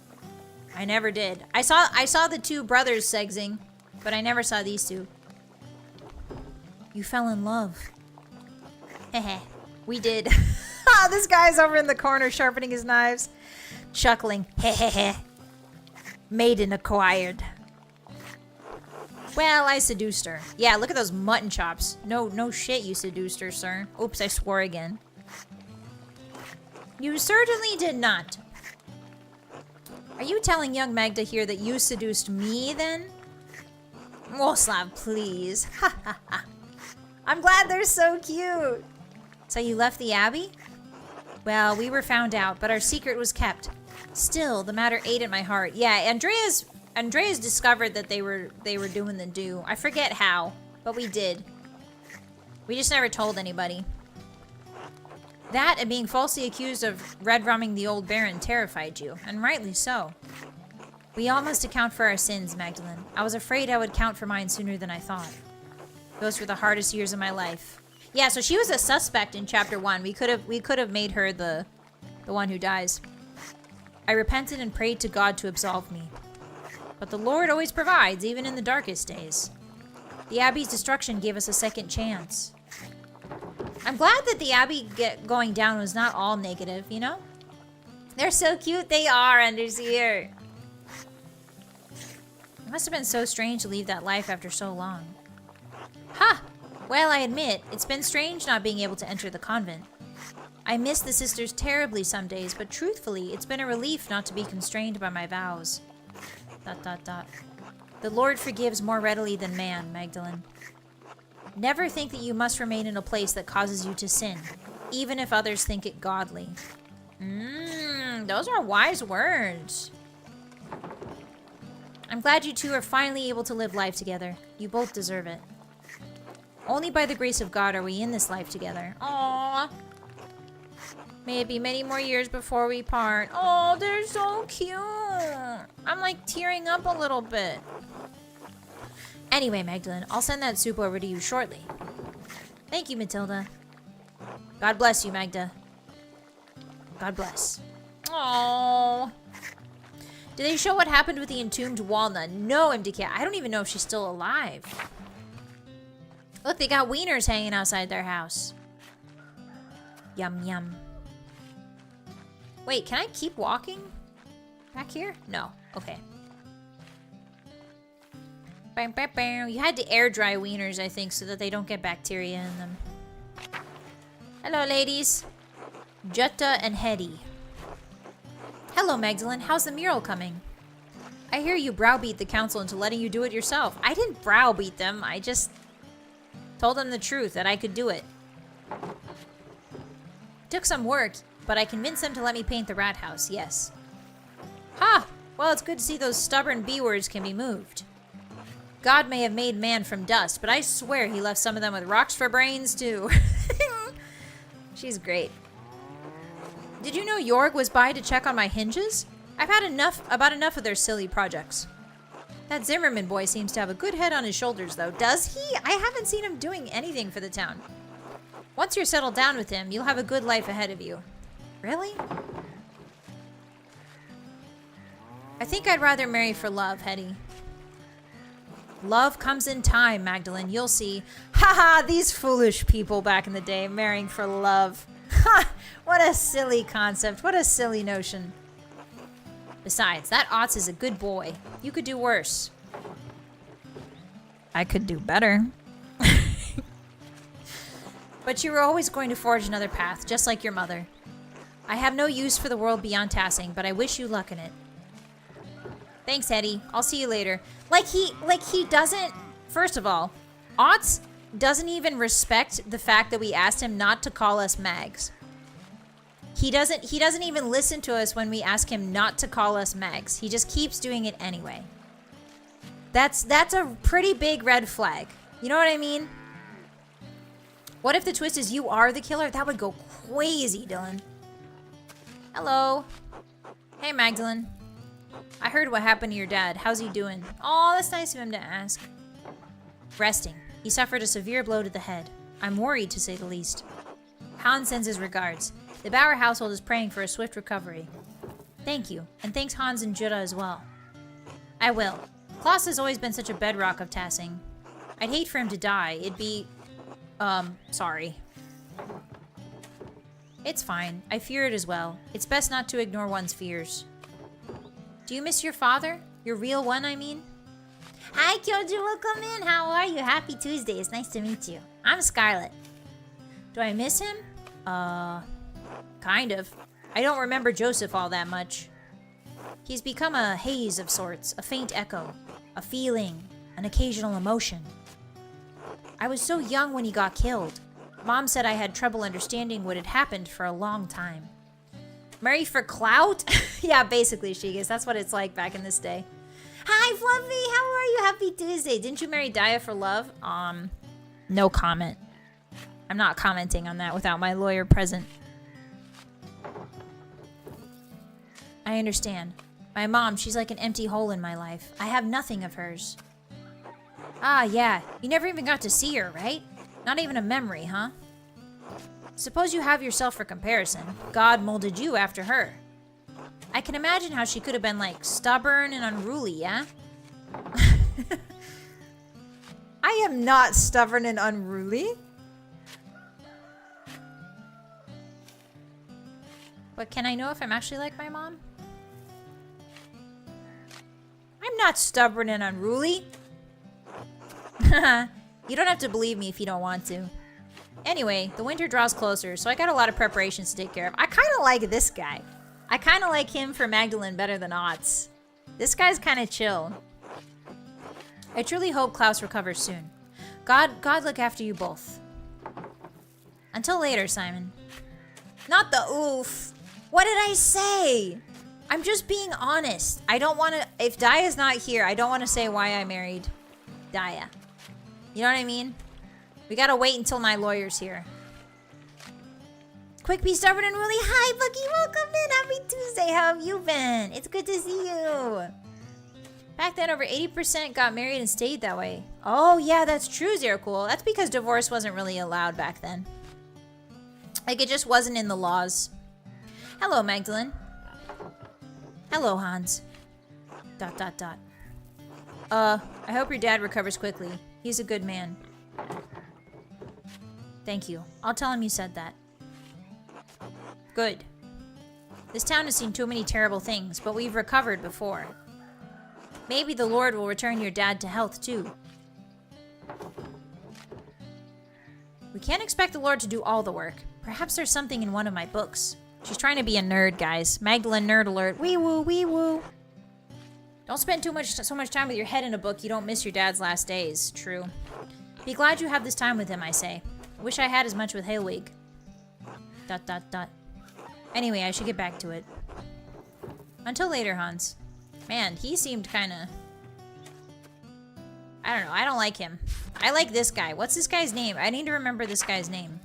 I never did. I saw the two brothers segsing, but I never saw these two. You fell in love. Heh. We did. This guy's over in the corner sharpening his knives. Chuckling. Heh. Maiden acquired. Well, I seduced her. Yeah, look at those mutton chops. No shit, you seduced her, sir. Oops, I swore again. You certainly did not. Are you telling young Magda here that you seduced me, then? Wolslav, please. Ha ha ha. I'm glad they're so cute. So you left the Abbey? Well, we were found out, but our secret was kept. Still, the matter ate at my heart. Yeah, Andreas discovered that they were doing the do. I forget how, but we did. We just never told anybody. That and being falsely accused of red-rumming the old Baron terrified you, and rightly so. We all must account for our sins, Magdalene. I was afraid I would count for mine sooner than I thought. Those were the hardest years of my life. Yeah, so she was a suspect in chapter 1. We could have made her the one who dies. I repented and prayed to God to absolve me. But the Lord always provides, even in the darkest days. The Abbey's destruction gave us a second chance. I'm glad that the Abbey going down was not all negative, you know? They're so cute, they are, Underseer. It must have been so strange to leave that life after so long. Ha! Well, I admit, it's been strange not being able to enter the convent. I miss the sisters terribly some days, but truthfully, it's been a relief not to be constrained by my vows. ... The Lord forgives more readily than man, Magdalene. Never think that you must remain in a place that causes you to sin, even if others think it godly. Those are wise words. I'm glad you two are finally able to live life together. You both deserve it. Only by the grace of God are we in this life together. Aww. May it be many more years before we part. Oh, they're so cute. I'm like tearing up a little bit. Anyway, Magdalene, I'll send that soup over to you shortly. Thank you, Matilda. God bless you, Magda. God bless. Oh. Did they show what happened with the entombed Walnut? No, MDK. I don't even know if she's still alive. Look, they got wieners hanging outside their house. Yum, yum. Wait, can I keep walking? Back here? No. Okay. You had to air dry wieners, I think, so that they don't get bacteria in them. Hello, ladies. Jutta and Hetty. Hello, Magdalene. How's the mural coming? I hear you browbeat the council into letting you do it yourself. I didn't browbeat them. I just told them the truth, that I could do it. Took some work, but I convinced them to let me paint the rat house, yes. Ha! Well, it's good to see those stubborn B-words can be moved. God may have made man from dust, but I swear he left some of them with rocks for brains, too. She's great. Did you know Jorg was by to check on my hinges? I've had about enough of their silly projects. That Zimmerman boy seems to have a good head on his shoulders, though. Does he? I haven't seen him doing anything for the town. Once you're settled down with him, you'll have a good life ahead of you. Really? I think I'd rather marry for love, Hetty. Love comes in time, Magdalene. You'll see. Haha, these foolish people back in the day marrying for love. Ha! What a silly concept. What a silly notion. Besides, that Otz is a good boy. You could do worse. I could do better. But you were always going to forge another path, just like your mother. I have no use for the world beyond Tassing, but I wish you luck in it. Thanks, Eddie. I'll see you later. Like he doesn't... First of all, Otz doesn't even respect the fact that we asked him not to call us mags. He doesn't even listen to us when we ask him not to call us mags. He just keeps doing it anyway. That's a pretty big red flag. You know what I mean? What if the twist is you are the killer? That would go crazy, Dylan. Hello. Hey, Magdalene. I heard what happened to your dad. How's he doing? Oh, that's nice of him to ask. Resting. He suffered a severe blow to the head. I'm worried, to say the least. Hans sends his regards. The Bauer household is praying for a swift recovery. Thank you, and thanks Hans and Jutta as well. I will. Klaus has always been such a bedrock of Tassing. I'd hate for him to die. It'd be... sorry. It's fine. I fear it as well. It's best not to ignore one's fears. Do you miss your father? Your real one, I mean? Hi, Kyoji. Welcome in. How are you? Happy Tuesday. It's nice to meet you. I'm Scarlett. Do I miss him? Kind of. I don't remember Joseph all that much. He's become a haze of sorts, a faint echo, a feeling, an occasional emotion. I was so young when he got killed. Mom said I had trouble understanding what had happened for a long time. Marry for clout? Yeah, basically, Shigas. That's what it's like back in this day. Hi, Fluffy. How are you? Happy Tuesday. Didn't you marry Daya for love? No comment. I'm not commenting on that without my lawyer present. I understand. My mom, she's like an empty hole in my life. I have nothing of hers. Ah, yeah. You never even got to see her, right? Not even a memory, huh? Suppose you have yourself for comparison. God molded you after her. I can imagine how she could have been, like, stubborn and unruly, yeah? I am not stubborn and unruly. But can I know if I'm actually like my mom? I'm not stubborn and unruly. You don't have to believe me if you don't want to. Anyway, the winter draws closer, so I got a lot of preparations to take care of. I kind of like this guy. I kind of like him for Magdalene better than Otz. This guy's kind of chill. I truly hope Klaus recovers soon. God look after you both. Until later, Simon. Not the oof. What did I say? I'm just being honest. I don't want to... If Daya's not here, I don't want to say why I married Daya. You know what I mean? We gotta wait until my lawyer's here. Quick, be stubborn and really. Hi, Bucky. Welcome in. Happy Tuesday. How have you been? It's good to see you. Back then, over 80% got married and stayed that way. Oh, yeah, that's true, Zero Cool. That's because divorce wasn't really allowed back then. Like, it just wasn't in the laws. Hello, Magdalene. Hello, Hans. ... I hope your dad recovers quickly. He's a good man. Thank you. I'll tell him you said that. Good. This town has seen too many terrible things, but we've recovered before. Maybe the Lord will return your dad to health, too. We can't expect the Lord to do all the work. Perhaps there's something in one of my books. She's trying to be a nerd, guys. Magdalene nerd alert. Wee woo, wee woo. Don't spend so much time with your head in a book you don't miss your dad's last days. True. Be glad you have this time with him, I say. Wish I had as much with Hailwig. ... Anyway, I should get back to it. Until later, Hans. Man, he seemed kinda... I don't know, I don't like him. I like this guy. What's this guy's name? I need to remember this guy's name.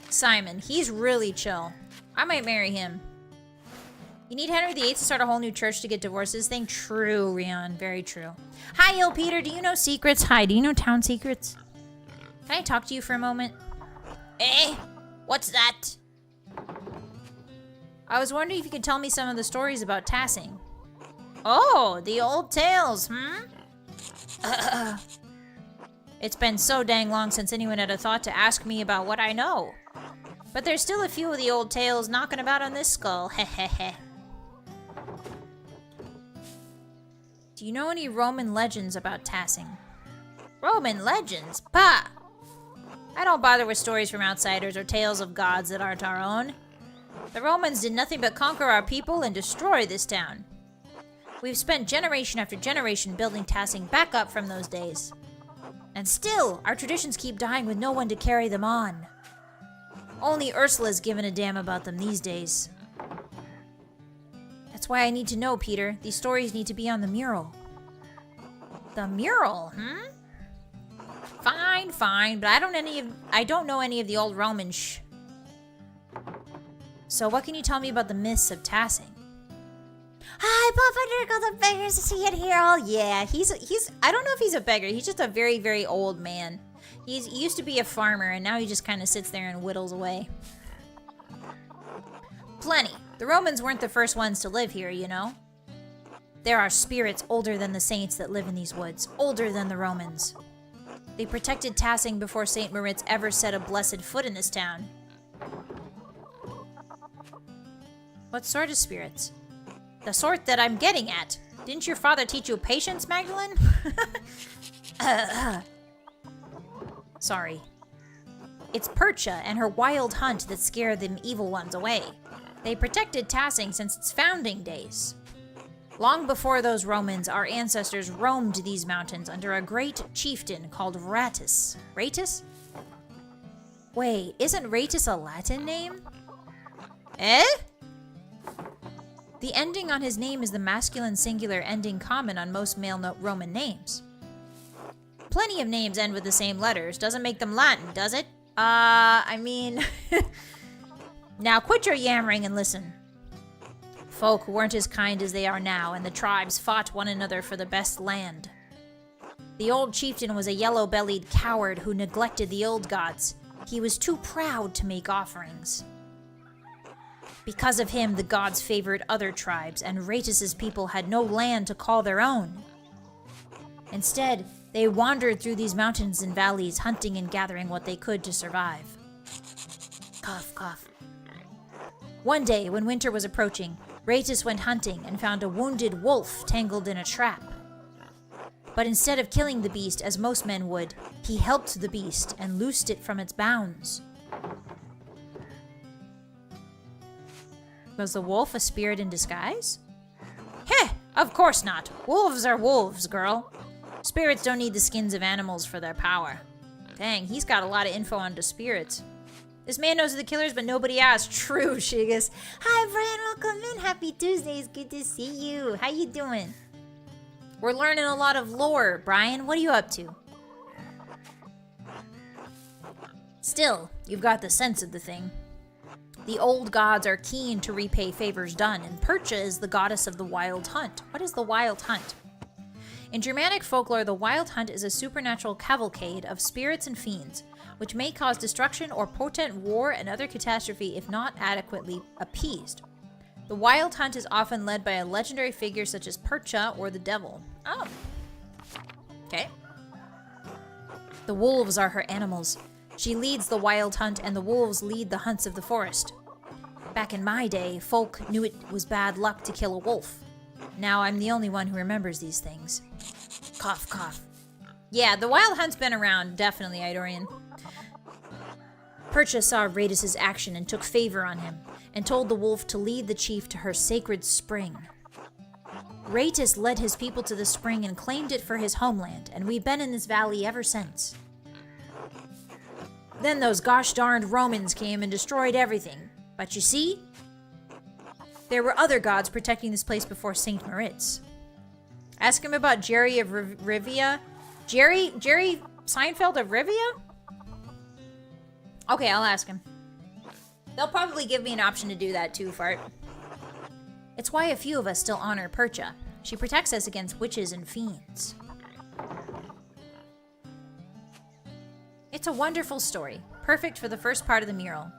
Simon. He's really chill. I might marry him. You need Henry VIII to start a whole new church to get divorces thing? True, Rion. Very true. Hi, Il Peter. Do you know secrets? Hi, do you know town secrets? Can I talk to you for a moment? Eh? What's that? I was wondering if you could tell me some of the stories about Tassing. Oh, the old tales, It's been so dang long since anyone had a thought to ask me about what I know. But there's still a few of the old tales knocking about on this skull, hehehe. Do you know any Roman legends about Tassing? Roman legends? Bah! I don't bother with stories from outsiders or tales of gods that aren't our own. The Romans did nothing but conquer our people and destroy this town. We've spent generation after generation building Tassing back up from those days. And still, our traditions keep dying with no one to carry them on. Only Ursula's given a damn about them these days. That's why I need to know, Peter. These stories need to be on the mural. The mural, Fine, but I don't know any of the old Roman So what can you tell me about the myths of Tassing? Hi, Papa Dirkle the beggar's to see it here. Oh yeah, he's I don't know if he's a beggar. He's just a very, very old man. He used to be a farmer, and now he just kind of sits there and whittles away. Plenty. The Romans weren't the first ones to live here, you know. There are spirits older than the saints that live in these woods, older than the Romans. They protected Tassing before St. Moritz ever set a blessed foot in this town. What sort of spirits? The sort that I'm getting at. Didn't your father teach you patience, Magdalene? Sorry. It's Percha and her wild hunt that scare them evil ones away. They protected Tassing since its founding days. Long before those Romans, our ancestors roamed these mountains under a great chieftain called Ratus. Ratus? Wait, isn't Ratus a Latin name? Eh? The ending on his name is the masculine singular ending common on most male Roman names. Plenty of names end with the same letters. Doesn't make them Latin, does it? I mean... Now quit your yammering and listen. Folk weren't as kind as they are now, and the tribes fought one another for the best land. The old chieftain was a yellow-bellied coward who neglected the old gods. He was too proud to make offerings. Because of him, the gods favored other tribes, and Ratus's people had no land to call their own. Instead, they wandered through these mountains and valleys, hunting and gathering what they could to survive. Cough, cough. One day, when winter was approaching, Ratus went hunting and found a wounded wolf tangled in a trap. But instead of killing the beast as most men would, he helped the beast and loosed it from its bounds. Was the wolf a spirit in disguise? Heh! Of course not. Wolves are wolves, girl. Spirits don't need the skins of animals for their power. Dang, he's got a lot of info on the spirits. This man knows the killers, but nobody asked. True, Shigas. Hi, Brian. Welcome in. Happy Tuesday. It's good to see you. How you doing? We're learning a lot of lore. Brian, what are you up to? Still, you've got the sense of the thing. The old gods are keen to repay favors done, and Percha is the goddess of the wild hunt. What is the wild hunt? In Germanic folklore, the wild hunt is a supernatural cavalcade of spirits and fiends, which may cause destruction or potent war and other catastrophe if not adequately appeased. The wild hunt is often led by a legendary figure such as Percha or the devil. Oh. Okay. The wolves are her animals. She leads the wild hunt, and the wolves lead the hunts of the forest. Back in my day, folk knew it was bad luck to kill a wolf. Now I'm the only one who remembers these things. Cough, cough. Yeah, the wild hunt's been around, definitely, Eidorian. Percha saw Ratus's action and took favor on him, and told the wolf to lead the chief to her sacred spring. Ratus led his people to the spring and claimed it for his homeland, and we've been in this valley ever since. Then those gosh darned Romans came and destroyed everything. But you see, there were other gods protecting this place before St. Moritz. Ask him about Jerry of Rivia. Jerry Seinfeld of Rivia? Okay, I'll ask him. They'll probably give me an option to do that too, Fart. It's why a few of us still honor Percha. She protects us against witches and fiends. It's a wonderful story. Perfect for the first part of the mural.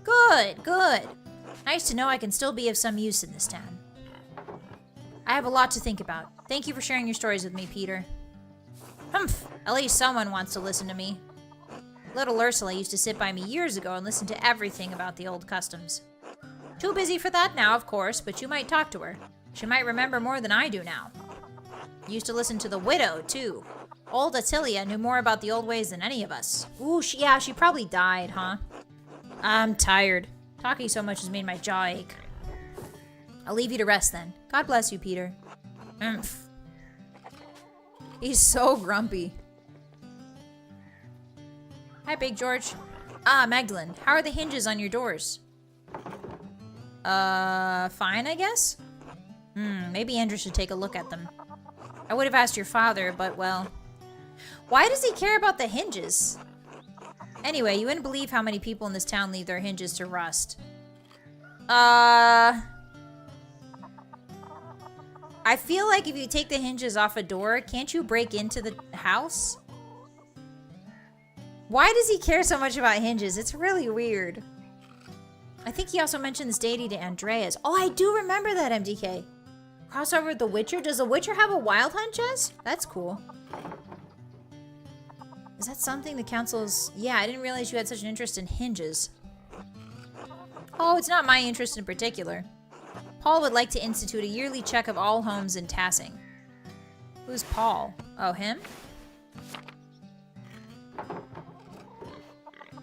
Good, good. Nice to know I can still be of some use in this town. I have a lot to think about. Thank you for sharing your stories with me, Peter. Humph, at least someone wants to listen to me. Little Ursula used to sit by me years ago and listen to everything about the old customs. Too busy for that now, of course, but you might talk to her. She might remember more than I do now. Used to listen to The Widow, too. Old Attilia knew more about the old ways than any of us. Ooh, she probably died, huh? I'm tired. Talking so much has made my jaw ache. I'll leave you to rest then. God bless you, Peter. Oomph. He's so grumpy. Hi, Big George. Ah, Magdalene, how are the hinges on your doors? Fine, I guess? Maybe Andrew should take a look at them. I would have asked your father, but well... Why does he care about the hinges? Anyway, you wouldn't believe how many people in this town leave their hinges to rust. I feel like if you take the hinges off a door, can't you break into the house? Why does he care so much about hinges? It's really weird. I think he also mentioned this deity to Andreas. Oh, I do remember that, MDK. Crossover with The Witcher? Does The Witcher have a wild hunt chest? That's cool. Is that something the council's... Yeah, I didn't realize you had such an interest in hinges. Oh, it's not my interest in particular. Paul would like to institute a yearly check of all homes in Tassing. Who's Paul? Oh, him?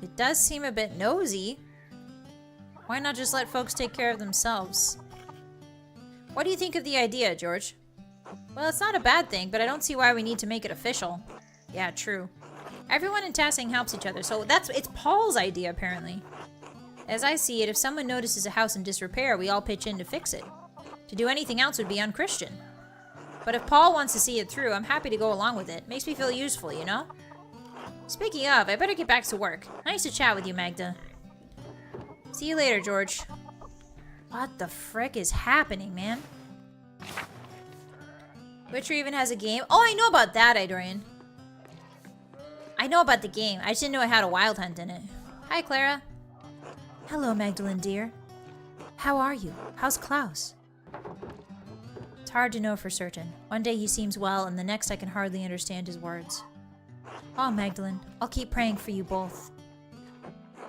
It does seem a bit nosy. Why not just let folks take care of themselves? What do you think of the idea, George? Well, it's not a bad thing, but I don't see why we need to make it official. Yeah, true. Everyone in Tassing helps each other, so it's Paul's idea, apparently. As I see it, if someone notices a house in disrepair, we all pitch in to fix it. To do anything else would be unchristian. But if Paul wants to see it through, I'm happy to go along with it. Makes me feel useful, you know? Speaking of, I better get back to work. Nice to chat with you, Magda. See you later, George. What the frick is happening, man? Witcher even has a game? Oh, I know about that, Idorian. I know about the game. I just didn't know it had a wild hunt in it. Hi, Clara. Hello, Magdalene, dear. How are you? How's Klaus? It's hard to know for certain. One day he seems well, and the next I can hardly understand his words. Oh, Magdalene, I'll keep praying for you both.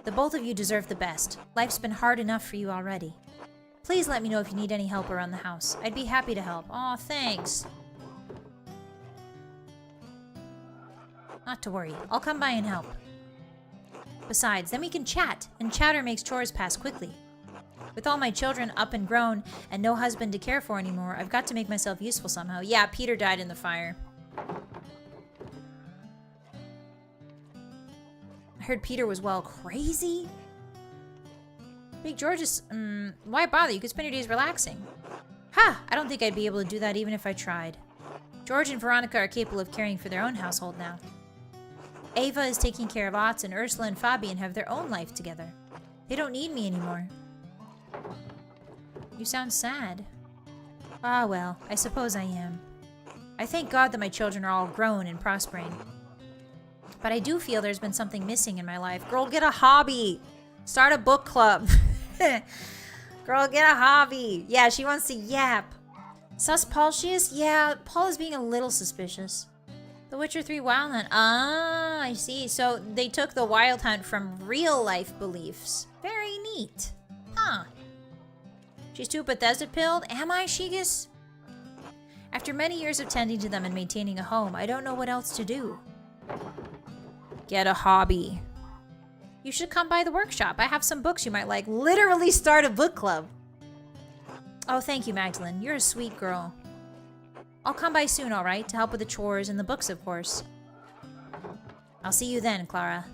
The both of you deserve the best. Life's been hard enough for you already. Please let me know if you need any help around the house. I'd be happy to help. Aw, thanks. Not to worry. I'll come by and help. Besides, then we can chat, and chatter makes chores pass quickly. With all my children up and grown, and no husband to care for anymore, I've got to make myself useful somehow. Yeah, Peter died in the fire. I heard Peter was, well, crazy? Big George is, why bother? You could spend your days relaxing. Ha! I don't think I'd be able to do that even if I tried. George and Veronica are capable of caring for their own household now. Ava is taking care of Otts, and Ursula and Fabian have their own life together. They don't need me anymore. You sound sad. Ah, well, I suppose I am. I thank God that my children are all grown and prospering. But I do feel there's been something missing in my life. Girl, get a hobby. Start a book club. Girl, get a hobby. Yeah, she wants to yap. Sus Paul, she is? Yeah, Paul is being a little suspicious. The Witcher 3 Wild Hunt. Ah, I see. So they took the Wild Hunt from real life beliefs. Very neat. Huh. She's too Bethesda-pilled? Am I, Shigas? After many years of tending to them and maintaining a home, I don't know what else to do. Get a hobby. You should come by the workshop. I have some books you might like. Literally start a book club. Oh, thank you, Magdalene. You're a sweet girl. I'll come by soon, all right? To help with the chores and the books, of course. I'll see you then, Clara.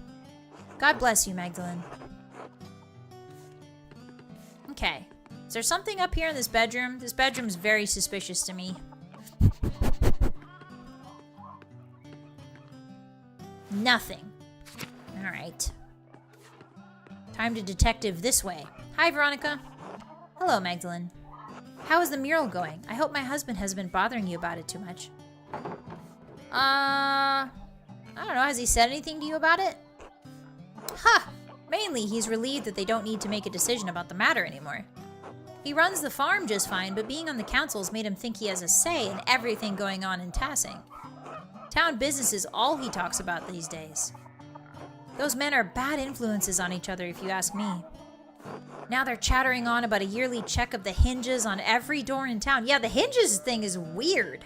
God bless you, Magdalene. Okay. Is there something up here in this bedroom? This bedroom's very suspicious to me. Nothing. All right. Time to detective this way. Hi, Veronica. Hello, Magdalene. How is the mural going? I hope my husband hasn't been bothering you about it too much. I don't know. Has he said anything to you about it? Ha! Mainly, he's relieved that they don't need to make a decision about the matter anymore. He runs the farm just fine, but being on the council has made him think he has a say in everything going on in Tassing. Town business is all he talks about these days. Those men are bad influences on each other, if you ask me. Now they're chattering on about a yearly check of the hinges on every door in town. Yeah, the hinges thing is weird.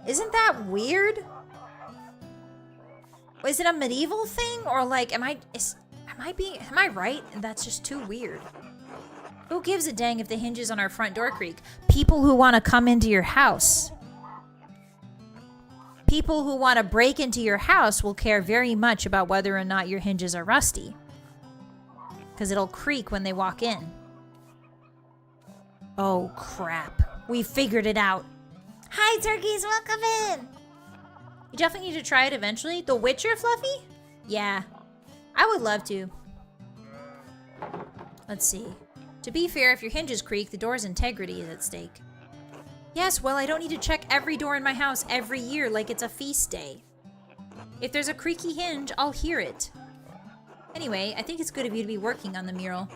Isn't that weird? Is it a medieval thing? Or like, am I right? That's just too weird. Who gives a dang if the hinges on our front door creak? People who want to come into your house. People who want to break into your house will care very much about whether or not your hinges are rusty. Because it'll creak when they walk in. Oh, crap. We figured it out. Hi, turkeys. Welcome in. You definitely need to try it eventually. The Witcher, Fluffy? Yeah. I would love to. Let's see. To be fair, if your hinges creak, the door's integrity is at stake. Yes, well, I don't need to check every door in my house every year like it's a feast day. If there's a creaky hinge, I'll hear it. Anyway, I think it's good of you to be working on the mural.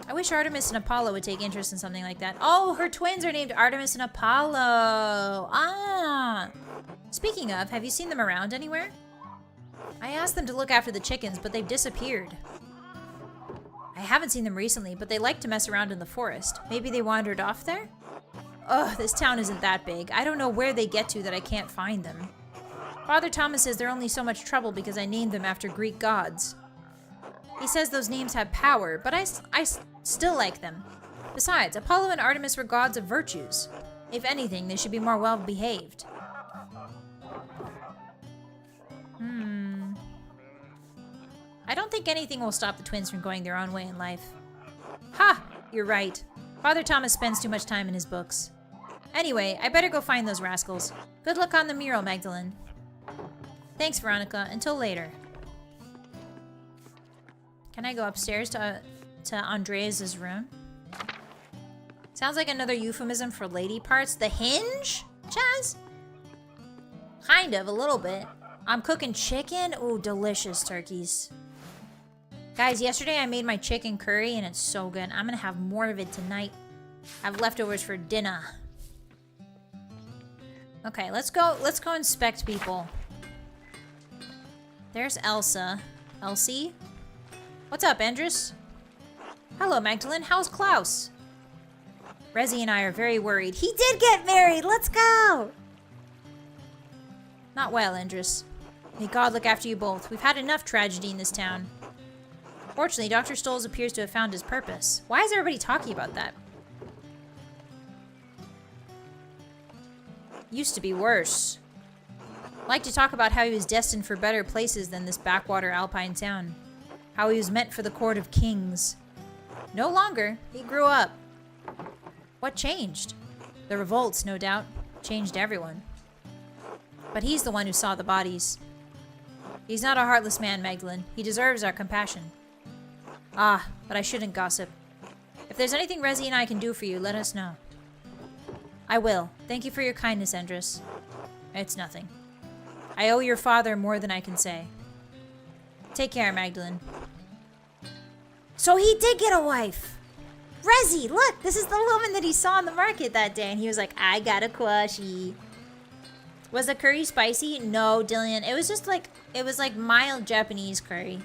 I wish Artemis and Apollo would take interest in something like that. Oh, her twins are named Artemis and Apollo. Ah. Speaking of, have you seen them around anywhere? I asked them to look after the chickens, but they've disappeared. I haven't seen them recently, but they like to mess around in the forest. Maybe they wandered off there? Ugh, this town isn't that big. I don't know where they get to that I can't find them. Father Thomas says they're only so much trouble because I named them after Greek gods. He says those names have power, but I still like them. Besides, Apollo and Artemis were gods of virtues. If anything, they should be more well-behaved. I don't think anything will stop the twins from going their own way in life. Ha! You're right. Father Thomas spends too much time in his books. Anyway, I better go find those rascals. Good luck on the mural, Magdalene. Thanks, Veronica. Until later. Can I go upstairs to Andreas' room? Sounds like another euphemism for lady parts. The hinge, Chaz? Kind of, a little bit. I'm cooking chicken. Ooh, delicious turkeys. Guys, yesterday I made my chicken curry and it's so good. I'm gonna have more of it tonight. I have leftovers for dinner. Okay, let's go inspect people. There's Elsa. Elsie? What's up, Andres? Hello, Magdalene. How's Klaus? Rezi and I are very worried. He did get married! Let's go! Not well, Andres. May God look after you both. We've had enough tragedy in this town. Fortunately, Dr. Stolz appears to have found his purpose. Why is everybody talking about that? Used to be worse. Like to talk about how he was destined for better places than this backwater alpine town. How he was meant for the court of kings. No longer. He grew up. What changed? The revolts, no doubt, changed everyone. But he's the one who saw the bodies. He's not a heartless man, Magdalene. He deserves our compassion. Ah, but I shouldn't gossip. If there's anything Rezi and I can do for you, let us know. I will. Thank you for your kindness, Andres. It's nothing. I owe your father more than I can say. Take care, Magdalene. So he did get a wife! Rezi, look! This is the woman that he saw in the market that day, and he was like, I got a quashie. Was the curry spicy? No, Dillian. It was just like, it was like mild Japanese curry.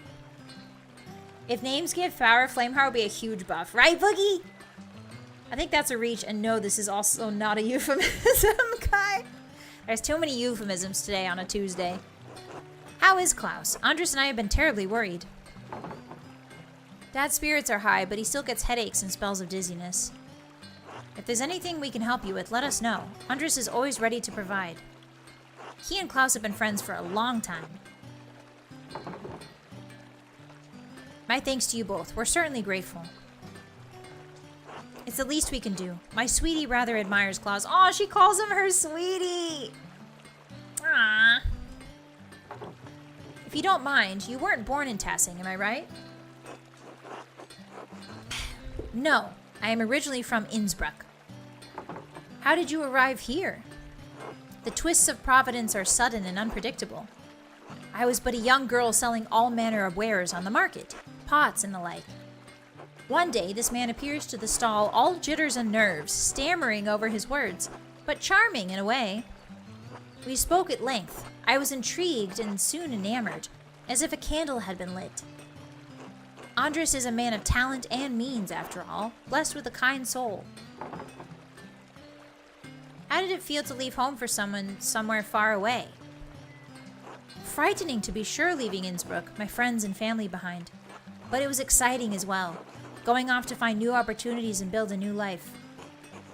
If names give Scarlett Flameheart would be a huge buff. Right, Boogie? I think that's a reach, and no, this is also not a euphemism, Kai. There's too many euphemisms today on a Tuesday. How is Klaus? Andres and I have been terribly worried. Dad's spirits are high, but he still gets headaches and spells of dizziness. If there's anything we can help you with, let us know. Andres is always ready to provide. He and Klaus have been friends for a long time. My thanks to you both. We're certainly grateful. It's the least we can do. My sweetie rather admires Klaus. Aw, she calls him her sweetie! Aww. If you don't mind, you weren't born in Tassing, am I right? No, I am originally from Innsbruck. How did you arrive here? The twists of Providence are sudden and unpredictable. I was but a young girl selling all manner of wares on the market, pots and the like. One day, this man appears to the stall all jitters and nerves, stammering over his words, but charming in a way. We spoke at length. I was intrigued and soon enamored, as if a candle had been lit. Andres is a man of talent and means, after all, blessed with a kind soul. How did it feel to leave home for someone somewhere far away? Frightening to be sure, leaving Innsbruck, my friends and family behind. But it was exciting as well, going off to find new opportunities and build a new life.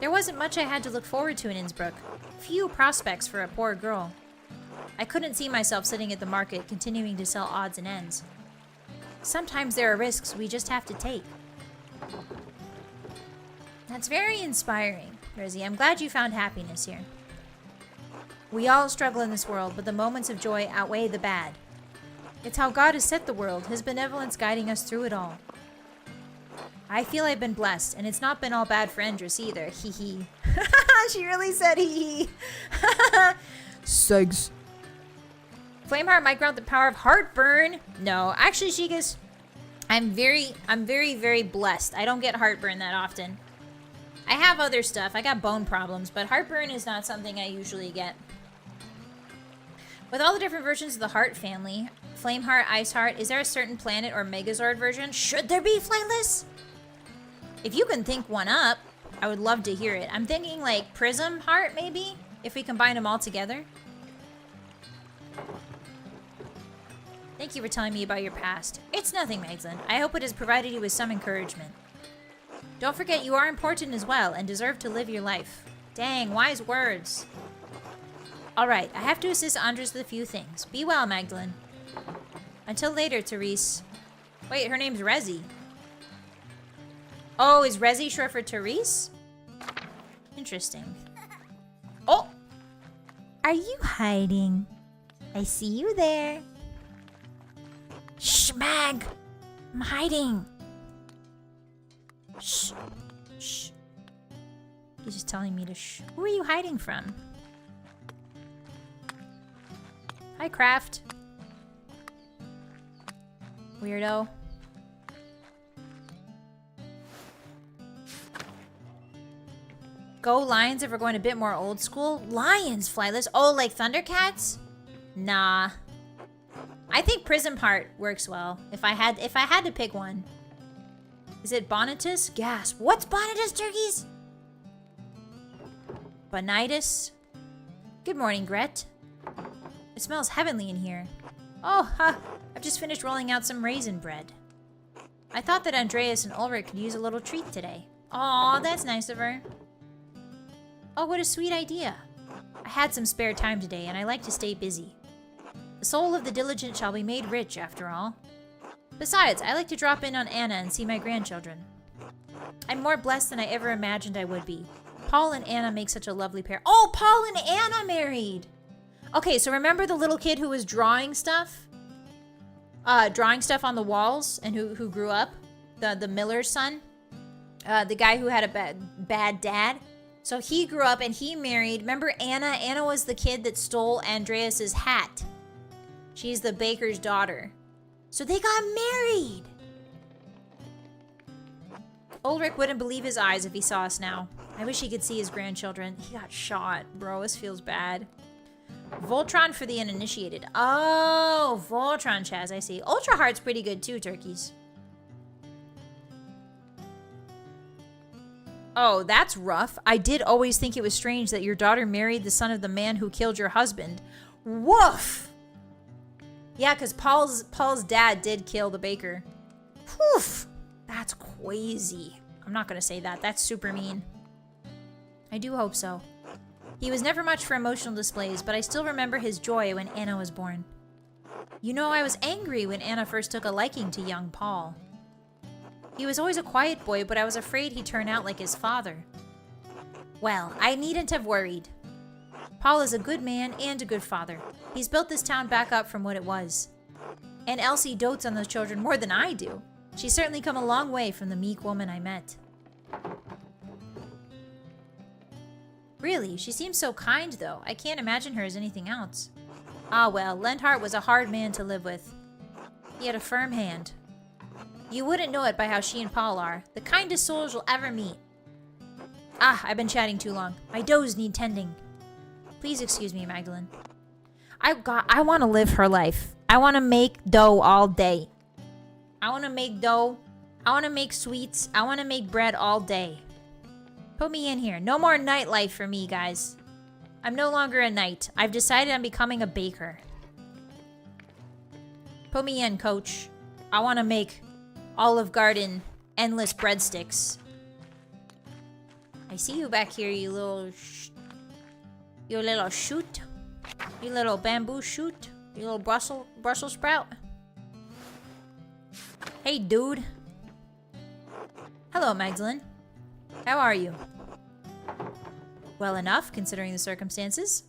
There wasn't much I had to look forward to in Innsbruck. Few prospects for a poor girl. I couldn't see myself sitting at the market continuing to sell odds and ends. Sometimes there are risks we just have to take. That's very inspiring, Rizzy. I'm glad you found happiness here. We all struggle in this world, but the moments of joy outweigh the bad. It's how God has set the world, his benevolence guiding us through it all. I feel I've been blessed, and it's not been all bad for Endress either. Hee hee. She really said hee hee. Segs. Flameheart might grant the power of heartburn. No, actually, Shigas, I'm very, very blessed. I don't get heartburn that often. I have other stuff. I got bone problems, but heartburn is not something I usually get. With all the different versions of the Heart family, Flameheart, Iceheart, is there a certain planet or Megazord version? Should there be, Flightless? If you can think one up, I would love to hear it. I'm thinking like Prism Heart, maybe? If we combine them all together. Thank you for telling me about your past. It's nothing, Magdalene. I hope it has provided you with some encouragement. Don't forget you are important as well and deserve to live your life. Dang, wise words. Alright, I have to assist Andres with a few things. Be well, Magdalene. Until later, Therese. Wait, her name's Rezi. Oh, is Rezi short for Therese? Interesting. Oh! Are you hiding? I see you there. Shh, Mag! I'm hiding. Shh. Shh. He's just telling me to shh. Who are you hiding from? Hi, Kraft. Weirdo. Go Lions if we're going a bit more old school. Lions, Flightless. Oh, like Thundercats? Nah. I think Prism Heart works well. If I had to pick one. Is it Bonitus? Gasp. What's Bonitus, turkeys? Bonitis? Good morning, Gret. It smells heavenly in here. Oh, ha! I've just finished rolling out some raisin bread. I thought that Andreas and Ulrich could use a little treat today. Aw, that's nice of her. Oh, what a sweet idea. I had some spare time today, and I like to stay busy. The soul of the diligent shall be made rich, after all. Besides, I like to drop in on Anna and see my grandchildren. I'm more blessed than I ever imagined I would be. Paul and Anna make such a lovely pair. Oh, Paul and Anna married! Okay, so remember the little kid who was drawing stuff? Drawing stuff on the walls and who grew up? The Miller's son? The guy who had a bad dad? So he grew up and he married. Remember Anna? Anna was the kid that stole Andreas's hat. She's the baker's daughter. So they got married! Ulrich wouldn't believe his eyes if he saw us now. I wish he could see his grandchildren. He got shot. Bro, this feels bad. Voltron for the uninitiated. Oh, Voltron, Chaz, I see. Ultra Heart's pretty good too, turkeys. Oh, that's rough. I did always think it was strange that your daughter married the son of the man who killed your husband. Woof! Yeah, because Paul's dad did kill the baker. Poof! That's crazy. I'm not going to say that. That's super mean. I do hope so. He was never much for emotional displays, but I still remember his joy when Anna was born. You know, I was angry when Anna first took a liking to young Paul. He was always a quiet boy, but I was afraid he'd turn out like his father. Well, I needn't have worried. Paul is a good man and a good father. He's built this town back up from what it was. And Elsie dotes on those children more than I do. She's certainly come a long way from the meek woman I met. Really, she seems so kind, though. I can't imagine her as anything else. Ah, well, Lenhart was a hard man to live with. He had a firm hand. You wouldn't know it by how she and Paul are. The kindest souls you'll ever meet. Ah, I've been chatting too long. My does need tending. Please excuse me, Magdalene. I want to live her life. I want to make dough all day. I want to make dough. I want to make sweets. I want to make bread all day. Put me in here. No more nightlife for me, guys. I'm no longer a knight. I've decided I'm becoming a baker. Put me in, coach. I want to make Olive Garden endless breadsticks. I see you back here, you little shoot. You little bamboo shoot. You little Brussels sprout. Hey, dude. Hello, Magdalene. How are you? Well enough, considering the circumstances.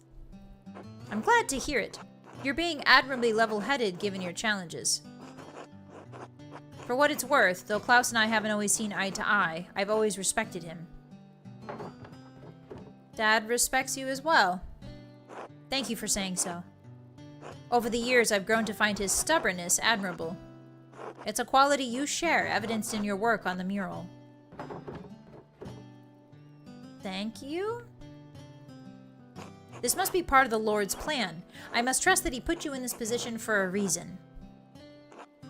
I'm glad to hear it. You're being admirably level-headed given your challenges. For what it's worth, though Klaus and I haven't always seen eye to eye, I've always respected him. Dad respects you as well. Thank you for saying so. Over the years, I've grown to find his stubbornness admirable. It's a quality you share, evidenced in your work on the mural. Thank you? This must be part of the Lord's plan. I must trust that he put you in this position for a reason.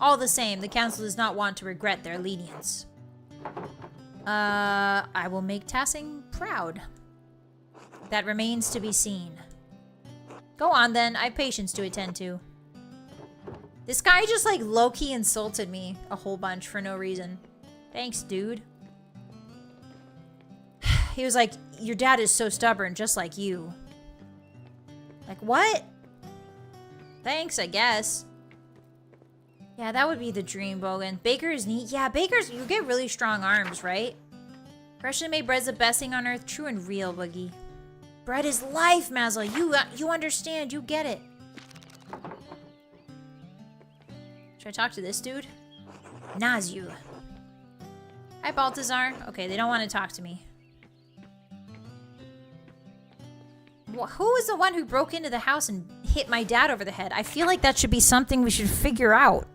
All the same, the Council does not want to regret their lenience. I will make Tassing proud. That remains to be seen. Go on then, I have patience to attend to. This guy just like low-key insulted me a whole bunch for no reason. Thanks, dude. He was like, your dad is so stubborn, just like you. Like, what? Thanks, I guess. Yeah, that would be the dream, Bogan. Baker is neat. Yeah, bakers, you get really strong arms, right? Freshly made bread's the best thing on earth. True and real, Boogie. Bread is life, Mazel. You understand. You get it. Should I talk to this dude? Nazu. Hi, Baltazar. Okay, they don't want to talk to me. Who was the one who broke into the house and hit my dad over the head? I feel like that should be something we should figure out.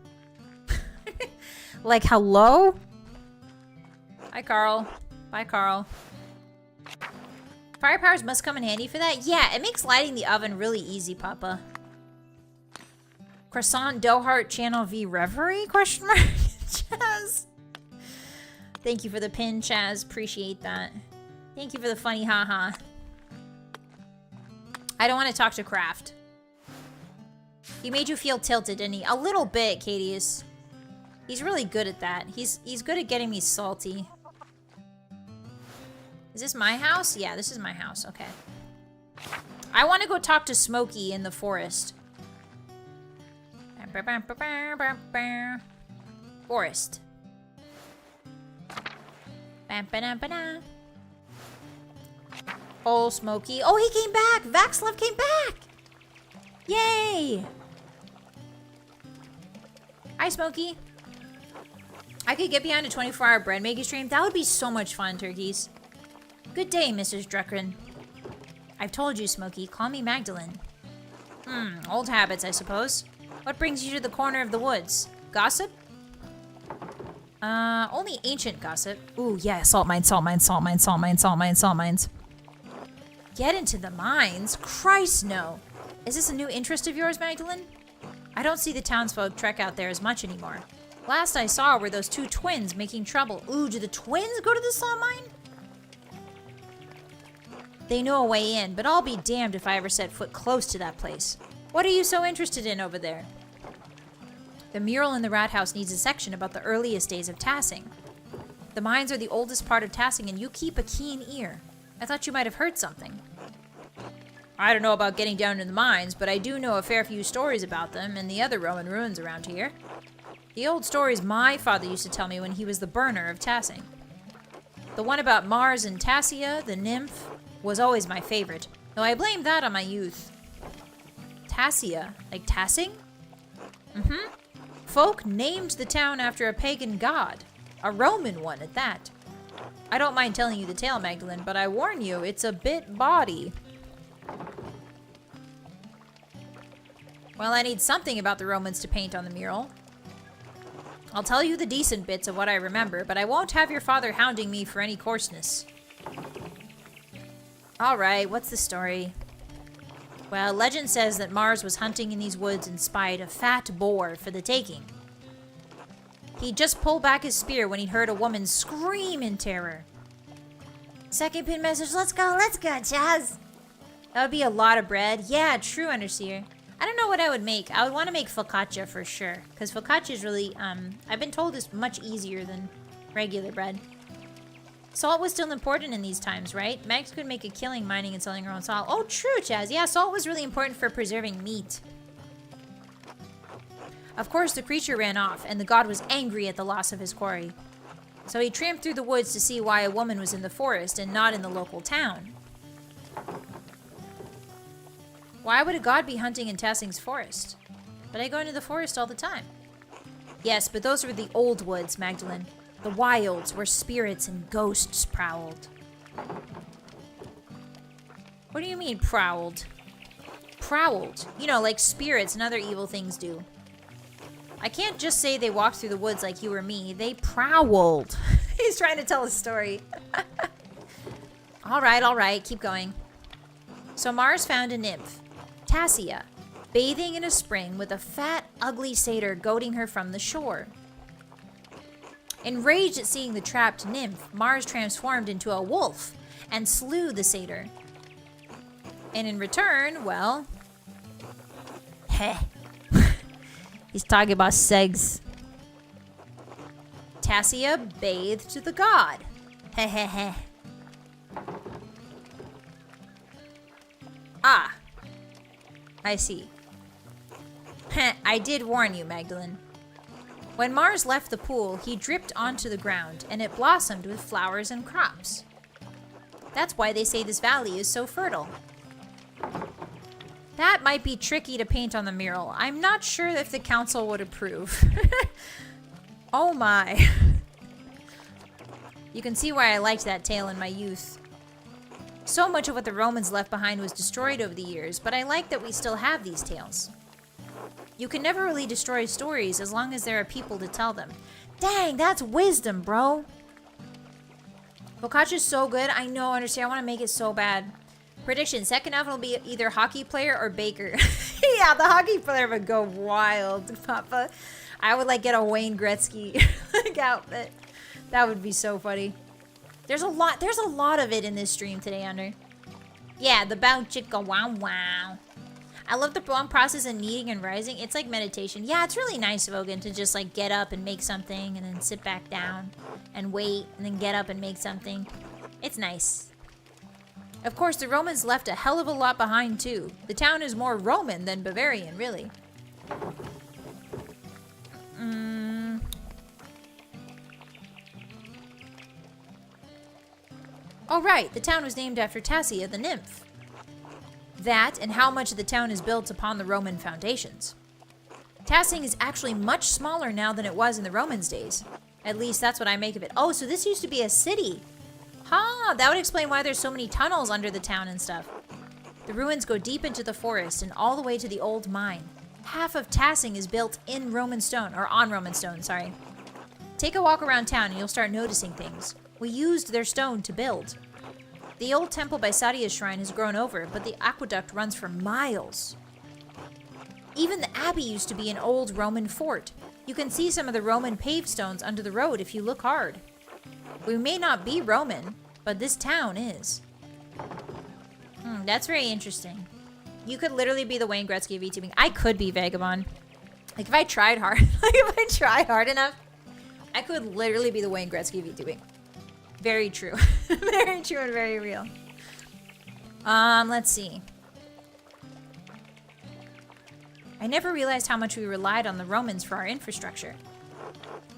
Like, hello? Hi, Carl. Bye, Carl. Fire powers must come in handy for that? Yeah, it makes lighting the oven really easy, Papa. Croissant Dough Heart Channel VReverie? Question mark? Chaz. Thank you for the pin, Chaz. Appreciate that. Thank you for the funny haha. I don't want to talk to Kraft. He made you feel tilted, didn't he? A little bit, Cadius. He's really good at that. He's good at getting me salty. Is this my house? Yeah, this is my house. Okay. I want to go talk to Smokey in the forest. Forest. Oh, Smokey. Oh, he came back. Vaxlev came back. Yay. Hi, Smokey. I could get behind a 24-hour bread making stream. That would be so much fun, turkeys. Good day, Mrs. Druckren. I've told you, Smokey. Call me Magdalene. Old habits, I suppose. What brings you to the corner of the woods? Gossip? Only ancient gossip. Ooh, yeah, salt mines, salt mines, salt mines, salt mines, salt mines, salt mines. Get into the mines? Christ, no. Is this a new interest of yours, Magdalene? I don't see the townsfolk trek out there as much anymore. Last I saw were those two twins making trouble. Ooh, do the twins go to the salt mine? They know a way in, but I'll be damned if I ever set foot close to that place. What are you so interested in over there? The mural in the rat house needs a section about the earliest days of Tassing. The mines are the oldest part of Tassing, and you keep a keen ear. I thought you might have heard something. I don't know about getting down in the mines, but I do know a fair few stories about them and the other Roman ruins around here. The old stories my father used to tell me when he was the burner of Tassing. The one about Mars and Tassia, the nymph, was always my favorite, though I blame that on my youth. Tassia? Like Tassing? Folk named the town after a pagan god. A Roman one at that. I don't mind telling you the tale, Magdalene, but I warn you, it's a bit bawdy. Well, I need something about the Romans to paint on the mural. I'll tell you the decent bits of what I remember, but I won't have your father hounding me for any coarseness. Alright, what's the story? Well, legend says that Mars was hunting in these woods and spied a fat boar for the taking. He'd just pulled back his spear when he heard a woman scream in terror. Second pin message, let's go, Chaz! That would be a lot of bread. Yeah, true, Underseer. I don't know what I would make. I would want to make focaccia for sure. Because focaccia is really, I've been told is much easier than regular bread. Salt was still important in these times, right? Mags could make a killing mining and selling her own salt. Oh, true, Chaz. Yeah, salt was really important for preserving meat. Of course, the creature ran off, and the god was angry at the loss of his quarry. So he tramped through the woods to see why a woman was in the forest and not in the local town. Why would a god be hunting in Tassing's forest? But I go into the forest all the time. Yes, but those were the old woods, Magdalene. The wilds where spirits and ghosts prowled. What do you mean, prowled? Prowled. You know, like spirits and other evil things do. I can't just say they walked through the woods like you or me. They prowled. He's trying to tell a story. All right. Keep going. So Mars found a nymph, Tassia, bathing in a spring with a fat, ugly satyr goading her from the shore. Enraged at seeing the trapped nymph, Mars transformed into a wolf and slew the satyr. And in return, well... heh. He's talking about segs. Tassia bathed the god. Hehehe. Ah. I see. I did warn you, Magdalene. When Mars left the pool, he dripped onto the ground, and it blossomed with flowers and crops. That's why they say this valley is so fertile. That might be tricky to paint on the mural. I'm not sure if the council would approve. Oh my. You can see why I liked that tale in my youth. So much of what the Romans left behind was destroyed over the years, but I like that we still have these tales. You can never really destroy stories as long as there are people to tell them. Dang, that's wisdom, bro. Focaccia's so good. I know, understand. I want to make it so bad. Prediction, second half will be either hockey player or baker. Yeah, the hockey player would go wild, Papa. I would like get a Wayne Gretzky like outfit. That would be so funny. There's a lot of it in this stream today, Under. Yeah, the bow chicka wow wow. I love the long process of kneading and rising. It's like meditation. Yeah, it's really nice, Vogan, to just like get up and make something and then sit back down and wait and then get up and make something. It's nice. Of course, the Romans left a hell of a lot behind, too. The town is more Roman than Bavarian, really. Oh, right. The town was named after Tassia, the nymph. That and how much of the town is built upon the Roman foundations. Tassing is actually much smaller now than it was in the Romans' days. At least that's what I make of it. Oh, so this used to be a city. Huh, that would explain why there's so many tunnels under the town and stuff. The ruins go deep into the forest and all the way to the old mine. Half of Tassing is built in Roman stone, or on Roman stone, sorry. Take a walk around town and you'll start noticing things. We used their stone to build. The old temple by Sadia's shrine has grown over, but the aqueduct runs for miles. Even the abbey used to be an old Roman fort. You can see some of the Roman paved stones under the road if you look hard. We may not be Roman, but this town is. That's very interesting. You could literally be the Wayne Gretzky of VTubing. I could be Vagabond. Like if I tried hard, enough, I could literally be the Wayne Gretzky of VTubing. Very true. Very true and very real. Let's see. I never realized how much we relied on the Romans for our infrastructure.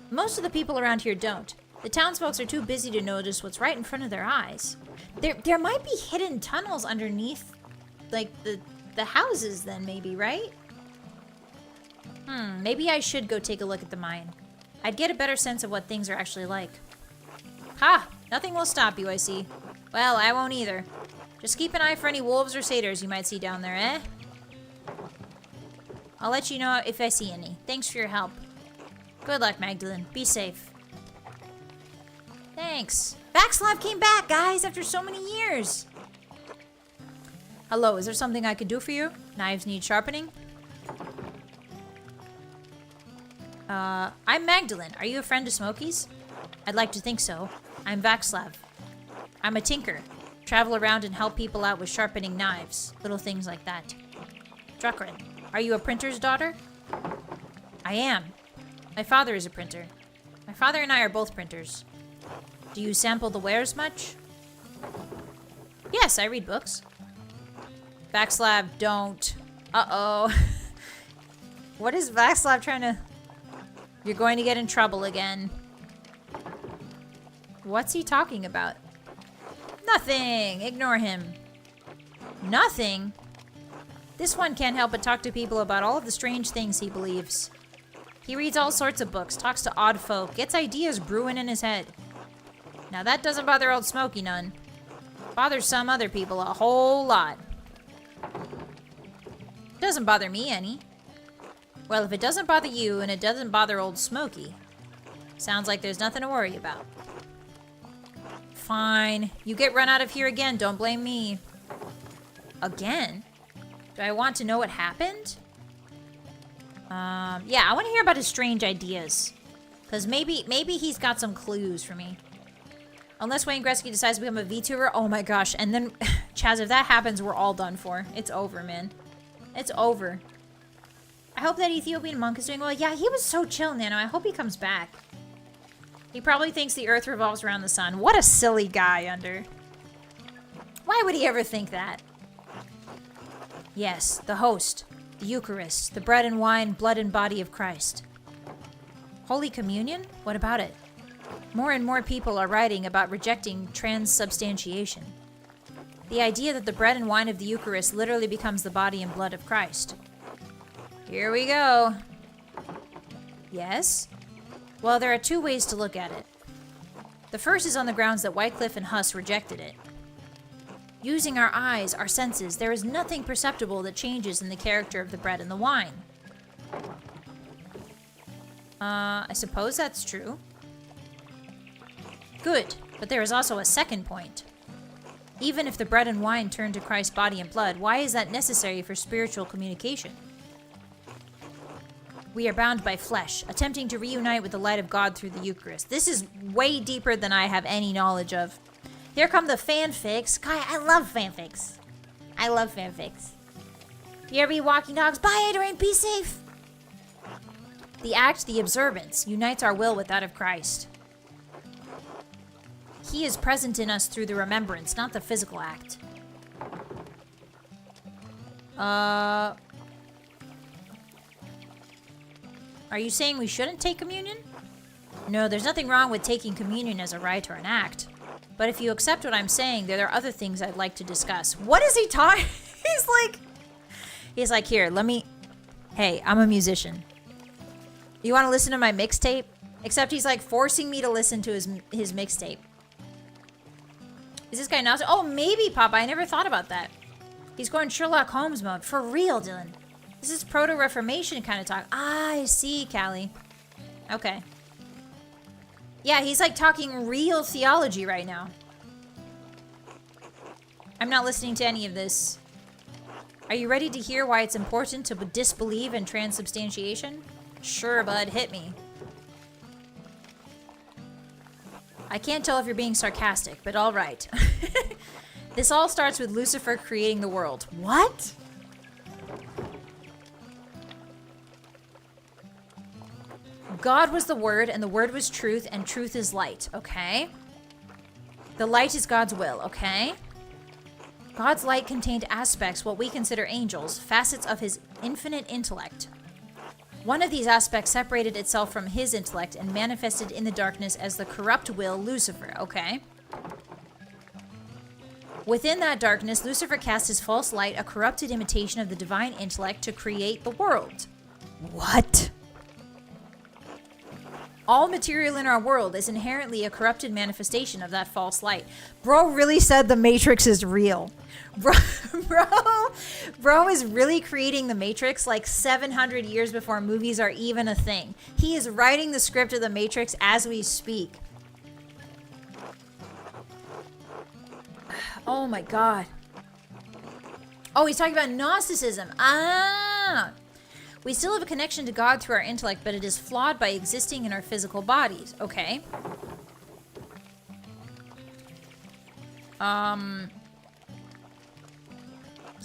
Most of the people around here don't. The townsfolk are too busy to notice what's right in front of their eyes. There might be hidden tunnels underneath, like, the houses then, maybe, right? Maybe I should go take a look at the mine. I'd get a better sense of what things are actually like. Ha! Nothing will stop you, I see. Well, I won't either. Just keep an eye for any wolves or satyrs you might see down there, eh? I'll let you know if I see any. Thanks for your help. Good luck, Magdalene. Be safe. Thanks. Backslav came back, guys, after so many years. Hello, is there something I could do for you? Knives need sharpening? I'm Magdalene. Are you a friend of Smokey's? I'd like to think so. I'm Vaxlav. I'm a tinker. Travel around and help people out with sharpening knives. Little things like that. Druckrin, are you a printer's daughter? I am. My father is a printer. My father and I are both printers. Do you sample the wares much? Yes, I read books. Backslab, don't. Uh-oh. What is Backslab trying to... You're going to get in trouble again. What's he talking about? Nothing. Ignore him. Nothing? This one can't help but talk to people about all of the strange things he believes. He reads all sorts of books, talks to odd folk, gets ideas brewing in his head. Now that doesn't bother old Smokey none. Bothers some other people a whole lot. Doesn't bother me any. Well, if it doesn't bother you and it doesn't bother old Smokey, sounds like there's nothing to worry about. Fine. You get run out of here again, don't blame me. Again? Do I want to know what happened? Yeah, I want to hear about his strange ideas. Because maybe he's got some clues for me. Unless Wayne Gretzky decides to become a VTuber. Oh my gosh. And then, Chaz, if that happens, we're all done for. It's over, man. It's over. I hope that Ethiopian monk is doing well. Yeah, he was so chill, Nano. I hope he comes back. He probably thinks the earth revolves around the sun. What a silly guy, Under. Why would he ever think that? Yes, the host, the Eucharist, the bread and wine, blood and body of Christ. Holy Communion? What about it? More and more people are writing about rejecting transubstantiation. The idea that the bread and wine of the Eucharist literally becomes the body and blood of Christ. Here we go. Yes? Well, there are two ways to look at it. The first is on the grounds that Wycliffe and Huss rejected it. Using our eyes, our senses, there is nothing perceptible that changes in the character of the bread and the wine. I suppose that's true. Good, but there is also a second point. Even if the bread and wine turn to Christ's body and blood, why is that necessary for spiritual communication? We are bound by flesh, attempting to reunite with the light of God through the Eucharist. This is way deeper than I have any knowledge of. Here come the fanfics. Kai, I love fanfics. I love fanfics. VReverie walking dogs. Bye, Adrian. Be safe. The act, the observance, unites our will with that of Christ. He is present in us through the remembrance, not the physical act. Are you saying we shouldn't take communion? No, there's nothing wrong with taking communion as a rite or an act. But if you accept what I'm saying, there are other things I'd like to discuss. What is he talking? He's like, here, let me... Hey, I'm a musician. You want to listen to my mixtape? Except he's like forcing me to listen to his mixtape. Is this guy not? Oh, maybe, Papa. I never thought about that. He's going Sherlock Holmes mode. For real, Dylan. This is proto-Reformation kind of talk. Ah, I see, Callie. Okay. Yeah, he's like talking real theology right now. I'm not listening to any of this. Are you ready to hear why it's important to disbelieve in transubstantiation? Sure, bud. Hit me. I can't tell if you're being sarcastic, but all right. This all starts with Lucifer creating the world. What? God was the Word, and the Word was truth, and truth is light, okay? The light is God's will, okay? God's light contained aspects, what we consider angels, facets of his infinite intellect. One of these aspects separated itself from his intellect and manifested in the darkness as the corrupt will, Lucifer, okay? Within that darkness, Lucifer cast his false light, a corrupted imitation of the divine intellect, to create the world. What? All material in our world is inherently a corrupted manifestation of that false light. Bro really said the Matrix is real. Bro is really creating the Matrix like 700 years before movies are even a thing. He is writing the script of the Matrix as we speak. Oh my God. Oh, he's talking about Gnosticism. Ah! We still have a connection to God through our intellect, but it is flawed by existing in our physical bodies. Okay.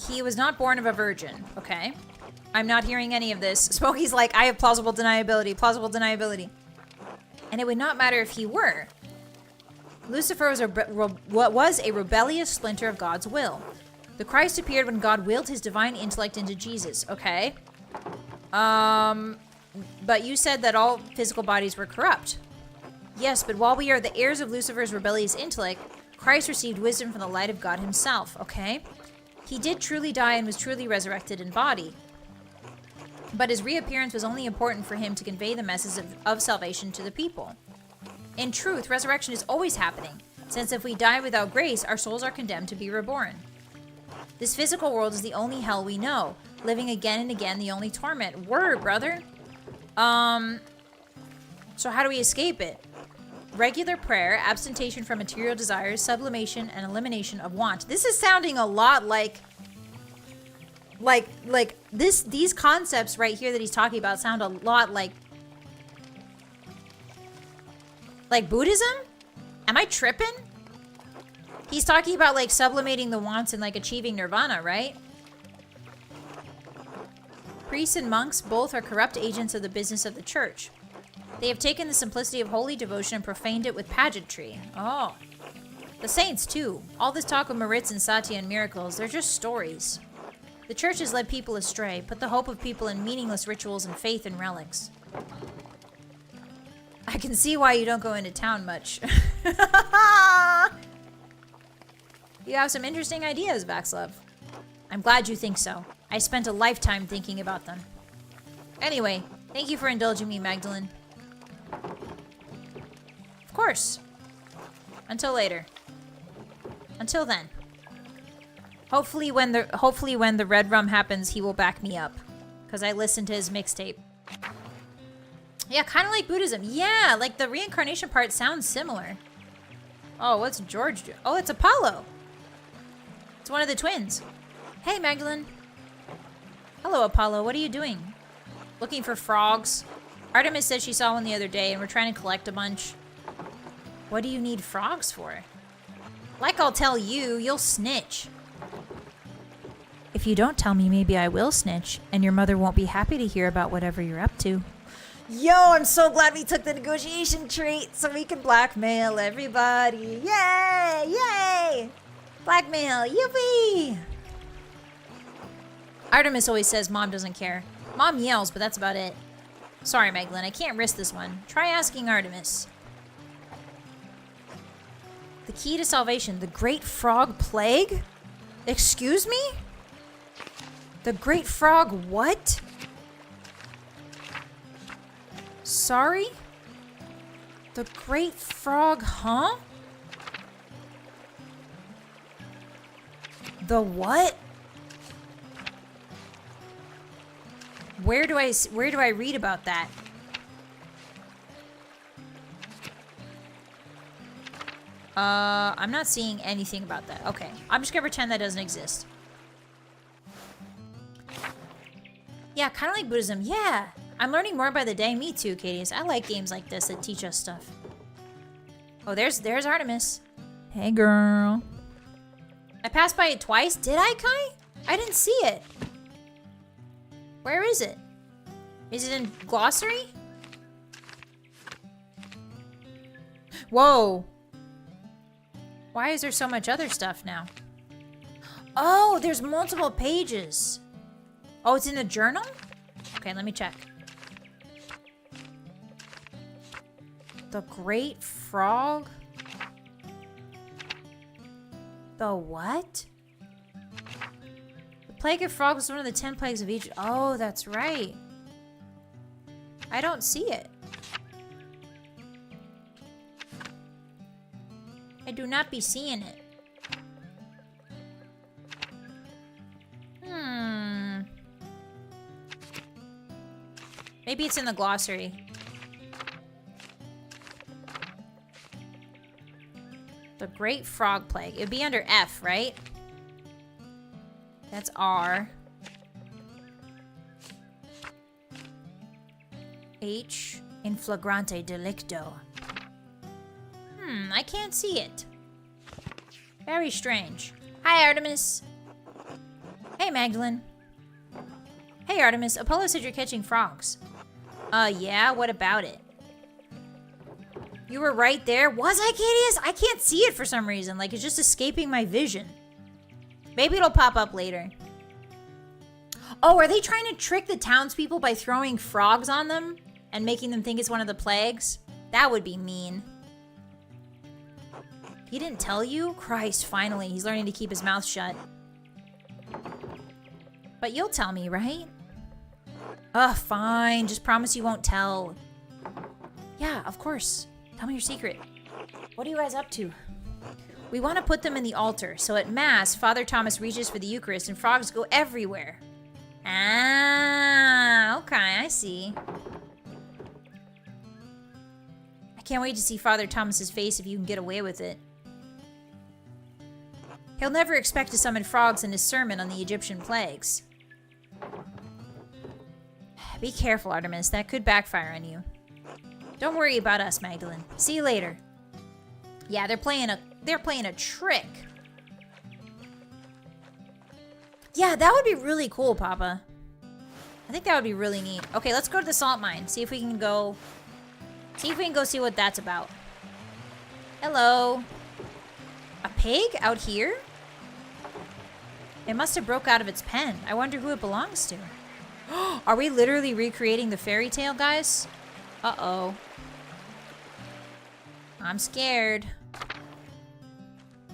He was not born of a virgin. Okay. I'm not hearing any of this. Smokey's like, I have plausible deniability. Plausible deniability. And it would not matter if he were. Lucifer was a rebellious splinter of God's will. The Christ appeared when God willed his divine intellect into Jesus. Okay. But you said that all physical bodies were corrupt. Yes, but while we are the heirs of Lucifer's rebellious intellect, Christ received wisdom from the light of God himself. Okay. He did truly die and was truly resurrected in body. But his reappearance was only important for him to convey the message of salvation to the people. In truth, resurrection is always happening, since if we die without grace, our souls are condemned to be reborn. This physical world is the only hell we know, living again and again the only torment. Word, brother. So how do we escape it? Regular prayer, abstention from material desires, sublimation, and elimination of want. This is sounding a lot like these concepts right here that he's talking about sound a lot like Buddhism? Am I tripping? He's talking about like sublimating the wants and like achieving nirvana, right? Priests and monks both are corrupt agents of the business of the church. They have taken the simplicity of holy devotion and profaned it with pageantry. Oh. The saints too. All this talk of merits and satya and miracles, they're just stories. The church has led people astray, put the hope of people in meaningless rituals and faith in relics. I can see why you don't go into town much. You have some interesting ideas, Vaxlov. I'm glad you think so. I spent a lifetime thinking about them. Anyway, thank you for indulging me, Magdalene. Of course. Until later. Until then. Hopefully when the Redrum happens, he will back me up. Because I listened to his mixtape. Yeah, kind of like Buddhism. Yeah, like the reincarnation part sounds similar. Oh, what's George do? Oh, it's Apollo. It's one of the twins. Hey, Magdalene. Hello, Apollo. What are you doing? Looking for frogs. Artemis said she saw one the other day, and we're trying to collect a bunch. What do you need frogs for? Like I'll tell you, you'll snitch. If you don't tell me, maybe I will snitch, and your mother won't be happy to hear about whatever you're up to. Yo, I'm so glad we took the negotiation trait so we can blackmail everybody. Yay! Yay! Blackmail, yippee! Artemis always says Mom doesn't care. Mom yells, but that's about it. Sorry, Magdalene, I can't risk this one. Try asking Artemis. The key to salvation, the Great Frog Plague? Excuse me? The Great Frog what? Sorry? The Great Frog, huh? The what? Where do I read about that? I'm not seeing anything about that. Okay, I'm just gonna pretend that doesn't exist. Yeah, kind of like Buddhism. Yeah, I'm learning more by the day. Me too, Katie. I like games like this that teach us stuff. Oh, there's Artemis. Hey, girl. I passed by it twice. Did I, Kai? I didn't see it. Where is it? Is it in glossary? Whoa. Why is there so much other stuff now? Oh, there's multiple pages. Oh, it's in the journal? Okay, let me check. The Great Frog? The what? The Plague of Frogs was one of the 10 plagues of Egypt. Oh, that's right. I don't see it. I do not be seeing it. Maybe it's in the glossary. The Great Frog Plague. It would be under F, right? That's R. H. In flagrante delicto. I can't see it. Very strange. Hi, Artemis. Hey, Magdalene. Hey, Artemis. Apollo said you're catching frogs. Yeah? What about it? You were right there. Was I, Cadius? I can't see it for some reason. Like, it's just escaping my vision. Maybe it'll pop up later. Oh, are they trying to trick the townspeople by throwing frogs on them and making them think it's one of the plagues? That would be mean. He didn't tell you? Christ, finally. He's learning to keep his mouth shut. But you'll tell me, right? Ugh, fine. Just promise you won't tell. Yeah, of course. Tell me your secret. What are you guys up to? We want to put them in the altar, so at Mass, Father Thomas reaches for the Eucharist and frogs go everywhere. Ah, okay, I see. I can't wait to see Father Thomas's face if you can get away with it. He'll never expect to summon frogs in his sermon on the Egyptian plagues. Be careful, Artemis. That could backfire on you. Don't worry about us, Magdalene. See you later. Yeah, they're playing a trick. Yeah, that would be really cool, Papa. I think that would be really neat. Okay, let's go to the salt mine. See if we can go see what that's about. Hello. A pig out here? It must have broke out of its pen. I wonder who it belongs to. Are we literally recreating the fairy tale, guys? Uh-oh. I'm scared.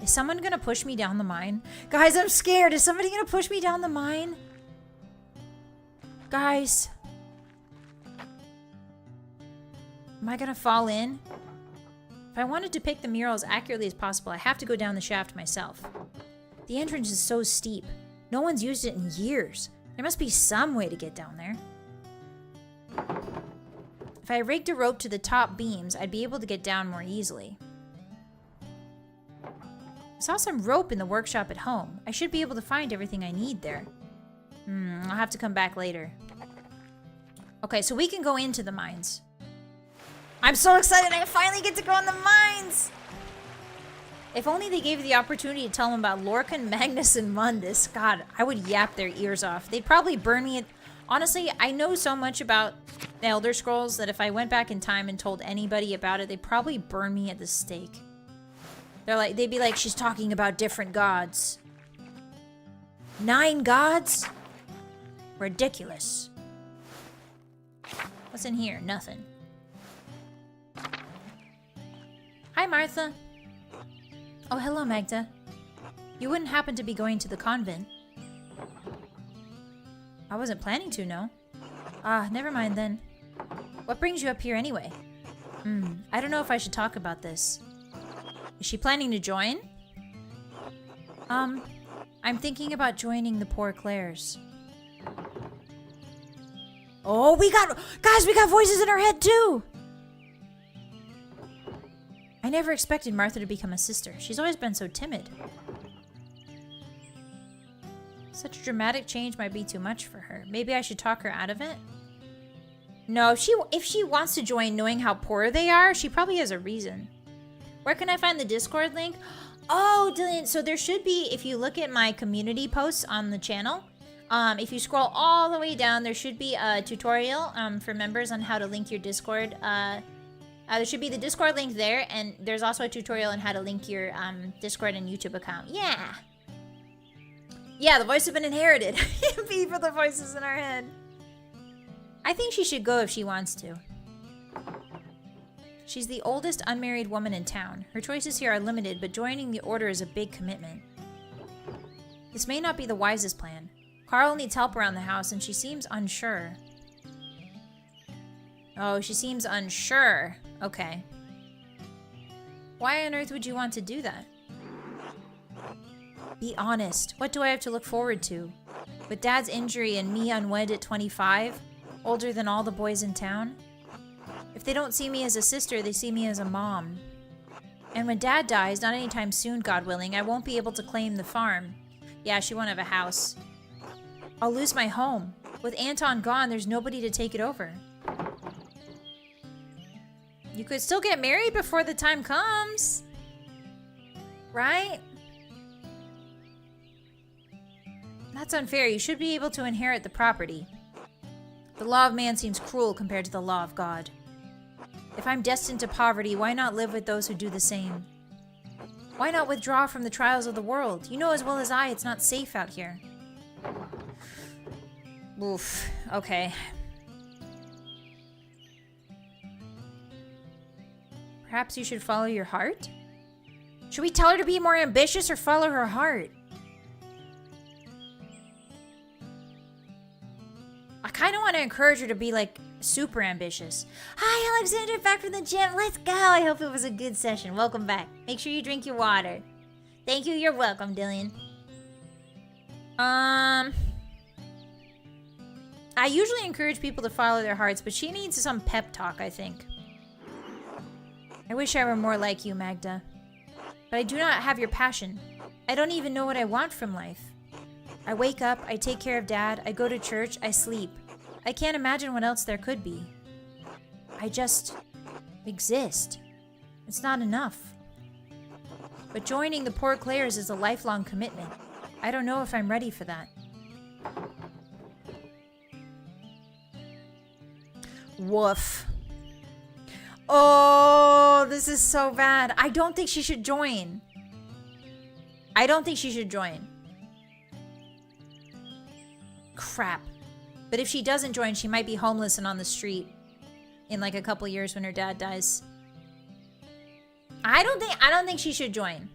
Is someone gonna push me down the mine? Guys, I'm scared. Is somebody gonna push me down the mine? Guys. Am I gonna fall in? If I want to depict the mural as accurately as possible, I have to go down the shaft myself. The entrance is so steep. No one's used it in years. There must be some way to get down there. If I rigged a rope to the top beams, I'd be able to get down more easily. I saw some rope in the workshop at home. I should be able to find everything I need there. I'll have to come back later. Okay, so we can go into the mines. I'm so excited I finally get to go in the mines! If only they gave you the opportunity to tell them about Lorcan, Magnus, and Mundus. God, I would yap their ears off. They'd probably burn me at... Honestly, I know so much about the Elder Scrolls that if I went back in time and told anybody about it, they'd probably burn me at the stake. They'd be like, she's talking about different gods. 9 gods? Ridiculous. What's in here? Nothing. Hi, Martha. Oh, hello, Magda. You wouldn't happen to be going to the convent? I wasn't planning to, no. Ah, never mind then. What brings you up here anyway? I don't know if I should talk about this. Is she planning to join? I'm thinking about joining the Poor Clares. Oh, guys, we got voices in our head too! I never expected Martha to become a sister. She's always been so timid. Such a dramatic change might be too much for her. Maybe I should talk her out of it? No, if she wants to join knowing how poor they are, she probably has a reason. Where can I find the Discord link? Oh, Dylan, so there should be, if you look at my community posts on the channel, if you scroll all the way down, there should be a tutorial for members on how to link your Discord. There should be the Discord link there, and there's also a tutorial on how to link your Discord and YouTube account. Yeah! Yeah, the voice has been inherited. Be for the voices in our head. I think she should go if she wants to. She's the oldest unmarried woman in town. Her choices here are limited, but joining the order is a big commitment. This may not be the wisest plan. Carl needs help around the house, and she seems unsure. Oh, she seems unsure. Okay. Why on earth would you want to do that? Be honest. What do I have to look forward to? With Dad's injury and me unwed at 25? Older than all the boys in town? If they don't see me as a sister, they see me as a mom. And when Dad dies, not anytime soon, God willing, I won't be able to claim the farm. Yeah, she won't have a house. I'll lose my home. With Anton gone, there's nobody to take it over. You could still get married before the time comes. Right? That's unfair. You should be able to inherit the property. The law of man seems cruel compared to the law of God. If I'm destined to poverty, why not live with those who do the same? Why not withdraw from the trials of the world? You know as well as I, it's not safe out here. Oof. Okay. Perhaps you should follow your heart? Should we tell her to be more ambitious or follow her heart? I kind of want to encourage her to be, like, super ambitious. Hi, Alexander, back from the gym. Let's go. I hope it was a good session. Welcome back. Make sure you drink your water. Thank you. You're welcome, Dylan. I usually encourage people to follow their hearts, but she needs some pep talk, I think. I wish I were more like you, Magda. But I do not have your passion. I don't even know what I want from life. I wake up, I take care of Dad, I go to church, I sleep. I can't imagine what else there could be. I just exist. It's not enough. But joining the Poor Clares is a lifelong commitment. I don't know if I'm ready for that. Woof. Oh, this is so bad. I don't think she should join. I don't think she should join. Crap. But if she doesn't join, she might be homeless and on the street in like a couple years when her dad dies. I don't think she should join.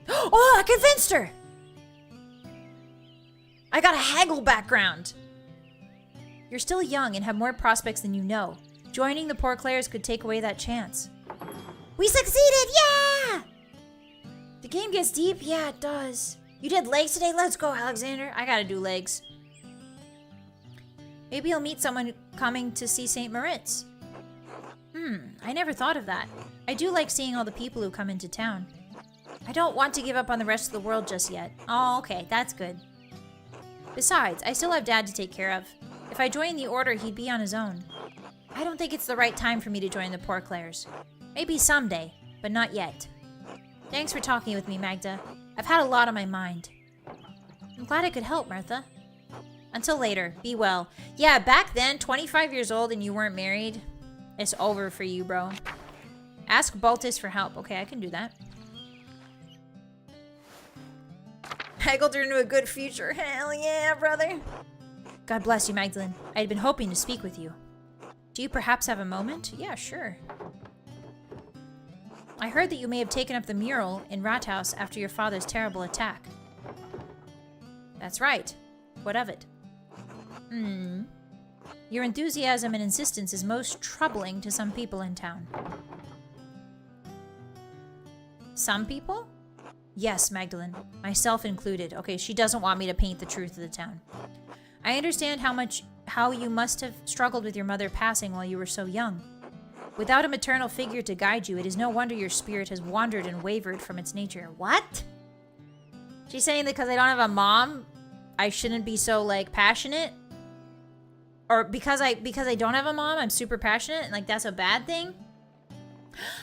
Oh, I convinced her. I got a haggle background. You're still young and have more prospects than you know. Joining the Poor Clares could take away that chance. We succeeded! Yeah! The game gets deep? Yeah, it does. You did legs today? Let's go, Alexander. I gotta do legs. Maybe you'll meet someone coming to see St. Moritz. I never thought of that. I do like seeing all the people who come into town. I don't want to give up on the rest of the world just yet. Oh, okay, that's good. Besides, I still have Dad to take care of. If I joined the Order, he'd be on his own. I don't think it's the right time for me to join the Poor Clares. Maybe someday, but not yet. Thanks for talking with me, Magda. I've had a lot on my mind. I'm glad I could help, Martha. Until later, be well. Yeah, back then, 25 years old and you weren't married, it's over for you, bro. Ask Baltus for help. Okay, I can do that. Haggled her into a good future. Hell yeah, brother. God bless you, Magdalene. I had been hoping to speak with you. Do you perhaps have a moment? Yeah, sure. I heard that you may have taken up the mural in Rathaus after your father's terrible attack. That's right. What of it? Your enthusiasm and insistence is most troubling to some people in town. Some people? Yes, Magdalene. Myself included. Okay, she doesn't want me to paint the truth of the town. I understand how you must have struggled with your mother passing while you were so young. Without a maternal figure to guide you, it is no wonder your spirit has wandered and wavered from its nature. What? She's saying that because I don't have a mom, I shouldn't be so, like, passionate? Or because I don't have a mom, I'm super passionate and, like, that's a bad thing?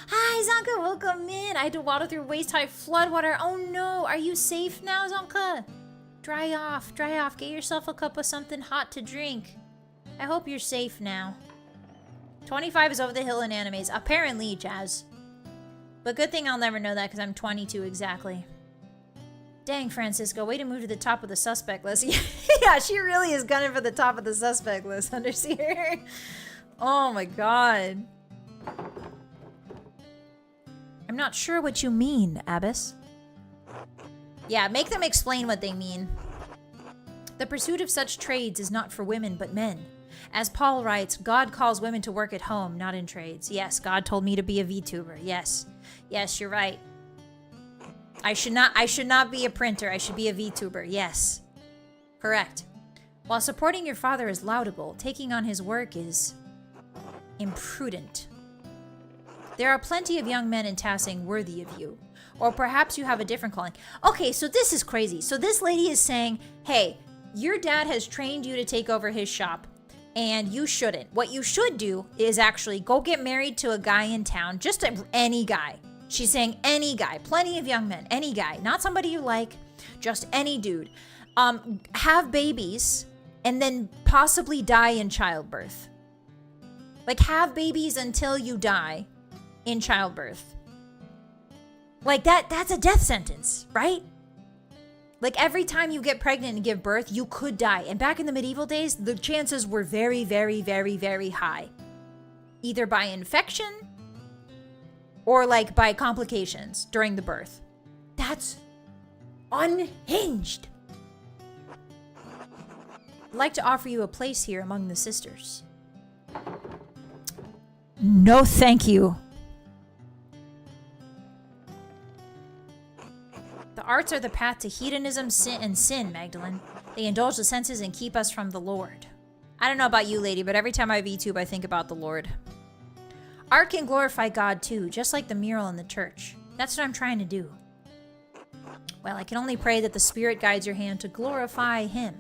Hi, Zonka, welcome in. I had to water through waist-high floodwater. Oh, no. Are you safe now, Zonka? Dry off. Get yourself a cup of something hot to drink. I hope you're safe now. 25 is over the hill in animes. Apparently, Jazz. But good thing I'll never know that because I'm 22 exactly. Dang, Francisco, way to move to the top of the suspect list. Yeah, she really is gunning for the top of the suspect list, Underseer. Oh my god. I'm not sure what you mean, Abbess. Yeah, make them explain what they mean. The pursuit of such trades is not for women, but men. As Paul writes, God calls women to work at home, not in trades. Yes, God told me to be a VTuber. Yes. Yes, you're right. I should not be a printer. I should be a VTuber. Yes. Correct. While supporting your father is laudable, taking on his work is imprudent. There are plenty of young men in Tassing worthy of you. Or perhaps you have a different calling. Okay, so this is crazy. So this lady is saying, hey, your dad has trained you to take over his shop, and you shouldn't. What you should do is actually go get married to a guy in town, just any guy. She's saying any guy, plenty of young men, any guy, not somebody you like, just any dude, have babies and then possibly die in childbirth. Like, have babies until you die in childbirth. Like, that's a death sentence, right? Like, every time you get pregnant and give birth, you could die. And back in the medieval days, the chances were very, very, very, very high. Either by infection or, like, by complications during the birth. That's unhinged. I'd like to offer you a place here among the sisters. No, thank you. The arts are the path to hedonism and sin, Magdalene. They indulge the senses and keep us from the Lord. I don't know about you, lady, but every time I VTube, I think about the Lord. Art can glorify God, too, just like the mural in the church. That's what I'm trying to do. Well, I can only pray that the Spirit guides your hand to glorify Him.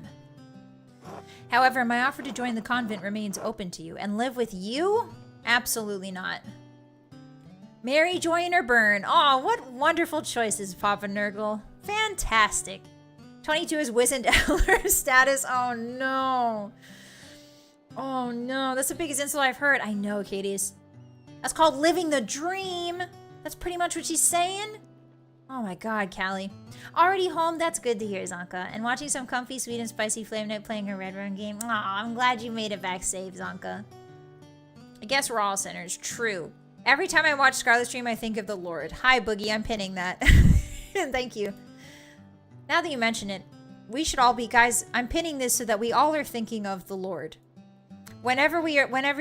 However, my offer to join the convent remains open to you. And live with you? Absolutely not. Marry, join, or burn. Oh, what wonderful choices, Papa Nurgle. Fantastic. 22 is wizened elder status. Oh, no. Oh, no. That's the biggest insult I've heard. I know, Katie's. That's called living the dream. That's pretty much what she's saying. Oh, my God, Callie. Already home? That's good to hear, Zonka. And watching some comfy, sweet, and spicy Flame Knight playing her Redrum game. Aw, I'm glad you made it back safe, Zonka. I guess we're all sinners. True. Every time I watch Scarlet stream, I think of the Lord. Hi, Boogie. I'm pinning that. Thank you. Now that you mention it, we should all be... Guys, I'm pinning this so that we all are thinking of the Lord. Whenever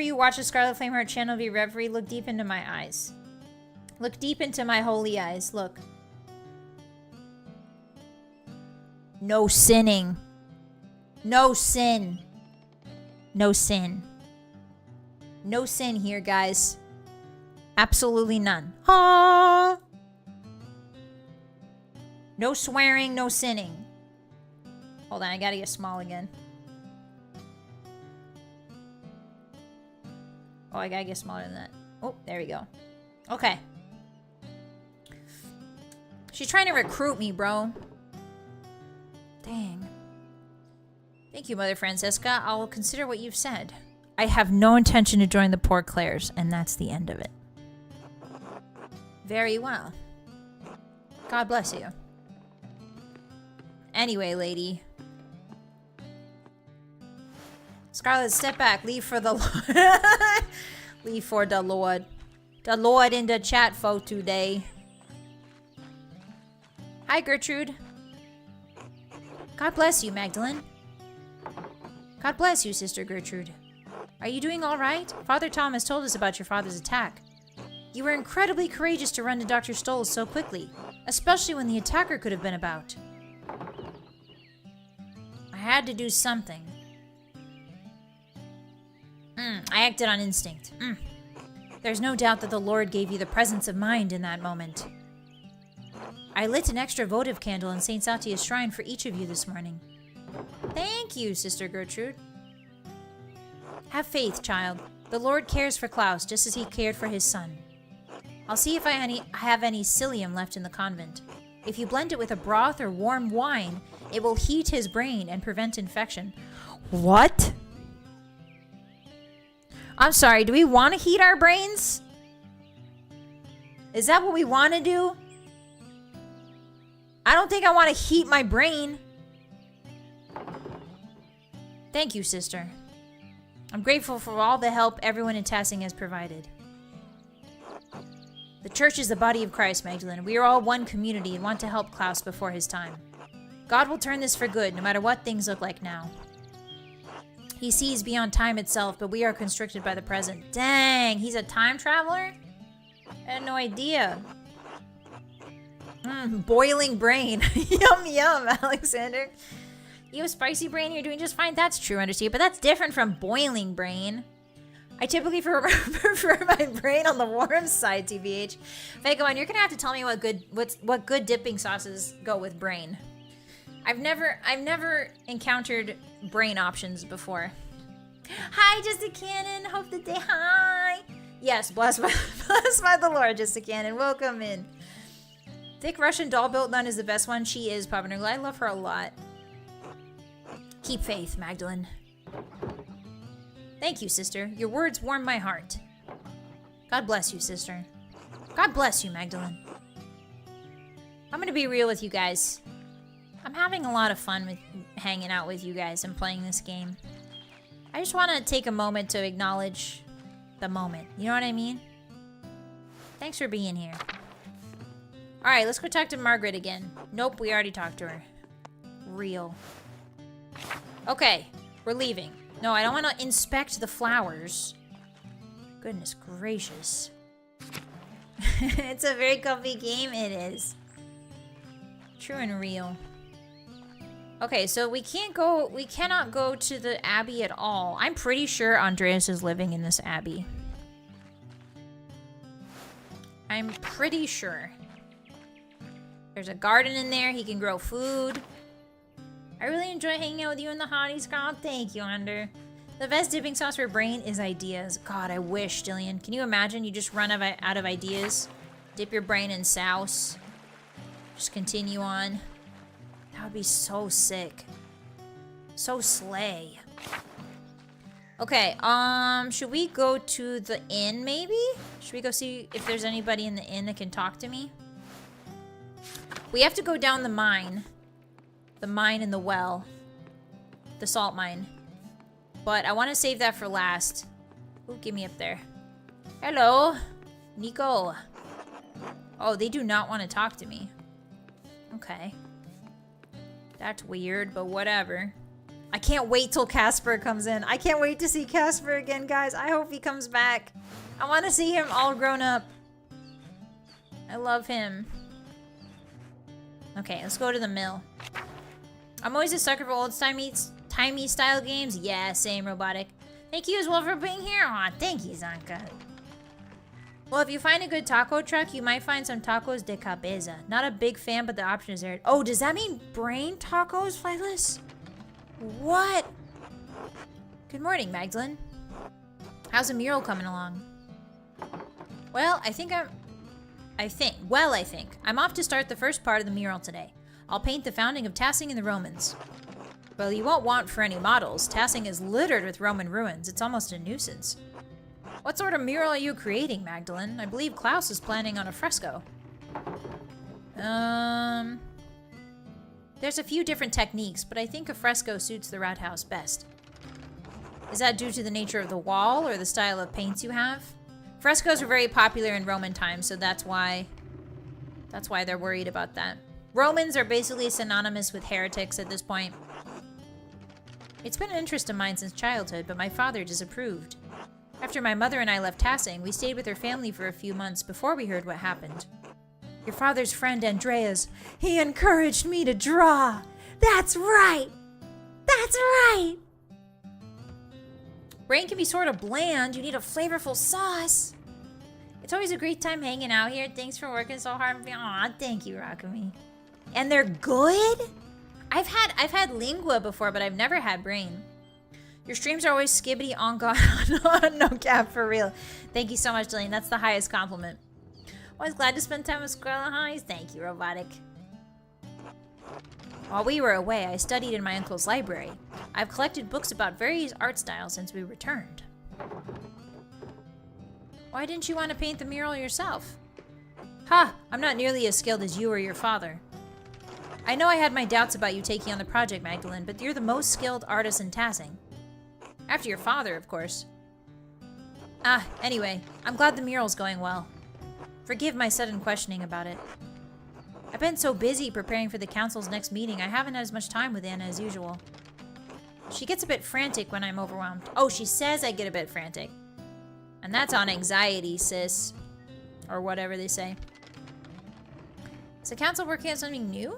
you watch the Scarlett Flameheart channel VReverie, look deep into my eyes. Look deep into my holy eyes. Look. No sinning. No sin. No sin. No sin here, guys. Absolutely none. Ah! No swearing, no sinning. Hold on, I gotta get small again. Oh, I gotta get smaller than that. Oh, there we go. Okay. She's trying to recruit me, bro. Dang. Thank you, Mother Francesca. I'll consider what you've said. I have no intention to join the Poor Clares, and that's the end of it. Very well. God bless you. Anyway, lady. Scarlett, step back. Leave for the Lord. Leave for the Lord. The Lord in the chat for today. Hi, Gertrude. God bless you, Magdalene. God bless you, Sister Gertrude. Are you doing all right? Father Thomas told us about your father's attack. You were incredibly courageous to run to Dr. Stoll's so quickly, especially when the attacker could have been about. I had to do something. I acted on instinct. There's no doubt that the Lord gave you the presence of mind in that moment. I lit an extra votive candle in St. Satia's shrine for each of you this morning. Thank you, Sister Gertrude. Have faith, child. The Lord cares for Klaus just as he cared for his son. I'll see if I have any psyllium left in the convent. If you blend it with a broth or warm wine, it will heat his brain and prevent infection. What? I'm sorry, do we want to heat our brains? Is that what we want to do? I don't think I want to heat my brain. Thank you, sister. I'm grateful for all the help everyone in Tassing has provided. The church is the body of Christ, Magdalene. We are all one community and want to help Klaus before his time. God will turn this for good, no matter what things look like now. He sees beyond time itself, but we are constricted by the present. Dang, he's a time traveler? I had no idea. Boiling brain. Yum, yum, Alexander. You have spicy brain, you're doing just fine. That's true, understand, but that's different from boiling brain. I typically prefer my brain on the warm side, TBH. Fagon, you're gonna have to tell me what good dipping sauces go with brain. I've never encountered brain options before. Hi, Jessica Cannon. Hope the day. Hi. Yes, blessed by the Lord, Jessica Cannon. Welcome in. Thick Russian doll built nun is the best one. She is, Papa Nurgle. I love her a lot. Keep faith, Magdalene. Thank you, sister. Your words warm my heart. God bless you, sister. God bless you, Magdalene. I'm gonna be real with you guys. I'm having a lot of fun with hanging out with you guys and playing this game. I just want to take a moment to acknowledge the moment. You know what I mean? Thanks for being here. Alright, let's go talk to Margaret again. Nope, we already talked to her. Real. Okay, we're leaving. No, I don't want to inspect the flowers. Goodness gracious. It's a very comfy game, it is. True and real. Okay, so we cannot go to the Abbey at all. I'm pretty sure Andreas is living in this Abbey. I'm pretty sure. There's a garden in there, he can grow food. I really enjoy hanging out with you in the hotties, Scott. Thank you, Under. The best dipping sauce for brain is ideas. God, I wish, Dillian. Can you imagine you just run out of ideas? Dip your brain in sauce. Just continue on. That would be so sick. So slay. Okay, should we go to the inn, maybe? Should we go see if there's anybody in the inn that can talk to me? We have to go down the mine. The mine and the well. The salt mine. But I want to save that for last. Ooh, get me up there. Hello, Nico. Oh, they do not want to talk to me. Okay. That's weird, but whatever. I can't wait till Casper comes in. I can't wait to see Casper again, guys. I hope he comes back. I want to see him all grown up. I love him. Okay, let's go to the mill. I'm always a sucker for old-timey style games. Yeah, same, Robotic. Thank you as well for being here. Aw, thank you, Zanka. Well, if you find a good taco truck, you might find some tacos de cabeza. Not a big fan, but the option is there. Oh, does that mean brain tacos, Flightless? What? Good morning, Magdalene. How's the mural coming along? Well, I think I'm off to start the first part of the mural today. I'll paint the founding of Tassing and the Romans. Well, you won't want for any models. Tassing is littered with Roman ruins. It's almost a nuisance. What sort of mural are you creating, Magdalene? I believe Klaus is planning on a fresco. There's a few different techniques, but I think a fresco suits the rat house best. Is that due to the nature of the wall or the style of paints you have? Frescoes were very popular in Roman times, so that's why they're worried about that. Romans are basically synonymous with heretics at this point. It's been an interest of mine since childhood, but my father disapproved. After my mother and I left Tassing, we stayed with her family for a few months before we heard what happened. Your father's friend, Andreas, he encouraged me to draw. That's right! That's right! Brain can be sort of bland. You need a flavorful sauce. It's always a great time hanging out here. Thanks for working so hard. Aw, thank you, Rockamy. And they're good? I've had lingua before, but I've never had brain. Your streams are always skibbity on God. No cap, for real. Thank you so much, Jillian. That's the highest compliment. Always glad to spend time with Scarlett Highs. Thank you, Robotic. While we were away, I studied in my uncle's library. I've collected books about various art styles since we returned. Why didn't you want to paint the mural yourself? Ha! I'm not nearly as skilled as you or your father. I know I had my doubts about you taking on the project, Magdalene, but you're the most skilled artist in Tassing. After your father, of course. Anyway, I'm glad the mural's going well. Forgive my sudden questioning about it. I've been so busy preparing for the council's next meeting, I haven't had as much time with Anna as usual. She gets a bit frantic when I'm overwhelmed. Oh, she says I get a bit frantic. And that's on anxiety, sis. Or whatever they say. Is the council working on something new?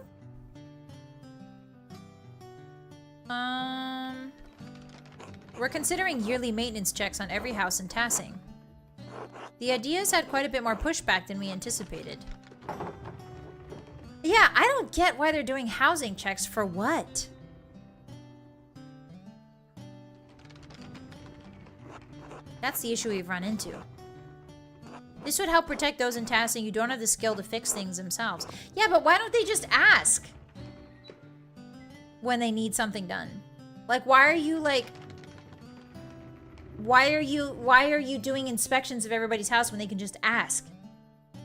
We're considering yearly maintenance checks on every house in Tassing. The ideas had quite a bit more pushback than we anticipated. Yeah, I don't get why they're doing housing checks for what? That's the issue we've run into. This would help protect those in tasking who don't have the skill to fix things themselves. Yeah, but why don't they just ask when they need something done? Like, why are you like... Why are you doing inspections of everybody's house when they can just ask?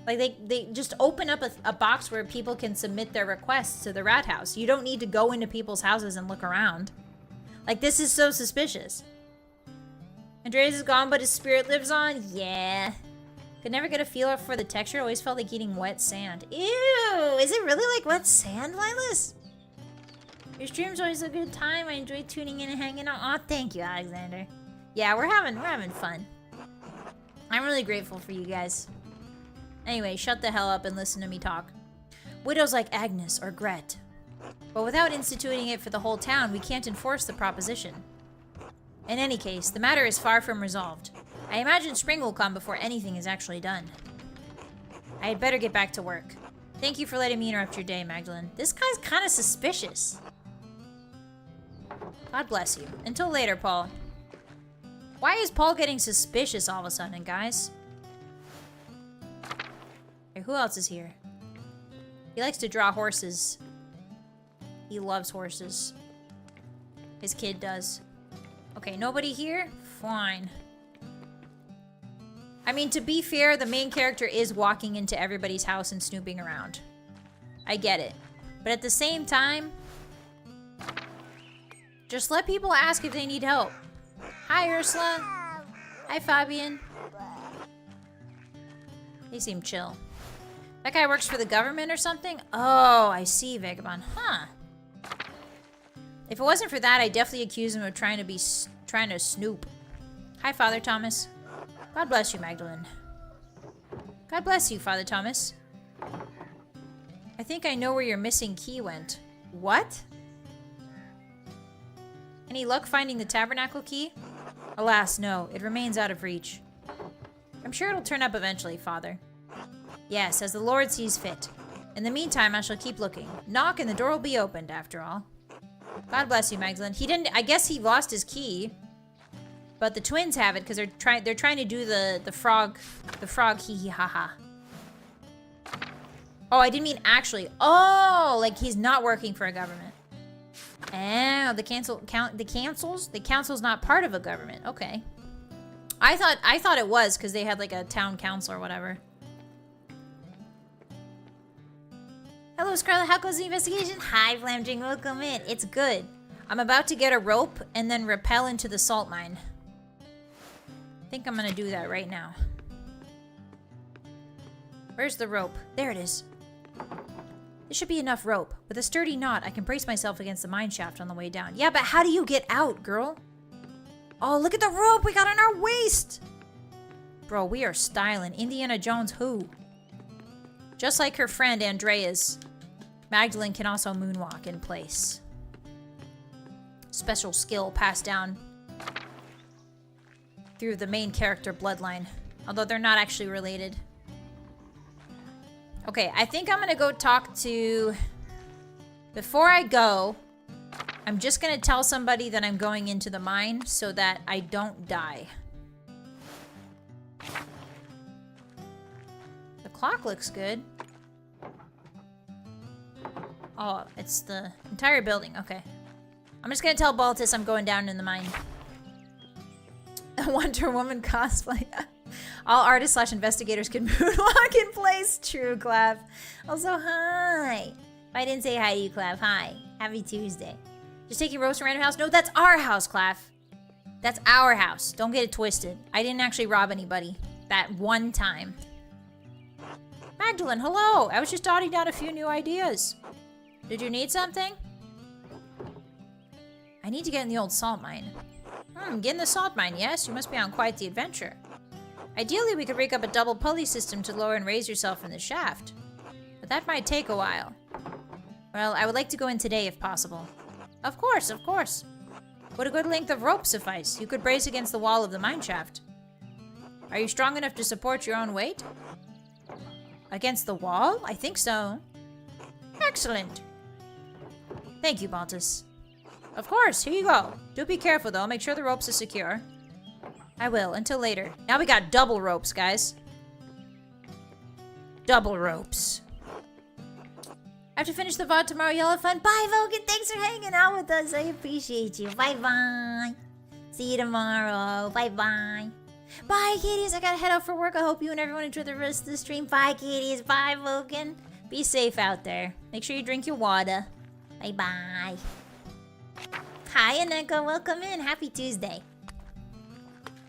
Like, they just open up a box where people can submit their requests to the rat house. You don't need to go into people's houses and look around. Like, this is so suspicious. Andreas is gone, but his spirit lives on? Yeah. Could never get a feel for the texture. Always felt like eating wet sand. Ew! Is it really like wet sand, Lilas? Your stream's always a good time. I enjoy tuning in and hanging out. Aw, thank you, Alexander. Yeah, we're having fun. I'm really grateful for you guys. Anyway, shut the hell up and listen to me talk. Widows like Agnes or Gret. But without instituting it for the whole town, we can't enforce the proposition. In any case, the matter is far from resolved. I imagine spring will come before anything is actually done. I had better get back to work. Thank you for letting me interrupt your day, Magdalene. This guy's kind of suspicious. God bless you. Until later, Paul. Why is Paul getting suspicious all of a sudden, guys? Okay, who else is here? He likes to draw horses. He loves horses. His kid does. Okay, nobody here? Fine. I mean, to be fair, the main character is walking into everybody's house and snooping around. I get it. But at the same time, just let people ask if they need help. Hi, Ursula. Hi, Fabian. They seem chill. That guy works for the government or something? Oh, I see, Vagabond. Huh. If it wasn't for that, I'd definitely accuse him of trying to snoop. Hi, Father Thomas. God bless you, Magdalene. God bless you, Father Thomas. I think I know where your missing key went. What? Any luck finding the tabernacle key? Alas, no. It remains out of reach. I'm sure it'll turn up eventually, Father. Yes, as the Lord sees fit. In the meantime, I shall keep looking. Knock and the door will be opened, after all. God bless you, Magdalene. He didn't... I guess he lost his key. But the twins have it because they're trying to do the frog hee hee ha ha. Oh, I didn't mean actually. Oh, like he's not working for a government. Oh, the council's not part of a government. Okay. I thought it was because they had like a town council or whatever. Hello, Scarlett. How goes the investigation? Hi, Flamjing. Welcome in. It's good. I'm about to get a rope and then rappel into the salt mine. I think I'm gonna do that right now. Where's the rope? There it is. This should be enough rope. With a sturdy knot, I can brace myself against the mine shaft on the way down. Yeah, but how do you get out, girl? Oh, look at the rope we got on our waist! Bro, we are styling. Indiana Jones who? Just like her friend Andreas, Magdalene can also moonwalk in place. Special skill passed down through the main character bloodline. Although they're not actually related. Okay, I think I'm gonna go talk to... Before I go, I'm just gonna tell somebody that I'm going into the mine so that I don't die. The clock looks good. Oh, it's the entire building. Okay. I'm just gonna tell Baltus I'm going down in the mine. Wonder Woman cosplay. All artists / investigators can moonwalk in place. True, Clav. Also, hi. If I didn't say hi to you, Clav, hi. Happy Tuesday. Just taking ropes from a random house? No, that's our house, Clav. That's our house. Don't get it twisted. I didn't actually rob anybody. That one time. Magdalene, hello. I was just jotting down a few new ideas. Did you need something? I need to get in the old salt mine. Get in the salt mine, yes? You must be on quite the adventure. Ideally, we could rig up a double pulley system to lower and raise yourself in the shaft. But that might take a while. Well, I would like to go in today if possible. Of course, of course. Would a good length of rope suffice? You could brace against the wall of the mine shaft. Are you strong enough to support your own weight? Against the wall? I think so. Excellent. Thank you, Baltus. Of course, here you go. Do be careful, though. Make sure the ropes are secure. I will, until later. Now we got double ropes, guys. Double ropes. I have to finish the VOD tomorrow. Y'all have fun. Bye, Vogan. Thanks for hanging out with us. I appreciate you. Bye-bye. See you tomorrow. Bye-bye. Bye, kitties. I gotta head out for work. I hope you and everyone enjoy the rest of the stream. Bye, kitties. Bye, Vogan. Be safe out there. Make sure you drink your water. Bye-bye. Hi, Aneko. Welcome in. Happy Tuesday.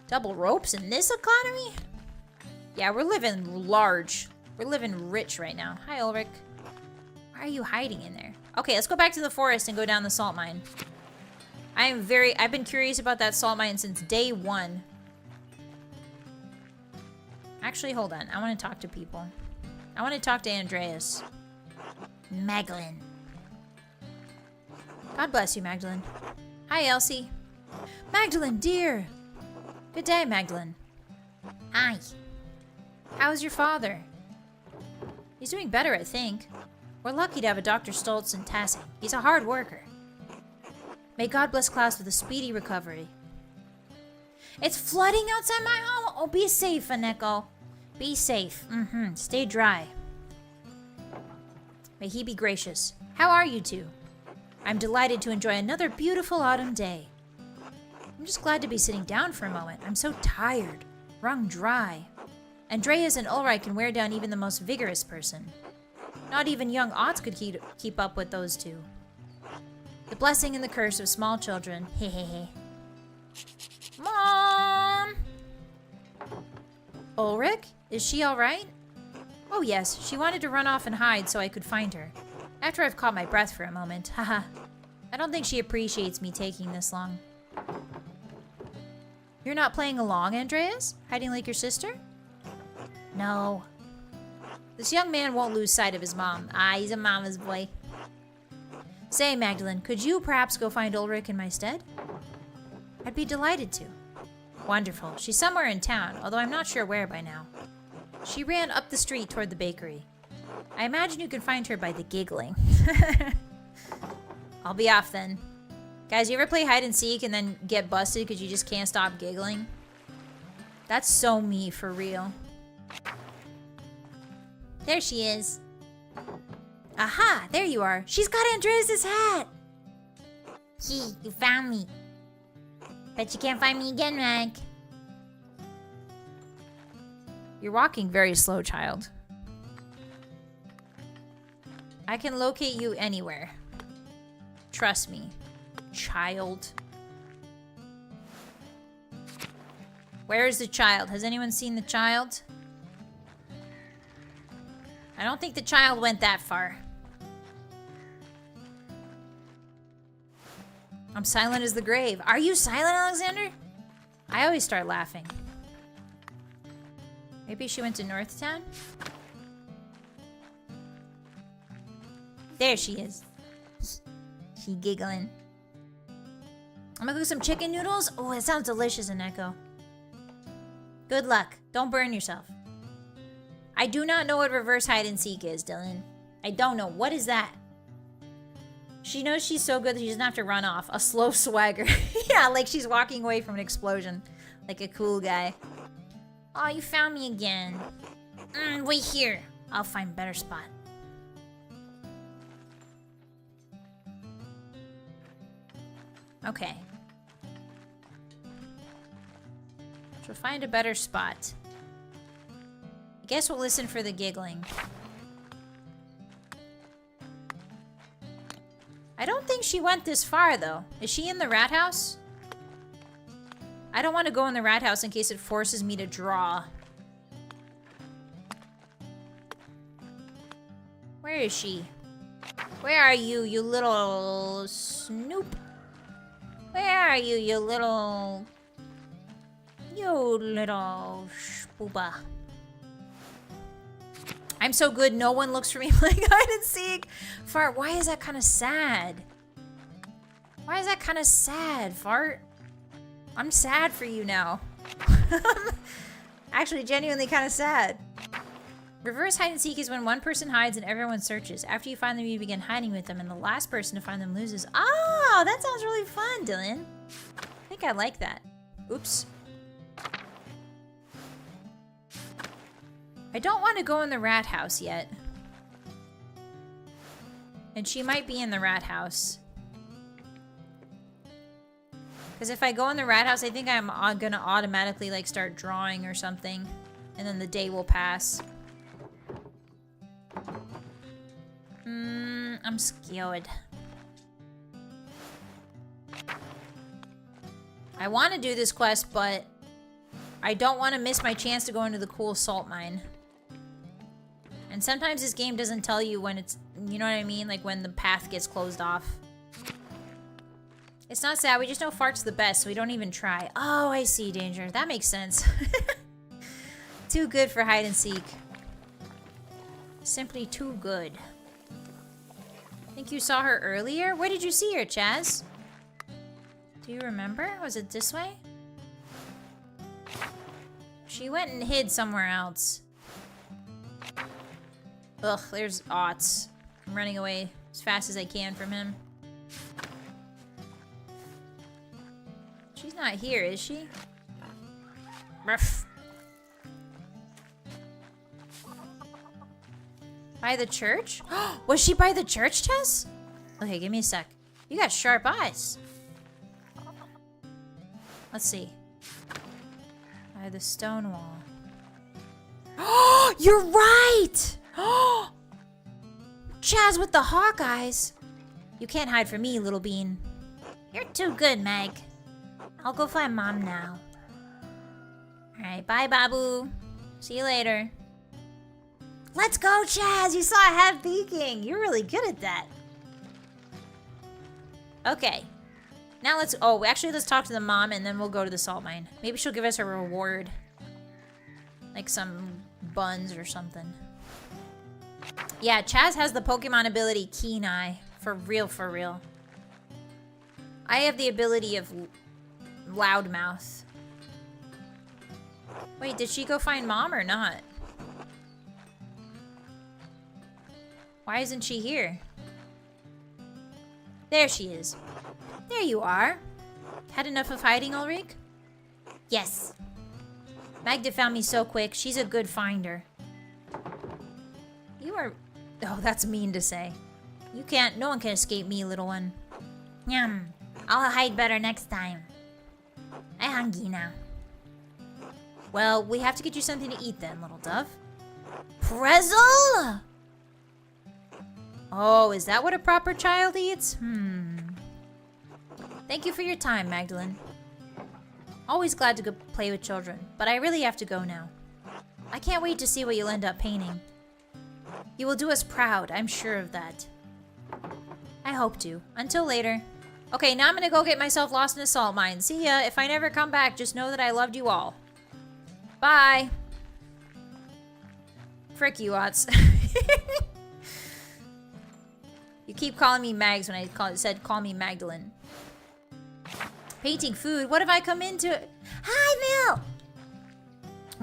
Double ropes in this economy? Yeah, we're living large. We're living rich right now. Hi, Ulrich. Why are you hiding in there? Okay, let's go back to the forest and go down the salt mine. I've been curious about that salt mine since day one. Actually, hold on. I want to talk to people. I want to talk to Andreas. Magdalene. God bless you, Magdalene. Hi, Elsie. Magdalene, dear. Good day, Magdalene. Hi. How's your father? He's doing better, I think. We're lucky to have a Dr. Stoltz in Tassing. He's a hard worker. May God bless Klaus with a speedy recovery. It's flooding outside my home. Oh, be safe, Aneko. Be safe. Stay dry. May he be gracious. How are you two? I'm delighted to enjoy another beautiful autumn day. I'm just glad to be sitting down for a moment. I'm so tired, wrung dry. Andreas and Ulrich can wear down even the most vigorous person. Not even young Otz could keep up with those two. The blessing and the curse of small children. Hehehe. Mom! Ulrich? Is she alright? Oh yes, she wanted to run off and hide so I could find her. After I've caught my breath for a moment. Haha. I don't think she appreciates me taking this long. You're not playing along, Andreas? Hiding like your sister? No. This young man won't lose sight of his mom. He's a mama's boy. Say, Magdalene, could you perhaps go find Ulrich in my stead? I'd be delighted to. Wonderful. She's somewhere in town, although I'm not sure where by now. She ran up the street toward the bakery. I imagine you can find her by the giggling. I'll be off then. Guys, you ever play hide and seek and then get busted because you just can't stop giggling? That's so me, for real. There she is. Aha, there you are. She's got Andreas' hat. You found me. Bet you can't find me again, Mag. You're walking very slow, child. I can locate you anywhere. Trust me, child. Where is the child? Has anyone seen the child? I don't think the child went that far. I'm silent as the grave. Are you silent, Alexander? I always start laughing. Maybe she went to Northtown? There she is. She giggling. I'm gonna cook some chicken noodles. Oh, it sounds delicious, Aneko. Good luck. Don't burn yourself. I do not know what reverse hide and seek is, Dylan. I don't know. What is that? She knows she's so good that she doesn't have to run off. A slow swagger. Yeah, like she's walking away from an explosion. Like a cool guy. Oh, you found me again. Wait here. I'll find a better spot. Okay. So find a better spot. I guess we'll listen for the giggling. I don't think she went this far, though. Is she in the rat house? I don't want to go in the rat house in case it forces me to draw. Where is she? Where are you, you little snoop? Where are you, you little... You little spooba. I'm so good, no one looks for me playing hide and seek. Fart, why is that kind of sad? Why is that kind of sad, Fart? I'm sad for you now. Actually, genuinely kind of sad. Reverse hide and seek is when one person hides and everyone searches. After you find them, you begin hiding with them, and the last person to find them loses. Oh, that sounds really fun, Dylan. I think I like that. Oops. I don't want to go in the rat house yet. And she might be in the rat house. Because if I go in the rat house, I think I'm gonna automatically like start drawing or something. And then the day will pass. I'm scared. I want to do this quest, but I don't want to miss my chance to go into the cool salt mine. And sometimes this game doesn't tell you when it's, you know what I mean? Like when the path gets closed off. It's not sad, we just know fart's the best, so we don't even try. Oh, I see, Danger. That makes sense. Too good for hide and seek. Simply too good. Think you saw her earlier? Where did you see her, Chaz? Do you remember? Was it this way? She went and hid somewhere else. Ugh, there's Otts. I'm running away as fast as I can from him. She's not here, is she? Ruff. By the church? Was she by the church, Chess? Okay, give me a sec. You got sharp eyes. Let's see. By the stone wall. Oh, you're right! Oh, Chaz with the hawk eyes. You can't hide from me, little bean. You're too good, Meg. I'll go find Mom now. Alright, bye, Babu. See you later. Let's go, Chaz! You saw a head peeking! You're really good at that. Okay. Now let's... Oh, actually, let's talk to the mom, and then we'll go to the salt mine. Maybe she'll give us a reward. Like some buns or something. Yeah, Chaz has the Pokemon ability Keen Eye. For real, for real. I have the ability of Loudmouth. Wait, did she go find Mom or not? Why isn't she here? There she is. There you are. Had enough of hiding, Ulrich? Yes. Magda found me so quick. She's a good finder. You are... Oh, that's mean to say. You can't... No one can escape me, little one. Yum. I'll hide better next time. I'm hungry now. Well, we have to get you something to eat then, little dove. Pretzel? Oh, is that what a proper child eats? Thank you for your time, Magdalene. Always glad to go play with children, but I really have to go now. I can't wait to see what you'll end up painting. You will do us proud, I'm sure of that. I hope to. Until later. Okay, now I'm gonna go get myself lost in a salt mine. See ya. If I never come back, just know that I loved you all. Bye. Frick you, Otts. You keep calling me Mags when I said call me Magdalene. Painting food? What have I come into? Hi, Mel!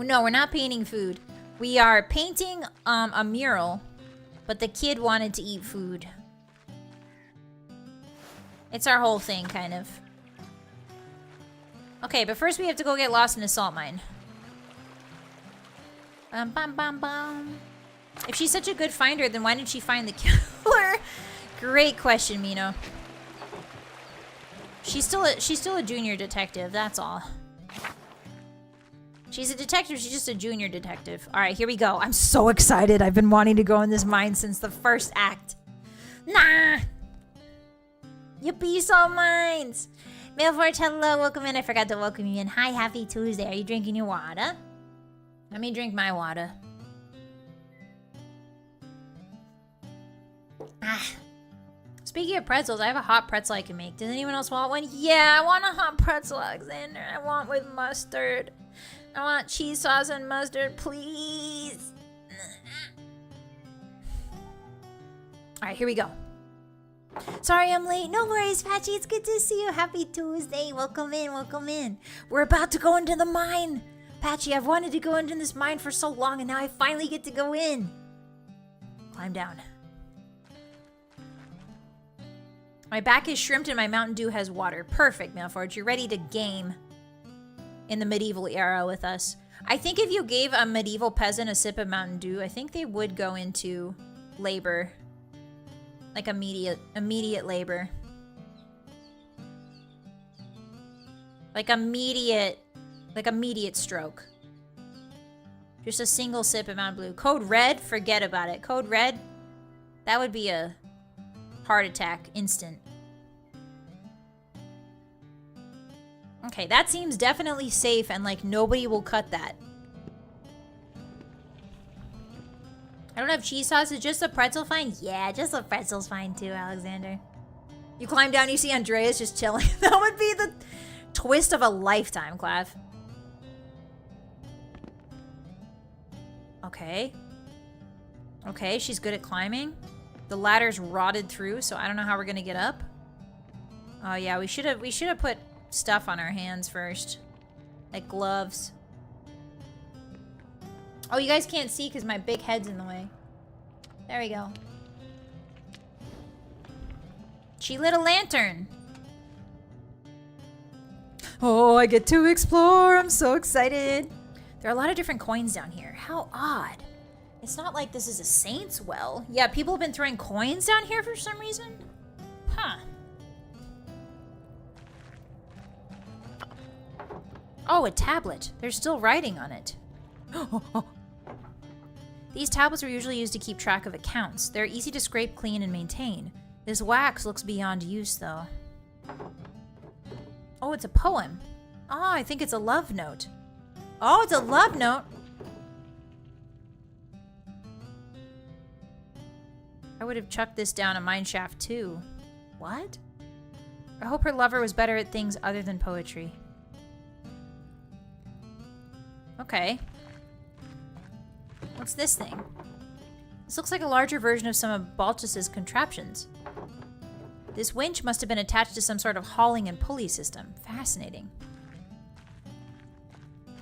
No, we're not painting food. We are painting a mural, but the kid wanted to eat food. It's our whole thing, kind of. Okay, but first we have to go get lost in a salt mine. Bum, bum, bum. If she's such a good finder, then why didn't she find the killer? Great question, Mino. She's still a junior detective, that's all. She's a detective, she's just a junior detective. Alright, here we go. I'm so excited. I've been wanting to go in this mine since the first act. Nah! Yippee, salt mines! Mailforge, hello, welcome in. I forgot to welcome you in. Hi, happy Tuesday. Are you drinking your water? Let me drink my water. Ah. Speaking of pretzels, I have a hot pretzel I can make. Does anyone else want one? Yeah, I want a hot pretzel, Alexander. I want with mustard. I want cheese sauce and mustard, please. Alright, here we go. Sorry I'm late. No worries, Patchy. It's good to see you. Happy Tuesday. Welcome in, welcome in. We're about to go into the mine. Patchy, I've wanted to go into this mine for so long, and now I finally get to go in. Climb down. My back is shrimped and my Mountain Dew has water. Perfect, Malforge. You're ready to game in the medieval era with us. I think if you gave a medieval peasant a sip of Mountain Dew, I think they would go into labor. Like immediate labor. Like immediate stroke. Just a single sip of Mountain Blue. Code Red, forget about it. Code Red, that would be a heart attack instant. Okay, that seems definitely safe and like nobody will cut that. I don't have cheese sauce, is just a pretzel fine? Yeah, just a pretzel's fine too, Alexander. You climb down, you see Andreas just chilling. That would be the twist of a lifetime, Clav. Okay. Okay, she's good at climbing. The ladder's rotted through, so I don't know how we're gonna get up. Oh yeah, we should have put stuff on our hands first. Like gloves. Oh, you guys can't see because my big head's in the way. There we go. She lit a lantern. Oh, I get to explore. I'm so excited. There are a lot of different coins down here. How odd. It's not like this is a saint's well. Yeah, people have been throwing coins down here for some reason. Huh. Oh, a tablet. There's still writing on it. These tablets are usually used to keep track of accounts. They're easy to scrape clean and maintain. This wax looks beyond use, though. Oh, it's a poem. Oh, I think it's a love note. Oh, it's a love note. I would have chucked this down a mine shaft, too. What? I hope her lover was better at things other than poetry. Okay. What's this thing? This looks like a larger version of some of Baltus's contraptions. This winch must have been attached to some sort of hauling and pulley system. Fascinating.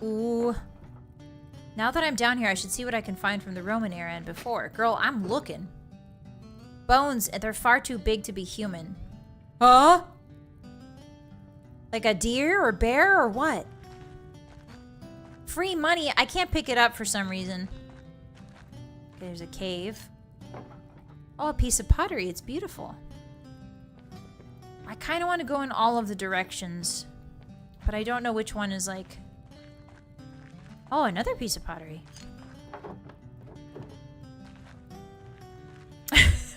Ooh. Now that I'm down here, I should see what I can find from the Roman era and before. Girl, I'm looking. Bones, they're far too big to be human. Huh? Like a deer or bear or what? Free money. I can't pick it up for some reason. Okay, there's a cave. Oh, a piece of pottery. It's beautiful. I kind of want to go in all of the directions, but I don't know which one is like... Oh, another piece of pottery.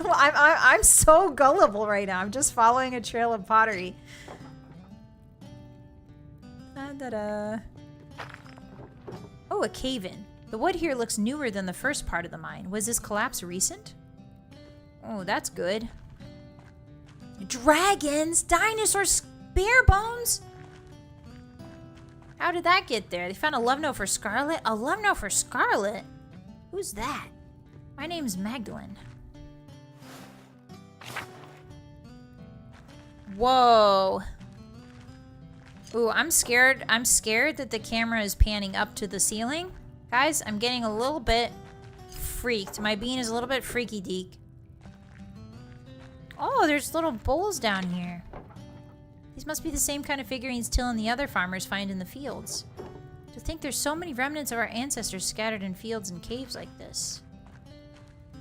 Well, I'm so gullible right now. I'm just following a trail of pottery. Da-da-da. Oh, a cave-in. The wood here looks newer than the first part of the mine. Was this collapse recent? Oh, that's good. Dragons! Dinosaurs! Bear bones! How did that get there? They found a love note for Scarlett? A love note for Scarlett? Who's that? My name's Magdalene. Whoa. Ooh, I'm scared. I'm scared that the camera is panning up to the ceiling. Guys, I'm getting a little bit freaked. My bean is a little bit freaky deek. Oh, there's little bowls down here. These must be the same kind of figurines Till and the other farmers find in the fields. To think there's so many remnants of our ancestors scattered in fields and caves like this.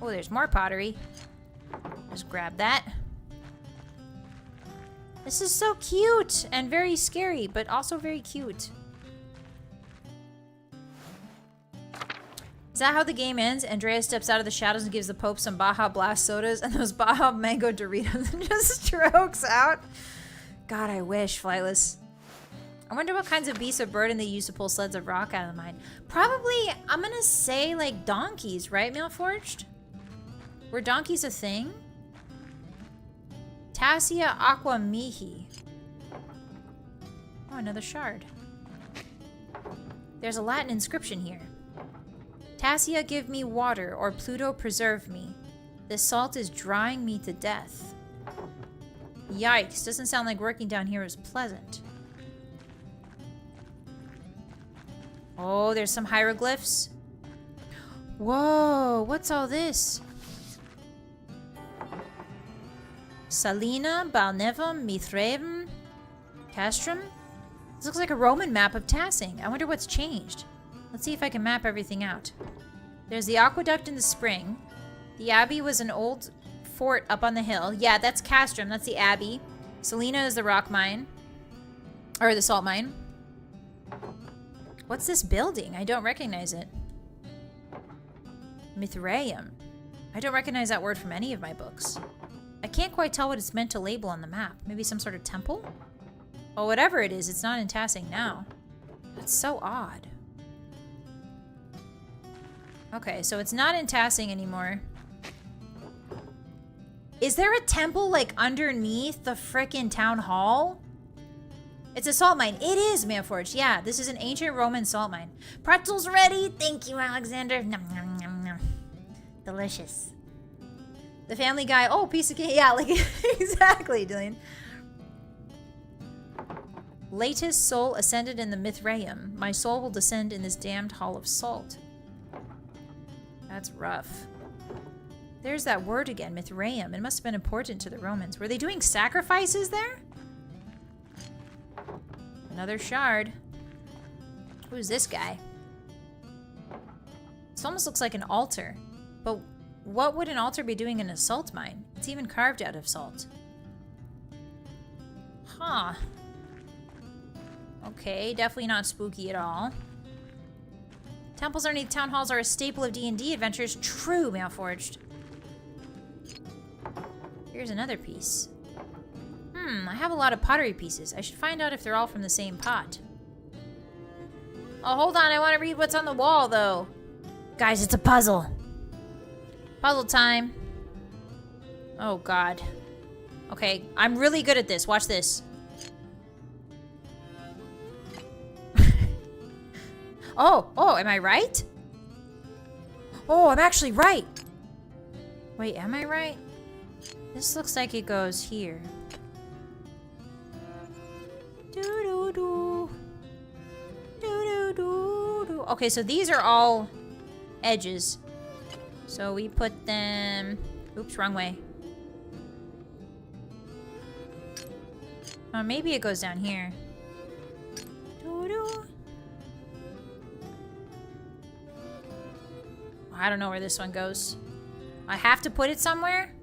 Oh, there's more pottery. Just grab that. This is so cute and very scary, but also very cute. Is that how the game ends? Andrea steps out of the shadows and gives the Pope some Baja Blast sodas and those Baja Mango Doritos and just strokes out. God, I wish, Flightless. I wonder what kinds of beasts of burden they use to pull sleds of rock out of the mine. Probably, I'm gonna say like donkeys, right, Malforged? Were donkeys a thing? Tassia Aqua Mihi. Oh, another shard. There's a Latin inscription here. Tassia, give me water, or Pluto preserve me. This salt is drying me to death. Yikes, doesn't sound like working down here is pleasant. Oh, there's some hieroglyphs. Whoa, what's all this? Salina, Balnevam, Mithraeum, Castrum? This looks like a Roman map of Tassing. I wonder what's changed. Let's see if I can map everything out. There's the aqueduct in the spring. The abbey was an old fort up on the hill. Yeah, that's Castrum. That's the abbey. Selena is the rock mine. Or the salt mine. What's this building? I don't recognize it. Mithraeum. I don't recognize that word from any of my books. I can't quite tell what it's meant to label on the map. Maybe some sort of temple? Well, whatever it is, it's not in Tassing now. That's so odd. Okay, so it's not in Tassing anymore. Is there a temple, like, underneath the frickin' town hall? It's a salt mine. It is, Manforge. Yeah, this is an ancient Roman salt mine. Pretzels ready? Thank you, Alexander. Nom, nom, nom, nom. Delicious. The Family Guy. Oh, piece of cake. Yeah, like, exactly, Dillian. Latest soul ascended in the Mithraeum. My soul will descend in this damned hall of salt. That's rough. There's that word again, Mithraeum. It must have been important to the Romans. Were they doing sacrifices there? Another shard. Who's this guy? This almost looks like an altar. But what would an altar be doing in a salt mine? It's even carved out of salt. Huh. Okay, definitely not spooky at all. Temples underneath town halls are a staple of D&D adventures. True, Malforged. Here's another piece. I have a lot of pottery pieces. I should find out if they're all from the same pot. Oh, hold on. I want to read what's on the wall, though. Guys, it's a puzzle. Puzzle time. Oh, God. Okay, I'm really good at this. Watch this. Oh, am I right? Oh, I'm actually right. Wait, am I right? This looks like it goes here. Do-do-do. Do-do-do-do. Okay, so these are all edges. So we put them... Oops, wrong way. Maybe it goes down here. Do-do. I don't know where this one goes. I have to put it somewhere?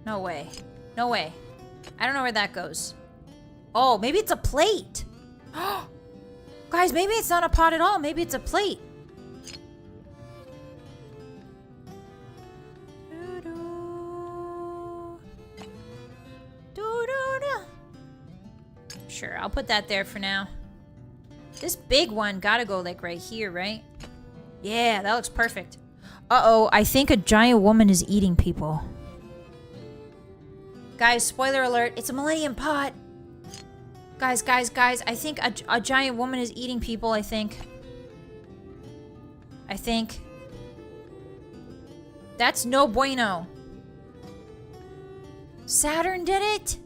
No way. No way. I don't know where that goes. Oh, maybe it's a plate. Guys, maybe it's not a pot at all. Maybe it's a plate. Sure, I'll put that there for now. This big one gotta go like right here, right? Yeah, that looks perfect. Uh-oh, I think a giant woman is eating people. Guys, spoiler alert, it's a Millennium Pot. Guys, I think a giant woman is eating people, I think. That's no bueno. Saturn did it?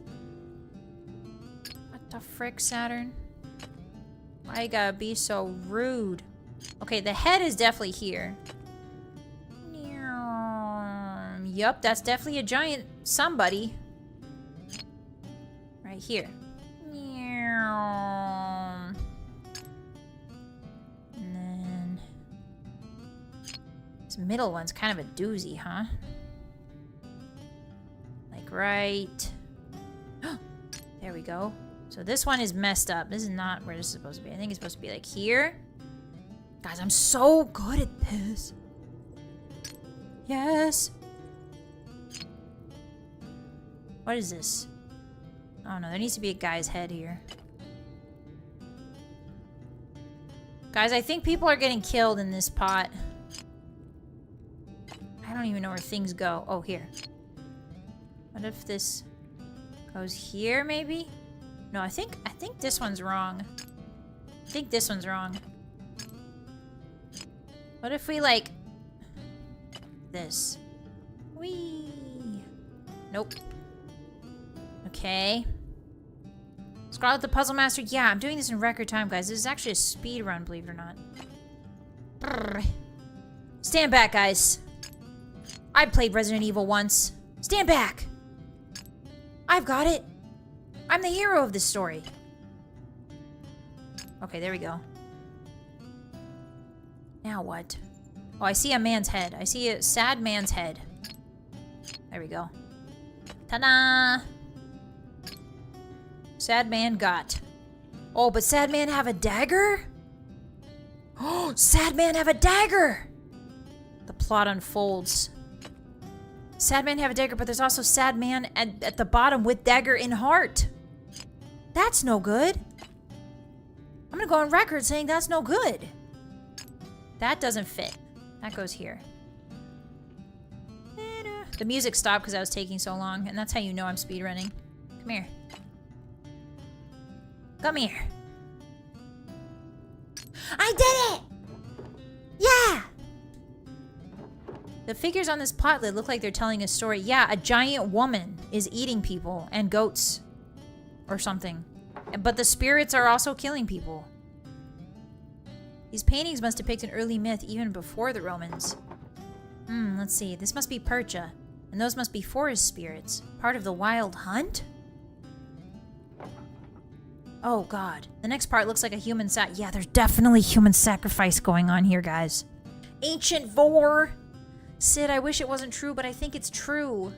What the frick, Saturn? Why you gotta be so rude? Okay, the head is definitely here. Yup, that's definitely a giant somebody. Right here. And then... this middle one's kind of a doozy, huh? Like right... there we go. So this one is messed up. This is not where this is supposed to be. I think it's supposed to be like here. Guys, I'm so good at this. Yes. What is this? Oh no, there needs to be a guy's head here. Guys, I think people are getting killed in this pot. I don't even know where things go. Oh, here. What if this goes here, maybe? No, I think this one's wrong. I think this one's wrong. What if we, like... this? Whee! Nope. Okay. Scarlett the Puzzle Master. Yeah, I'm doing this in record time, guys. This is actually a speed run, believe it or not. Brrr. Stand back, guys. I played Resident Evil once. Stand back! I've got it. I'm the hero of this story. Okay, there we go. Now what? Oh, I see a man's head. I see a sad man's head. There we go. Ta-da! Sad man got. Oh, but sad man have a dagger? Oh, sad man have a dagger! The plot unfolds. Sad man have a dagger, but there's also sad man at the bottom with dagger in heart. That's no good. I'm gonna go on record saying that's no good. That doesn't fit. That goes here. The music stopped because I was taking so long, and that's how you know I'm speedrunning. Come here. Come here. I did it! Yeah! The figures on this plotlet look like they're telling a story. Yeah, a giant woman is eating people and goats or something. But the spirits are also killing people. These paintings must depict an early myth even before the Romans. Let's see. This must be Percha. And those must be forest spirits. Part of the wild hunt? Oh, God. The next part looks like a human Yeah, there's definitely human sacrifice going on here, guys. Ancient vor. Sid, I wish it wasn't true, but I think it's true.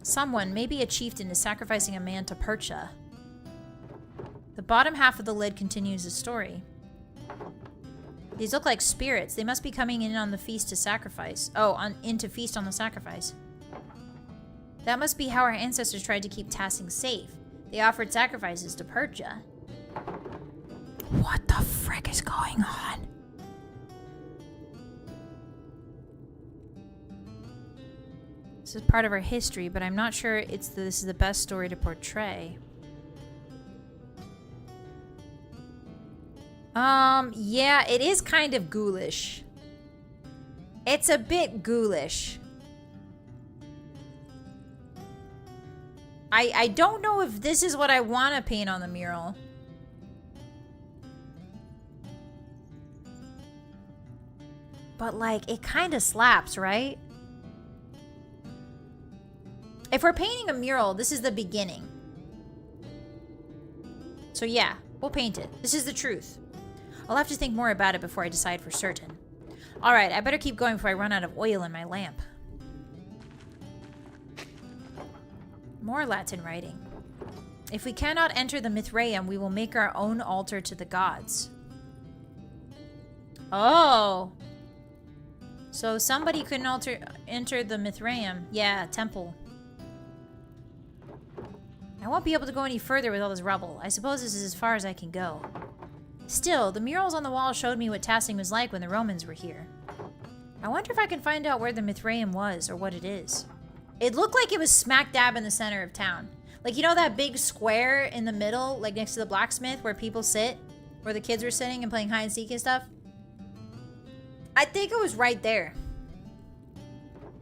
Someone, maybe a chieftain, is sacrificing a man to Percha. The bottom half of the lid continues the story. These look like spirits. They must be coming in on the feast to sacrifice. Oh, in to feast on the sacrifice. That must be how our ancestors tried to keep Tassing safe. They offered sacrifices to Percha. What the frick is going on? This is part of our history, but I'm not sure this is the best story to portray. Yeah, it is kind of ghoulish. It's a bit ghoulish. I don't know if this is what I want to paint on the mural. But, like, it kind of slaps, right? If we're painting a mural, this is the beginning. So yeah, we'll paint it. This is the truth. I'll have to think more about it before I decide for certain. Alright, I better keep going before I run out of oil in my lamp. More Latin writing. If we cannot enter the Mithraeum, we will make our own altar to the gods. Oh! So somebody couldn't enter the Mithraeum. Yeah, temple. I won't be able to go any further with all this rubble. I suppose this is as far as I can go. Still, the murals on the wall showed me what Tassing was like when the Romans were here. I wonder if I can find out where the Mithraeum was, or what it is. It looked like it was smack dab in the center of town. Like, you know that big square in the middle, like next to the blacksmith, where people sit? Where the kids were sitting and playing hide and seek and stuff? I think it was right there.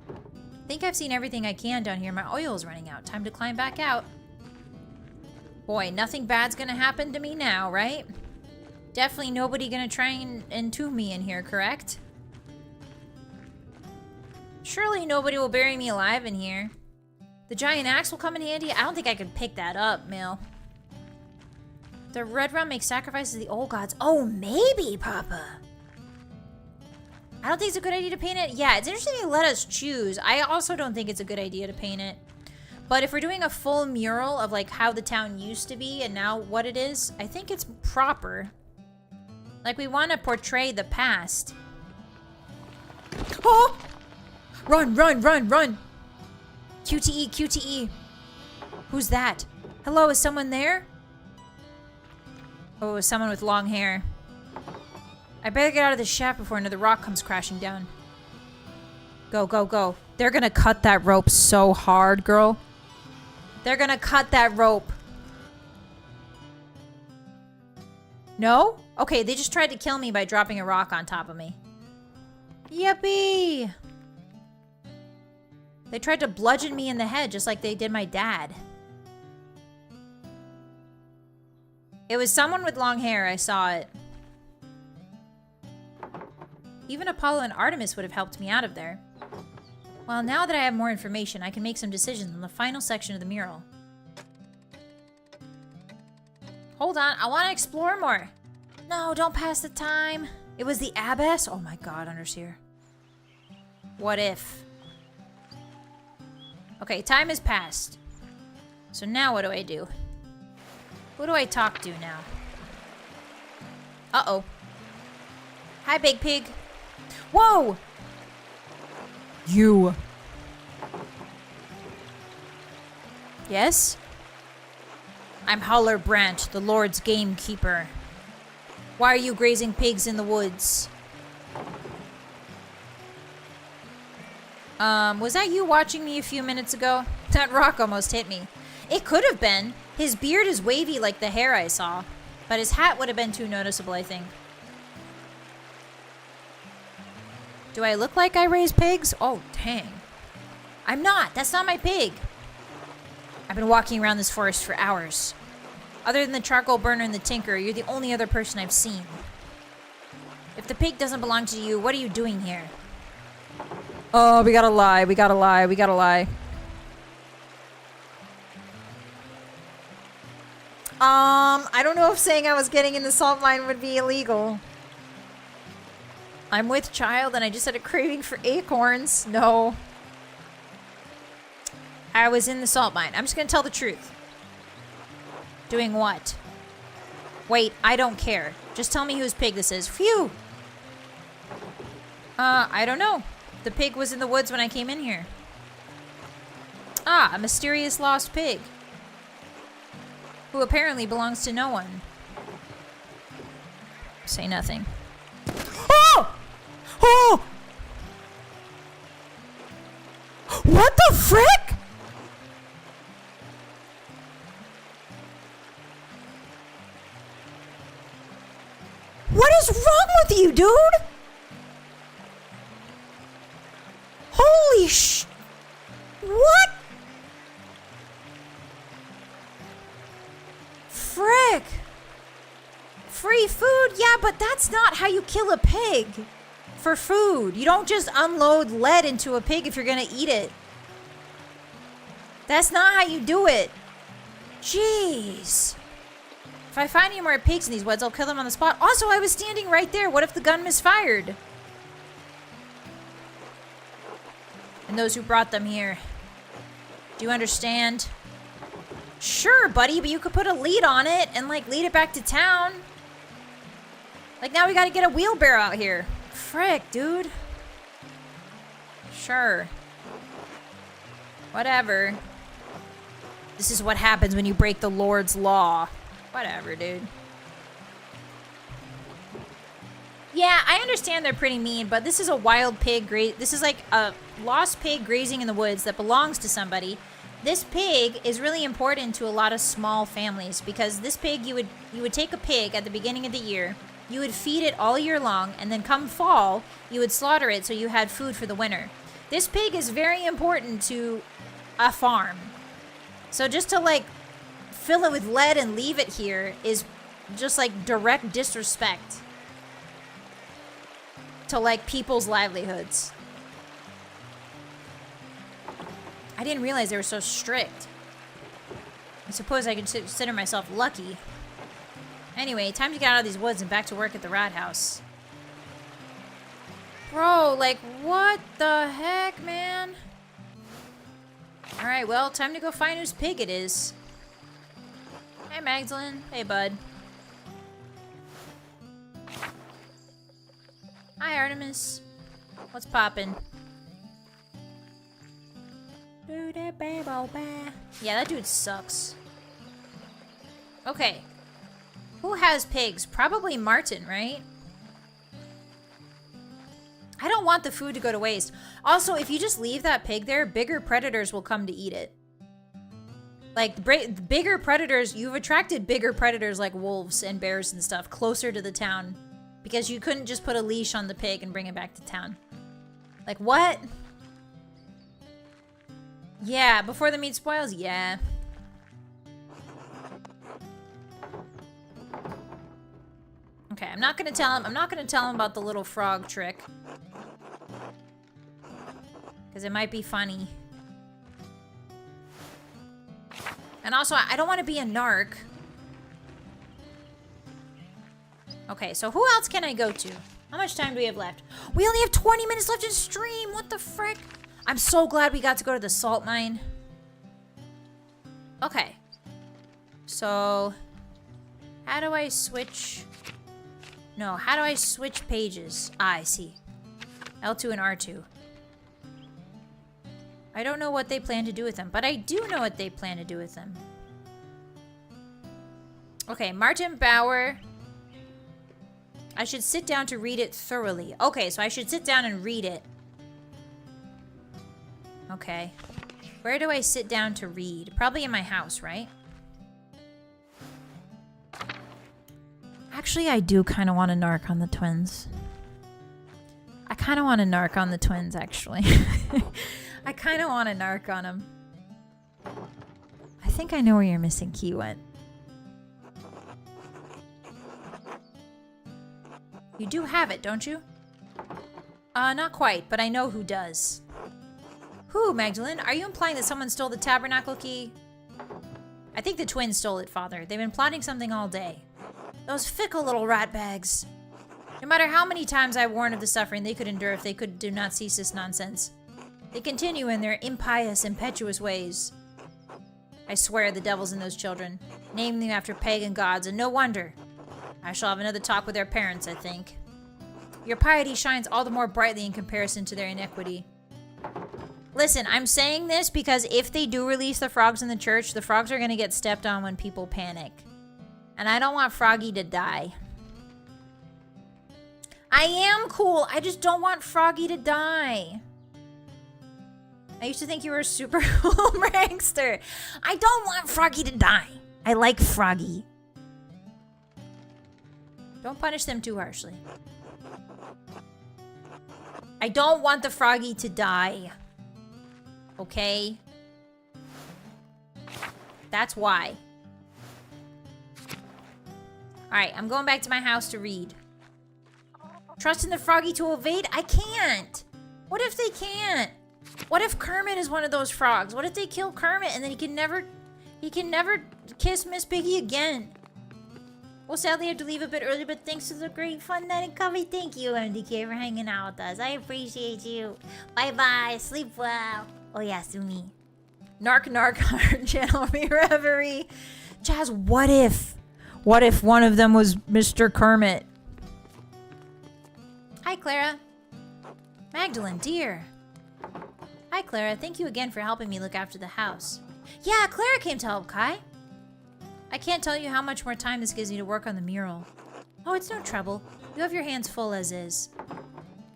I think I've seen everything I can down here. My oil's running out. Time to climb back out. Boy, nothing bad's gonna happen to me now, right? Definitely nobody gonna try and entomb me in here, correct? Surely nobody will bury me alive in here. The giant axe will come in handy? I don't think I could pick that up, Mill. The Redrum makes sacrifices to the old gods. Oh, maybe, Papa. I don't think it's a good idea to paint it. Yeah, it's interesting they let us choose. I also don't think it's a good idea to paint it. But if we're doing a full mural of like how the town used to be and now what it is, I think it's proper. Like, we want to portray the past. Oh! Run, run, run, run! QTE, QTE. Who's that? Hello, is someone there? Oh, someone with long hair. I better get out of the shaft before another rock comes crashing down. Go, go, go. They're gonna cut that rope so hard, girl. They're gonna cut that rope. No? Okay, they just tried to kill me by dropping a rock on top of me. Yippee! They tried to bludgeon me in the head just like they did my dad. It was someone with long hair, I saw it. Even Apollo and Artemis would have helped me out of there. Well, now that I have more information, I can make some decisions on the final section of the mural. Hold on, I want to explore more. No, don't pass the time. It was the abyss? Oh my god, Underseer. What if? Okay, time has passed. So now what do I do? Who do I talk to now? Uh-oh. Hi, Big Pig. Whoa! You. Yes? I'm Holler Brant, the Lord's gamekeeper. Why are you grazing pigs in the woods? Was that you watching me a few minutes ago? That rock almost hit me. It could have been. His beard is wavy like the hair I saw. But his hat would have been too noticeable, I think. Do I look like I raise pigs? Oh, dang. I'm not. That's not my pig. I've been walking around this forest for hours. Other than the charcoal burner and the tinker, you're the only other person I've seen. If the pig doesn't belong to you, what are you doing here? Oh, we gotta lie. We gotta lie. We gotta lie. I don't know if saying I was getting in the salt mine would be illegal. I'm with child and I just had a craving for acorns. No. I was in the salt mine. I'm just gonna tell the truth. Doing what? Wait, I don't care. Just tell me whose pig this is. Phew! I don't know. The pig was in the woods when I came in here. Ah, a mysterious lost pig. Who apparently belongs to no one. Say nothing. Oh! Oh! What the frick? What is wrong with you, dude? Holy sh... What? Frick. Free food? Yeah, but that's not how you kill a pig. For food. You don't just unload lead into a pig if you're gonna eat it. That's not how you do it. Jeez. If I find any more pigs in these woods, I'll kill them on the spot. Also, I was standing right there. What if the gun misfired? And those who brought them here. Do you understand? Sure, buddy, but you could put a lead on it and, like, lead it back to town. Like, now we gotta get a wheelbarrow out here. Frick, dude. Sure. Whatever. This is what happens when you break the Lord's law. Whatever, dude. Yeah, I understand they're pretty mean, but this is a wild pig. This is like a lost pig grazing in the woods that belongs to somebody. This pig is really important to a lot of small families because this pig, you would take a pig at the beginning of the year, you would feed it all year long, and then come fall, you would slaughter it so you had food for the winter. This pig is very important to a farm. So just to, like, fill it with lead and leave it here is just, like, direct disrespect to, like, people's livelihoods. I didn't realize they were so strict. I suppose I consider myself lucky. Anyway, time to get out of these woods and back to work at the rat house. Bro, like, what the heck, man? Alright, well, time to go find whose pig it is. Hey, Magdalene. Hey, bud. Hi, Artemis. What's poppin'? Yeah, that dude sucks. Okay. Who has pigs? Probably Martin, right? I don't want the food to go to waste. Also, if you just leave that pig there, bigger predators will come to eat it. Like, bigger predators, you've attracted bigger predators like wolves and bears and stuff closer to the town. Because you couldn't just put a leash on the pig and bring it back to town. Like, what? Yeah, before the meat spoils? Yeah. Okay, I'm not gonna tell him about the little frog trick. Because it might be funny. And also, I don't want to be a narc. Okay, so who else can I go to? How much time do we have left? We only have 20 minutes left in stream. What the frick? I'm so glad we got to go to the salt mine. Okay. So, how do I switch? No, how do I switch pages? Ah, I see. L2 and R2. I don't know what they plan to do with them, but I do know what they plan to do with them. Okay, Martin Bauer. I should sit down to read it thoroughly. Okay, so I should sit down and read it. Okay. Where do I sit down to read? Probably in my house, right? Actually, I do kind of want to narc on the twins. I kind of want to narc on the twins, actually. I kind of want to narc on them. I think I know where your missing key went. You do have it, don't you? Not quite, but I know who does. Who, Magdalene? Are you implying that someone stole the tabernacle key? I think the twins stole it, Father. They've been plotting something all day. Those fickle little rat bags. No matter how many times I warn of the suffering they could endure if they do not cease this nonsense. They continue in their impious, impetuous ways. I swear the devil's in those children, naming them after pagan gods, and no wonder. I shall have another talk with their parents, I think. Your piety shines all the more brightly in comparison to their iniquity. Listen, I'm saying this because if they do release the frogs in the church, the frogs are going to get stepped on when people panic. And I don't want Froggy to die. I am cool. I just don't want Froggy to die. I used to think you were a super cool prankster. I don't want Froggy to die. I like Froggy. Don't punish them too harshly. I don't want the Froggy to die. Okay? That's why. Alright, I'm going back to my house to read. Trusting the Froggy to evade? I can't! What if they can't? What if Kermit is one of those frogs? What if they kill Kermit and then he can never kiss Miss Piggy again? We'll sadly have to leave a bit early, but thanks to the great fun night and coffee. Thank you, MDK, for hanging out with us. I appreciate you. Bye-bye. Sleep well. Oh, yeah, Sumi. Narc, our channel, VReverie. Jazz, what if? What if one of them was Mr. Kermit? Hi, Clara. Magdalene, dear. Hi, Clara. Thank you again for helping me look after the house. Yeah, Clara came to help, Kai. I can't tell you how much more time this gives me to work on the mural. Oh, it's no trouble. You have your hands full as is.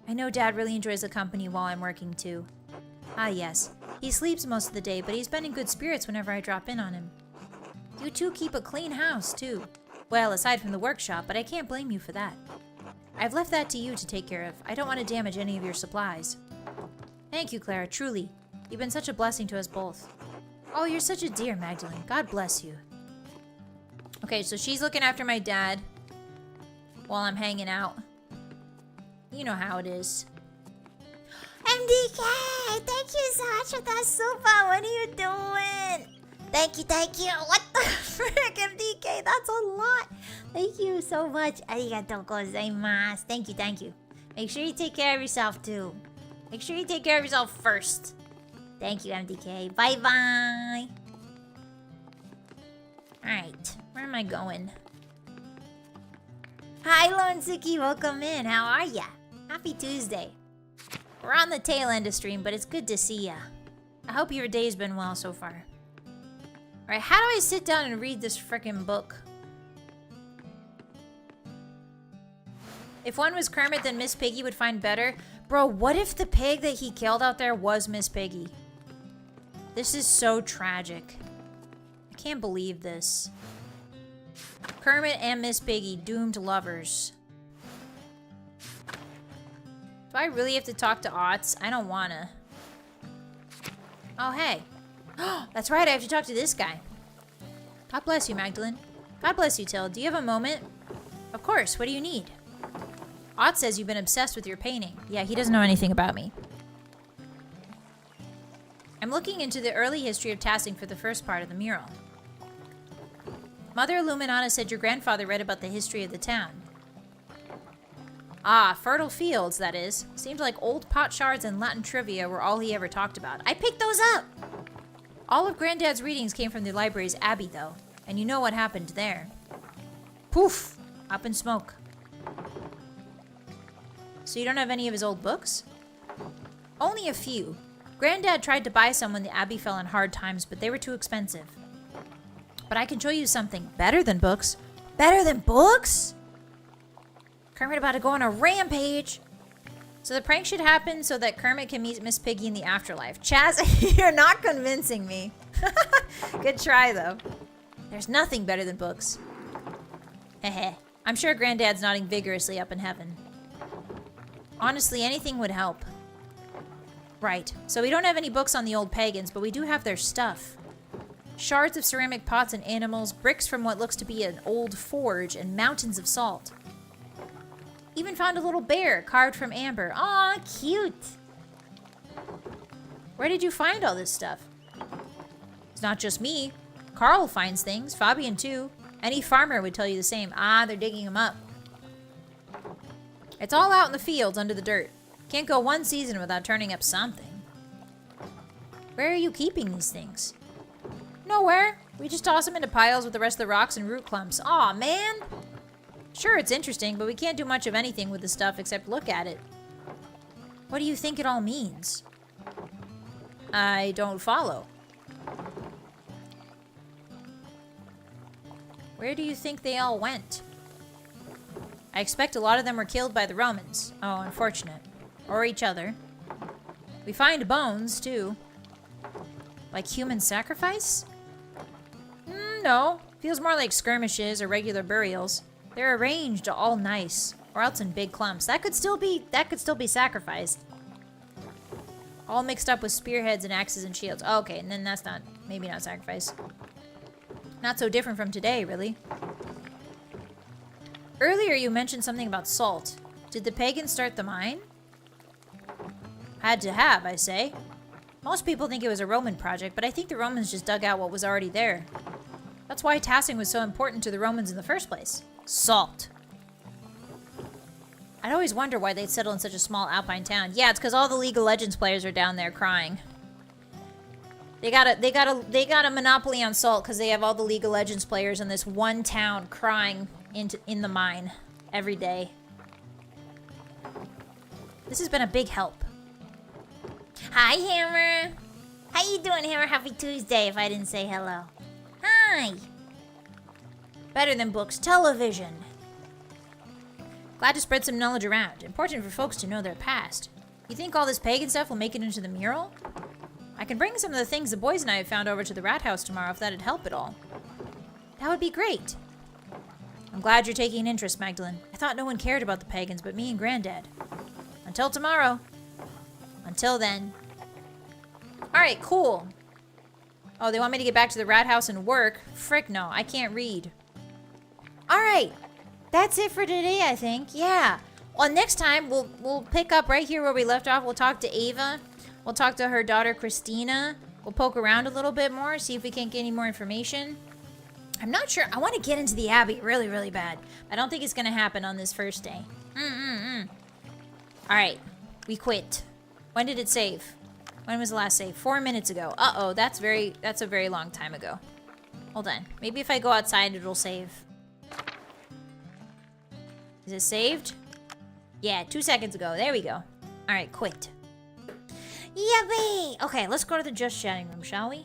I know Dad really enjoys the company while I'm working too. Ah, yes. He sleeps most of the day, but he's been in good spirits whenever I drop in on him. You two keep a clean house, too. Well, aside from the workshop, but I can't blame you for that. I've left that to you to take care of. I don't want to damage any of your supplies. Thank you, Clara, truly. You've been such a blessing to us both. Oh, you're such a dear, Magdalene. God bless you. Okay, so she's looking after my dad while I'm hanging out. You know how it is. MDK, thank you so much for that super. What are you doing? Thank you, thank you. What the frick, MDK? That's a lot. Thank you so much. Arigatou gozaimasu. Thank you, thank you. Make sure you take care of yourself, too. Make sure you take care of yourself first. Thank you, MDK. Bye-bye. Alright, where am I going? Hi, Lone Suki. Welcome in. How are ya? Happy Tuesday. We're on the tail end of stream, but it's good to see ya. I hope your day's been well so far. Alright, how do I sit down and read this frickin' book? If one was Kermit, then Miss Piggy would find better. Bro, what if the pig that he killed out there was Miss Piggy? This is so tragic. I can't believe this. Kermit and Miss Piggy, doomed lovers. Do I really have to talk to Otts? I don't wanna. Oh, hey. That's right, I have to talk to this guy. God bless you, Magdalene. God bless you, Till. Do you have a moment? Of course, what do you need? Ott says you've been obsessed with your painting. Yeah, he doesn't know anything about me. I'm looking into the early history of tasking for the first part of the mural. Mother Illuminata said your grandfather read about the history of the town. Ah, fertile fields, that is. Seems like old pot shards and Latin trivia were all he ever talked about. I picked those up! All of Granddad's readings came from the library's abbey, though. And you know what happened there. Poof! Up in smoke. So you don't have any of his old books? Only a few. Granddad tried to buy some when the abbey fell in hard times, but they were too expensive. But I can show you something better than books. Better than books? Kermit about to go on a rampage. So the prank should happen so that Kermit can meet Miss Piggy in the afterlife. Chaz, you're not convincing me. Good try, though. There's nothing better than books. Heh. I'm sure Granddad's nodding vigorously up in heaven. Honestly, anything would help. Right. So we don't have any books on the old pagans, but we do have their stuff. Shards of ceramic pots and animals, bricks from what looks to be an old forge, and mountains of salt. Even found a little bear carved from amber. Aw, cute. Where did you find all this stuff? It's not just me. Carl finds things, Fabian too. Any farmer would tell you the same. Ah, they're digging them up. It's all out in the fields under the dirt. Can't go one season without turning up something. Where are you keeping these things? Nowhere. We just toss them into piles with the rest of the rocks and root clumps. Aw, man. Sure, it's interesting, but we can't do much of anything with the stuff except look at it. What do you think it all means? I don't follow. Where do you think they all went? I expect a lot of them were killed by the Romans. Oh, unfortunate. Or each other. We find bones, too. Like human sacrifice? No. Feels more like skirmishes or regular burials. They're arranged all nice, or else in big clumps. That could still be sacrificed. All mixed up with spearheads and axes and shields. Oh, okay, and then that's maybe not sacrifice. Not so different from today, really. Earlier you mentioned something about salt. Did the pagans start the mine? Had to have, I say. Most people think it was a Roman project, but I think the Romans just dug out what was already there. That's why tassing was so important to the Romans in the first place. Salt. I'd always wonder why they'd settle in such a small alpine town. Yeah, it's because all the League of Legends players are down there crying. They got a monopoly on salt because they have all the League of Legends players in this one town crying in the mine every day. This has been a big help. Hi, Hammer. How you doing, Hammer? Happy Tuesday, if I didn't say hello. Hi. Better than books, television. Glad to spread some knowledge around. Important for folks to know their past. You think all this pagan stuff will make it into the mural? I can bring some of the things the boys and I have found over to the rat house tomorrow if that'd help at all. That would be great. I'm glad you're taking an interest, Magdalene. I thought no one cared about the pagans but me and Granddad. Until tomorrow. Until then. Alright, cool. Oh, they want me to get back to the rat house and work? Frick no, I can't read. Alright. That's it for today, I think. Yeah. Well, next time, we'll pick up right here where we left off. We'll talk to Ava. We'll talk to her daughter, Christina. We'll poke around a little bit more, see if we can't get any more information. I'm not sure. I want to get into the Abbey really, really bad. I don't think it's going to happen on this first day. Alright. We quit. When did it save? When was the last save? 4 minutes ago. Uh-oh, that's a very long time ago. Hold on. Maybe if I go outside, it'll save. Is it saved? Yeah, 2 seconds ago. There we go. Alright, quit. Yippee! Okay, let's go to the Just Chatting room, shall we?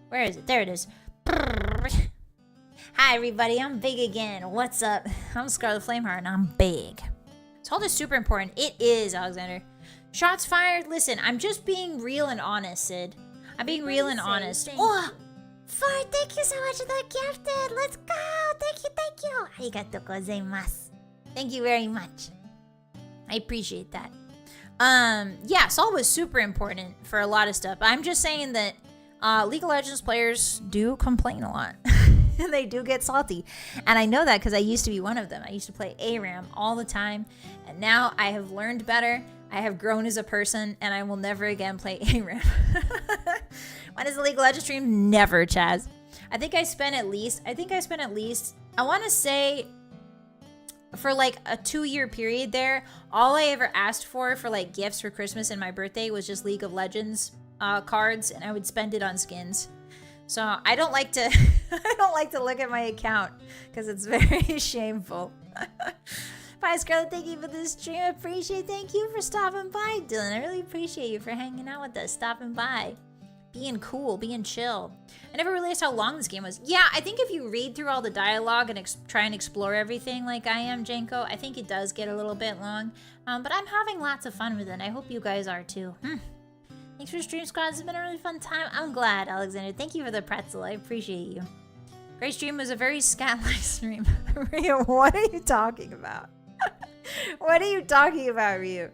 Where is it? There it is. Hi, everybody. I'm big again. What's up? I'm Scarlett Flameheart, and I'm big. Salt is super important. It is, Alexander. Shots fired. Listen, I'm just being real and honest, Sid. I'm being real and honest. Oh! Far, thank you so much for the gifted. Let's go. Thank you. Arigatou gozaimasu. Thank you very much. I appreciate that. Yeah, salt was super important for a lot of stuff. I'm just saying that League of Legends players do complain a lot. They do get salty. And I know that because I used to be one of them. I used to play ARAM all the time. And now I have learned better. I have grown as a person. And I will never again play ARAM. When is the League of Legends stream? Never, Chaz. I think I spent at least, I want to say for like a 2-year period there, all I ever asked for like gifts for Christmas and my birthday was just League of Legends cards, and I would spend it on skins. So I don't like to I don't like to look at my account because it's very shameful. Bye, Scarlett. Thank you for this stream. I appreciate it. Thank you for stopping by, Dylan. I really appreciate you for hanging out with us, stopping by, being cool, being chill. I never realized how long this game was. Yeah, I think if you read through all the dialogue and try and explore everything like I am, Janko, I think it does get a little bit long. But I'm having lots of fun with it. I hope you guys are too. Thanks for the stream, squad. It's been a really fun time. I'm glad, Alexander. Thank you for the pretzel. I appreciate you. Great stream. Was a very scat-like stream. Ryu, what are you talking about? What are you talking about, Ryu?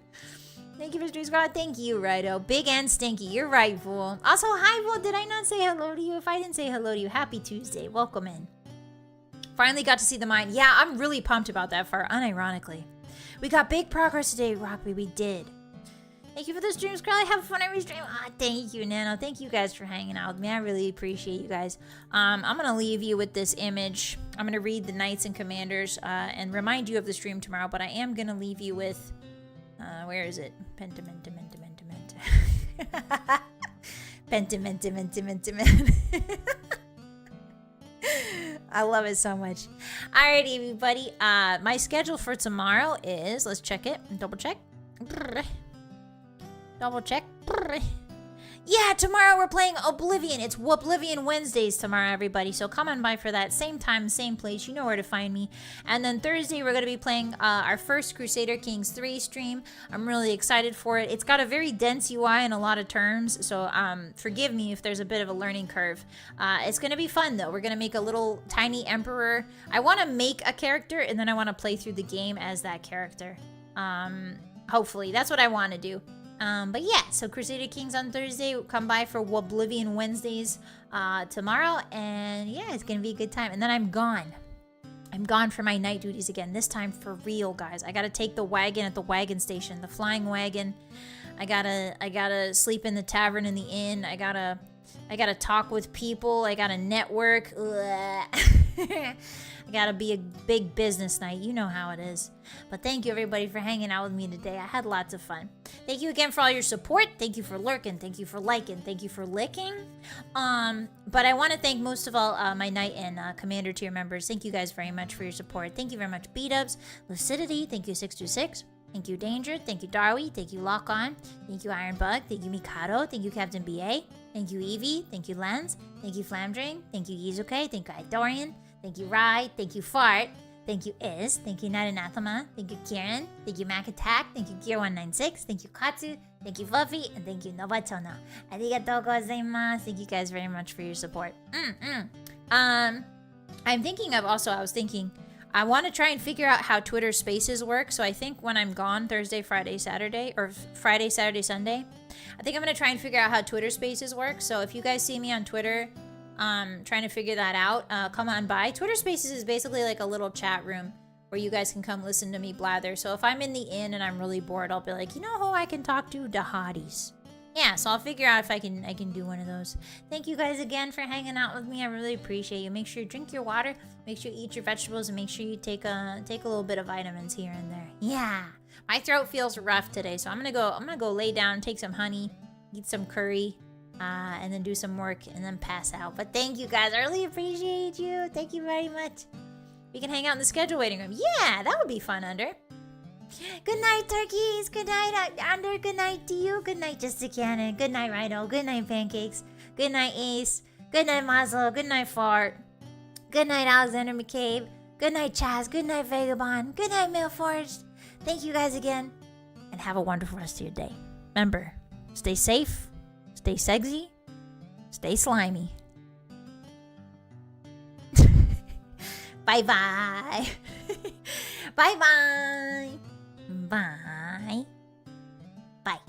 Thank you for stream, squad. Thank you, Righto. Big and stinky. You're right, fool. Also, hi, fool. Did I not say hello to you? If I didn't say hello to you, happy Tuesday. Welcome in. Finally got to see the mine. Yeah, I'm really pumped about that far, unironically. We got big progress today, Rockby. We did. Thank you for the stream, Scarlett. Have fun every stream. Thank you, Nano. Thank you guys for hanging out with me. I really appreciate you guys. I'm going to leave you with this image. I'm going to read the Knights and Commanders and remind you of the stream tomorrow, but I am going to leave you with... where is it? Pentiment. Pentiment. I love it so much. Alrighty, everybody. My schedule for tomorrow is... Let's check it. Double check. Double check. Yeah, tomorrow we're playing Oblivion. It's Oblivion Wednesdays tomorrow, everybody. So come on by for that. Same time, same place. You know where to find me. And then Thursday, we're going to be playing our first Crusader Kings 3 stream. I'm really excited for it. It's got a very dense UI and a lot of terms. So forgive me if there's a bit of a learning curve. It's going to be fun, though. We're going to make a little tiny emperor. I want to make a character, and then I want to play through the game as that character. Hopefully. That's what I want to do. But yeah, so Crusader Kings on Thursday. Come by for Oblivion Wednesdays tomorrow. And yeah, it's going to be a good time. And then I'm gone. I'm gone for my night duties again. This time for real, guys. I got to take the wagon at the wagon station. The flying wagon. I gotta sleep in the tavern in the inn. I gotta talk with people. I gotta network. I gotta be a big business night. You know how it is. But thank you, everybody, for hanging out with me today. I had lots of fun. Thank you again for all your support. Thank you for lurking. Thank you for liking. Thank you for licking. But I want to thank most of all my Knight and Commander tier members. Thank you guys very much for your support. Thank you very much, B-Dubs, Lucidity. Thank you, 626. Thank you, Danger. Thank you, Darwy. Thank you, Lock On. Thank you, Ironbug. Thank you, Mikado. Thank you, Captain BA. Thank you, Evie. Thank you, Lens. Thank you, Flamdring. Thank you, Yizuke. Thank you, Idorian. Thank you, Rai. Thank you, Fart. Thank you, Iz. Thank you, Night Anathema. Thank you, Kieran. Thank you, Mac Attack. Thank you, Gear196. Thank you, Katsu. Thank you, Fluffy. And thank you, Nobatono. Arigatou gozaimasu. Thank you guys very much for your support. I'm thinking of also, I want to try and figure out how Twitter Spaces work. So I think when I'm gone Thursday, Friday, Saturday, or Friday, Saturday, Sunday, I think I'm going to try and figure out how Twitter Spaces work. So if you guys see me on Twitter, trying to figure that out, come on by. Twitter Spaces is basically like a little chat room where you guys can come listen to me blather. So if I'm in the inn and I'm really bored, I'll be like, you know who I can talk to? The hotties. Yeah, so I'll figure out if I can do one of those. Thank you guys again for hanging out with me. I really appreciate you. Make sure you drink your water, make sure you eat your vegetables, and make sure you take a little bit of vitamins here and there. Yeah. My throat feels rough today, so I'm gonna go lay down, take some honey, eat some curry, and then do some work and then pass out. But thank you guys. I really appreciate you. Thank you very much. We can hang out in the schedule waiting room. Yeah, that would be fun, Under. Good night, turkeys. Good night, Under. Good night to you. Good night, Just a Cannon. Good night, Rhino. Good night, Pancakes. Good night, Ace. Good night, Mazel. Good night, Fart. Good night, Alexander McCabe. Good night, Chaz. Good night, Vagabond. Good night, Mailforged. Thank you guys again, and have a wonderful rest of your day. Remember, stay safe, stay sexy, stay slimy. Bye-bye. Bye-bye. Bye. Bye.